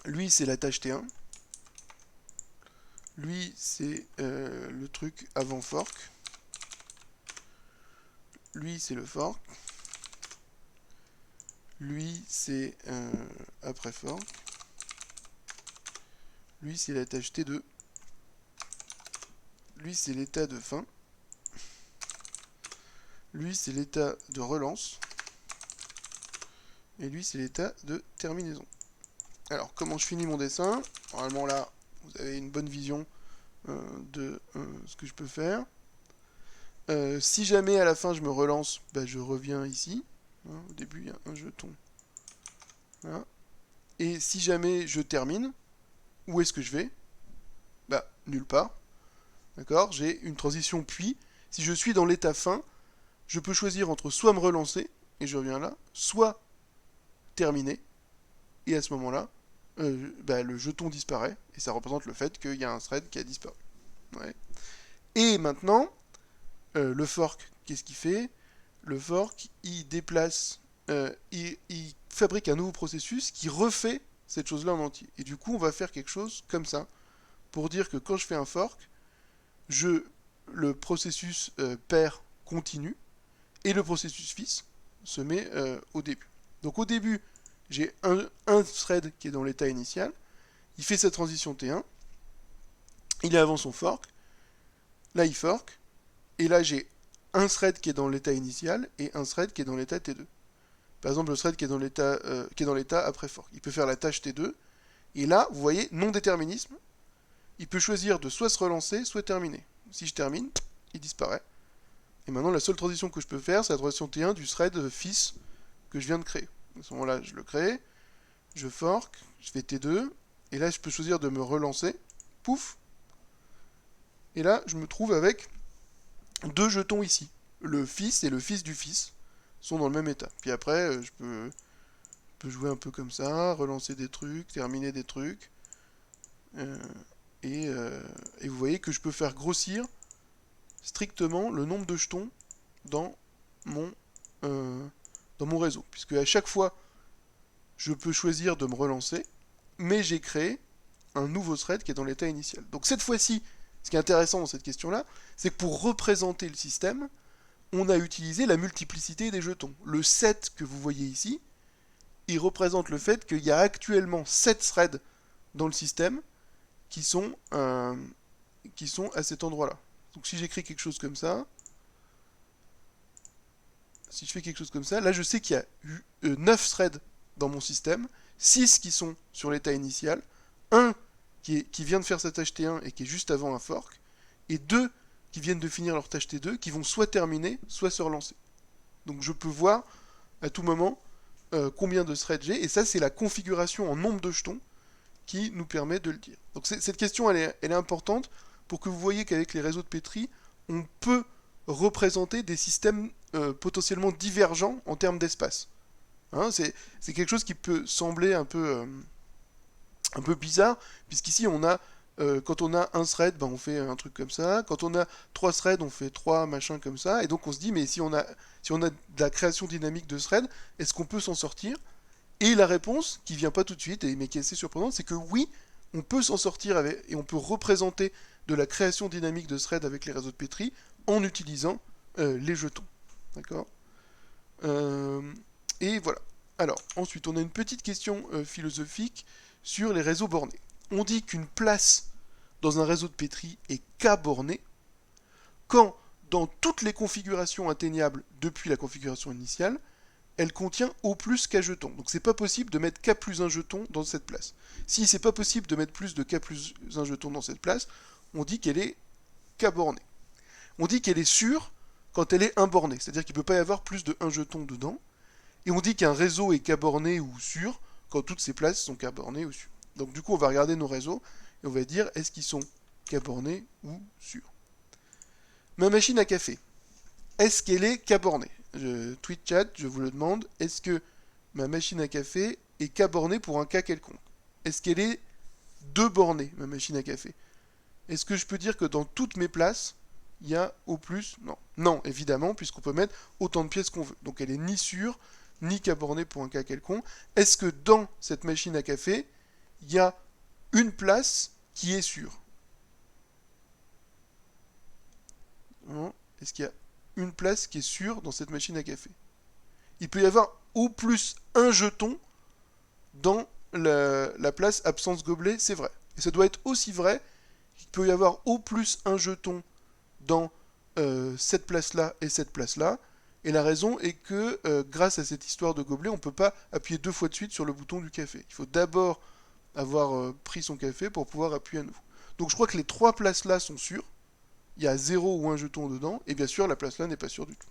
Lui, c'est la tâche T1. Lui, c'est le truc avant fork. Lui, c'est le fork. Lui, c'est après fork. Lui, c'est la tâche T2. Lui, c'est l'état de fin. Lui, c'est l'état de relance. Et lui, c'est l'état de terminaison. Alors, comment je finis mon dessin? Normalement, là, vous avez une bonne vision de ce que je peux faire. Si jamais à la fin je me relance, bah, je reviens ici. Hein, au début, il y a un jeton. Voilà. Et si jamais je termine, où est-ce que je vais? Bah, nulle part. D'accord? J'ai une transition puis. Si je suis dans l'état fin, je peux choisir entre soit me relancer, et je reviens là, soit terminer. Et à ce moment-là, bah, le jeton disparaît, et ça représente le fait qu'il y a un thread qui a disparu. Ouais. Et maintenant, le fork, qu'est-ce qu'il fait? Le fork, il déplace, il fabrique un nouveau processus qui refait cette chose-là en entier. Et du coup, on va faire quelque chose comme ça, pour dire que quand je fais un fork, le processus père continue, et le processus fils se met au début. Donc au début, j'ai un thread qui est dans l'état initial, il fait sa transition T1, il est avant son fork, là il fork, et là j'ai un thread qui est dans l'état initial et un thread qui est dans l'état T2. Par exemple, le thread qui est dans l'état après fork. Il peut faire la tâche T2, et là, vous voyez, non déterminisme, il peut choisir de soit se relancer, soit terminer. Si je termine, il disparaît. Et maintenant, la seule transition que je peux faire, c'est la transition T1 du thread fils que je viens de créer. À ce moment-là, je le crée, je fork, je fais T2, et là, je peux choisir de me relancer. Pouf. Et là, je me trouve avec deux jetons ici. Le fils et le fils du fils sont dans le même état. Puis après, je peux jouer un peu comme ça, relancer des trucs, terminer des trucs. Euh, et vous voyez que je peux faire grossir strictement le nombre de jetons dans mon, euh, dans mon réseau. Puisque à chaque fois, je peux choisir de me relancer, mais j'ai créé un nouveau thread qui est dans l'état initial. Donc cette fois-ci, ce qui est intéressant dans cette question-là, c'est que pour représenter le système, on a utilisé la multiplicité des jetons. Le 7 que vous voyez ici, il représente le fait qu'il y a actuellement 7 threads dans le système qui sont à cet endroit-là. Donc si j'écris quelque chose comme ça, si je fais quelque chose comme ça, là je sais qu'il y a eu 9 threads dans mon système, 6 qui sont sur l'état initial, 1 qui vient de faire sa tâche T1 et qui est juste avant un fork, et 2 qui viennent de finir leur tâche T2, qui vont soit terminer, soit se relancer. Donc je peux voir à tout moment combien de threads j'ai, et ça c'est la configuration en nombre de jetons qui nous permet de le dire. Donc cette question elle est importante pour que vous voyez qu'avec les réseaux de Petri, on peut représenter des systèmes potentiellement divergents en termes d'espace. Hein, c'est quelque chose qui peut sembler un peu bizarre, puisqu'ici on a quand on a un thread, ben on fait un truc comme ça. Quand on a trois threads, on fait trois machins comme ça. Et donc on se dit, mais si on a de la création dynamique de threads, est-ce qu'on peut s'en sortir? Et la réponse, qui vient pas tout de suite, mais qui est assez surprenante, c'est que oui, on peut s'en sortir et on peut représenter de la création dynamique de threads avec les réseaux de Petri en utilisant les jetons. D'accord. Euh, Et voilà. Alors, ensuite, on a une petite question philosophique sur les réseaux bornés. On dit qu'une place dans un réseau de Petri est K-bornée quand, dans toutes les configurations atteignables depuis la configuration initiale, elle contient au plus K jetons. Donc c'est pas possible de mettre K plus un jeton dans cette place. Si c'est pas possible de mettre plus de K plus un jeton dans cette place, on dit qu'elle est K bornée. On dit qu'elle est sûre quand elle est imbornée, c'est-à-dire qu'il ne peut pas y avoir plus de 1 jeton dedans. Et on dit qu'un réseau est K-borné ou sûr quand toutes ces places sont K-bornées ou sûres. Donc du coup, on va regarder nos réseaux et on va dire est-ce qu'ils sont K-bornés ou sûrs. Ma machine à café, est-ce qu'elle est K-bornée? Tweet chat, je vous le demande, est-ce que ma machine à café est K-bornée pour un K quelconque? Est-ce qu'elle est 2 bornée, ma machine à café? Est-ce que je peux dire que dans toutes mes places, il y a au plus? Non. Non, évidemment, puisqu'on peut mettre autant de pièces qu'on veut. Donc elle est ni sûre, ni K-bornée pour un K quelconque. Est-ce que dans cette machine à café, il y a une place qui est sûre? Est-ce qu'il y a une place qui est sûre dans cette machine à café? Il peut y avoir au plus un jeton dans la place absence gobelet, c'est vrai. Et ça doit être aussi vrai qu'il peut y avoir au plus un jeton dans cette place-là et cette place-là. Et la raison est que grâce à cette histoire de gobelet, on ne peut pas appuyer 2 fois de suite sur le bouton du café. Il faut d'abord avoir pris son café pour pouvoir appuyer à nouveau. Donc je crois que les 3 places là sont sûres. Il y a 0 ou 1 jeton dedans, et bien sûr la place là n'est pas sûre du tout.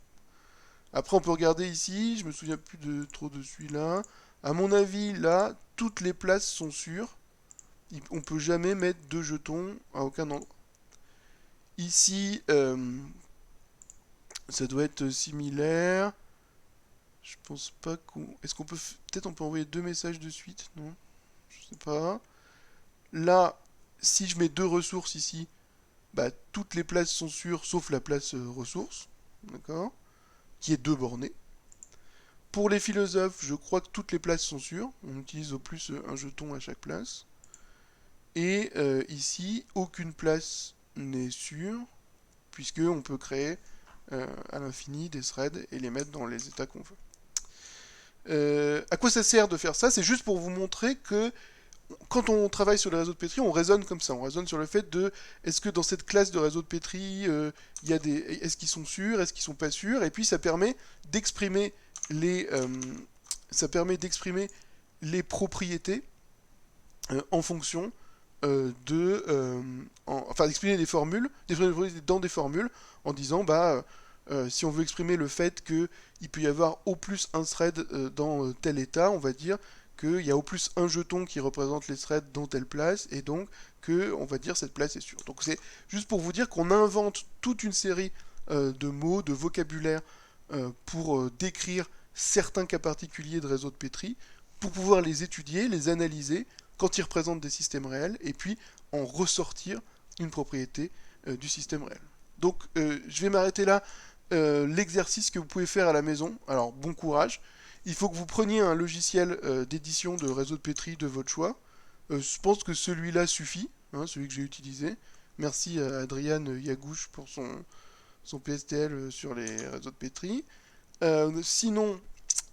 Après on peut regarder ici, je me souviens plus trop de celui-là. À mon avis là, toutes les places sont sûres. On peut jamais mettre 2 jetons à aucun endroit. Ici, ça doit être similaire. Je pense pas qu'on... Est-ce qu'on peut... Peut-être on peut envoyer 2 messages de suite, non? Je sais pas. Là, si je mets 2 ressources ici, bah, toutes les places sont sûres, sauf la place ressources, d'accord, qui est 2 bornées. Pour les philosophes, je crois que toutes les places sont sûres. On utilise au plus un jeton à chaque place. Et ici, aucune place n'est sûre, puisque on peut créer à l'infini des threads et les mettre dans les états qu'on veut. À quoi ça sert de faire ça? C'est juste pour vous montrer que quand on travaille sur les réseaux de Petri, on raisonne comme ça. On raisonne sur le fait de est-ce que dans cette classe de réseau de Petri, il y a des, est-ce qu'ils sont sûrs, est-ce qu'ils sont pas sûrs, et puis ça permet d'exprimer les propriétés en fonction enfin d'exprimer des formules, dans des formules en disant bah si on veut exprimer le fait qu'il peut y avoir au plus un thread dans tel état, on va dire qu'il y a au plus un jeton qui représente les threads dans telle place, et donc que on va dire cette place est sûre. Donc c'est juste pour vous dire qu'on invente toute une série de mots, de vocabulaire pour décrire certains cas particuliers de réseaux de Petri, pour pouvoir les étudier, les analyser quand ils représentent des systèmes réels, et puis en ressortir une propriété du système réel. Donc je vais m'arrêter là. L'exercice que vous pouvez faire à la maison, alors bon courage. Il faut que vous preniez un logiciel d'édition de réseau de Petri de votre choix. Je pense que celui-là suffit, hein, celui que j'ai utilisé. Merci à Adrian Yagouche pour son PSTL sur les réseaux de Petri. Sinon,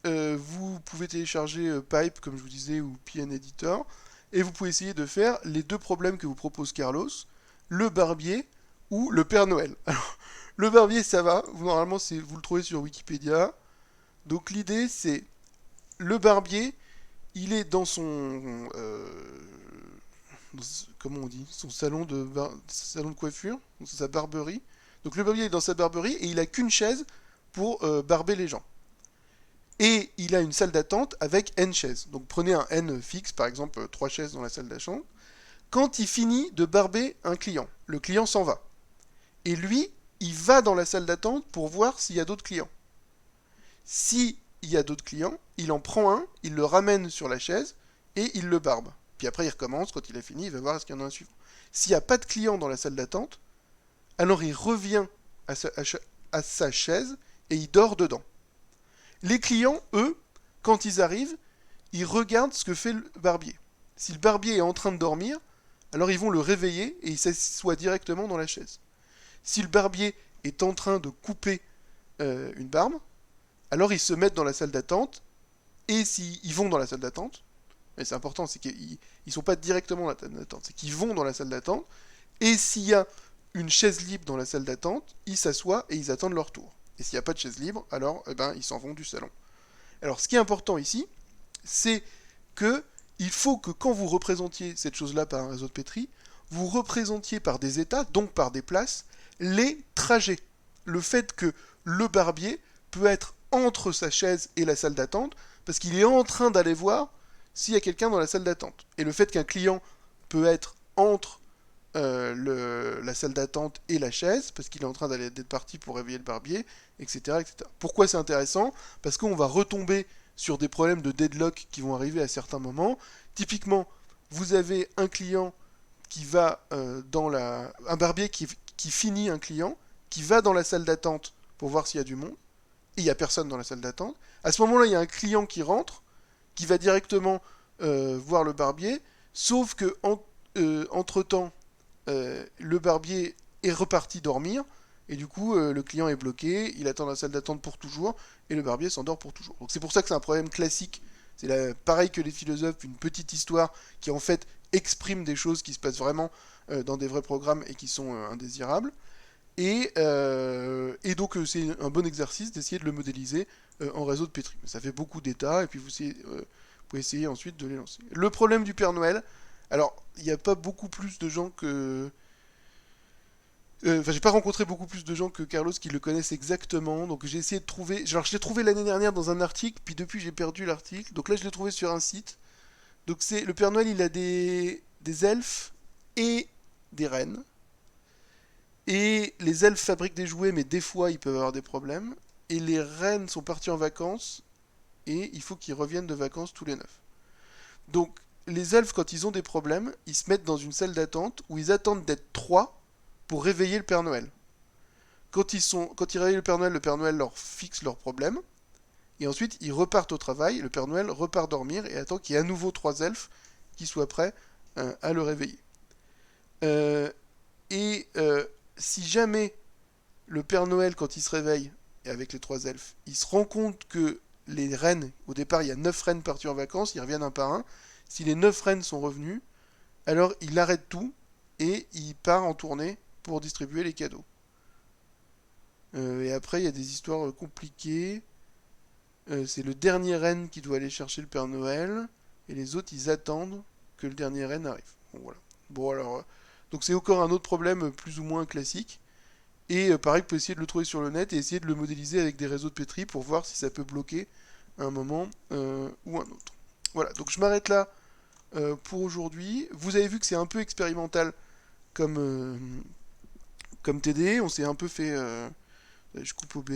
vous pouvez télécharger Pipe, comme je vous disais, ou PN Editor, et vous pouvez essayer de faire les 2 problèmes que vous propose Carlos, le barbier ou le Père Noël. Alors, le barbier, ça va, normalement vous le trouvez sur Wikipédia. Donc l'idée, c'est le barbier, il est dans son... comment on dit? Son salon de coiffure, dans sa barberie. Donc le barbier est dans sa barberie et il a qu'une chaise pour barber les gens. Et il a une salle d'attente avec N chaises. Donc prenez un N fixe, par exemple 3 chaises dans la salle d'attente. Quand il finit de barber un client, le client s'en va. Et lui, il va dans la salle d'attente pour voir s'il y a d'autres clients. S'il y a d'autres clients, il en prend un, il le ramène sur la chaise et il le barbe. Puis après, il recommence, quand il a fini, il va voir est-ce qu'il y en a un suivant. S'il n'y a pas de client dans la salle d'attente, alors il revient à sa chaise et il dort dedans. Les clients, eux, quand ils arrivent, ils regardent ce que fait le barbier. Si le barbier est en train de dormir, alors ils vont le réveiller et il s'assoit directement dans la chaise. Si le barbier est en train de couper une barbe, alors ils se mettent dans la salle d'attente, et s'ils vont dans la salle d'attente, et c'est important, c'est qu'ils ne sont pas directement dans la salle d'attente, c'est qu'ils vont dans la salle d'attente, et s'il y a une chaise libre dans la salle d'attente, ils s'assoient et ils attendent leur tour. Et s'il n'y a pas de chaise libre, alors ils s'en vont du salon. Alors ce qui est important ici, c'est que il faut que quand vous représentiez cette chose-là par un réseau de Petri, vous représentiez par des états, donc par des places, les trajets. Le fait que le barbier peut être entre sa chaise et la salle d'attente, parce qu'il est en train d'aller voir s'il y a quelqu'un dans la salle d'attente. Et le fait qu'un client peut être entre la salle d'attente et la chaise, parce qu'il est en train d'être parti pour réveiller le barbier, etc. etc. Pourquoi c'est intéressant? Parce qu'on va retomber sur des problèmes de deadlock qui vont arriver à certains moments. Typiquement, vous avez un client qui va un barbier qui finit un client, qui va dans la salle d'attente pour voir s'il y a du monde, et il n'y a personne dans la salle d'attente. À ce moment-là, il y a un client qui rentre, qui va directement voir le barbier, sauf que entre-temps, le barbier est reparti dormir, et du coup, le client est bloqué, il attend dans la salle d'attente pour toujours, et le barbier s'endort pour toujours. Donc c'est pour ça que c'est un problème classique. C'est pareil que les philosophes, une petite histoire qui en fait exprime des choses qui se passent vraiment dans des vrais programmes et qui sont indésirables. Et donc c'est un bon exercice d'essayer de le modéliser en réseau de Petri. Ça fait beaucoup d'états, et puis vous pouvez essayer ensuite de les lancer. Le problème du Père Noël, Alors, il n'y a pas beaucoup plus de gens que... Enfin, j'ai pas rencontré beaucoup plus de gens que Carlos qui le connaissent exactement, donc j'ai essayé de trouver... Alors, je l'ai trouvé l'année dernière dans un article, puis depuis j'ai perdu l'article, donc là je l'ai trouvé sur un site. Donc c'est le Père Noël, il a des elfes et des reines. Et les elfes fabriquent des jouets, mais des fois ils peuvent avoir des problèmes. Et les reines sont parties en vacances, et il faut qu'ils reviennent de vacances tous les 9. Donc les elfes, quand ils ont des problèmes, ils se mettent dans une salle d'attente où ils attendent d'être 3 pour réveiller le Père Noël. Quand ils réveillent le Père Noël leur fixe leurs problèmes. Et ensuite, ils repartent au travail, le Père Noël repart dormir et attend qu'il y ait à nouveau 3 elfes qui soient prêts à le réveiller. Euh, et si jamais le Père Noël, quand il se réveille, et avec les 3 elfes, il se rend compte que les reines, au départ il y a 9 reines parties en vacances, ils reviennent un par un, si les 9 reines sont revenues, alors il arrête tout et il part en tournée pour distribuer les cadeaux. Et après il y a des histoires compliquées. C'est le dernier reine qui doit aller chercher le Père Noël, et les autres ils attendent que le dernier reine arrive. Bon voilà. Bon alors, donc c'est encore un autre problème plus ou moins classique. Et pareil, vous pouvez essayer de le trouver sur le net et essayer de le modéliser avec des réseaux de Petri pour voir si ça peut bloquer à un moment ou un autre. Voilà, donc je m'arrête là pour aujourd'hui. Vous avez vu que c'est un peu expérimental comme, comme TD. On s'est un peu fait... je coupe au B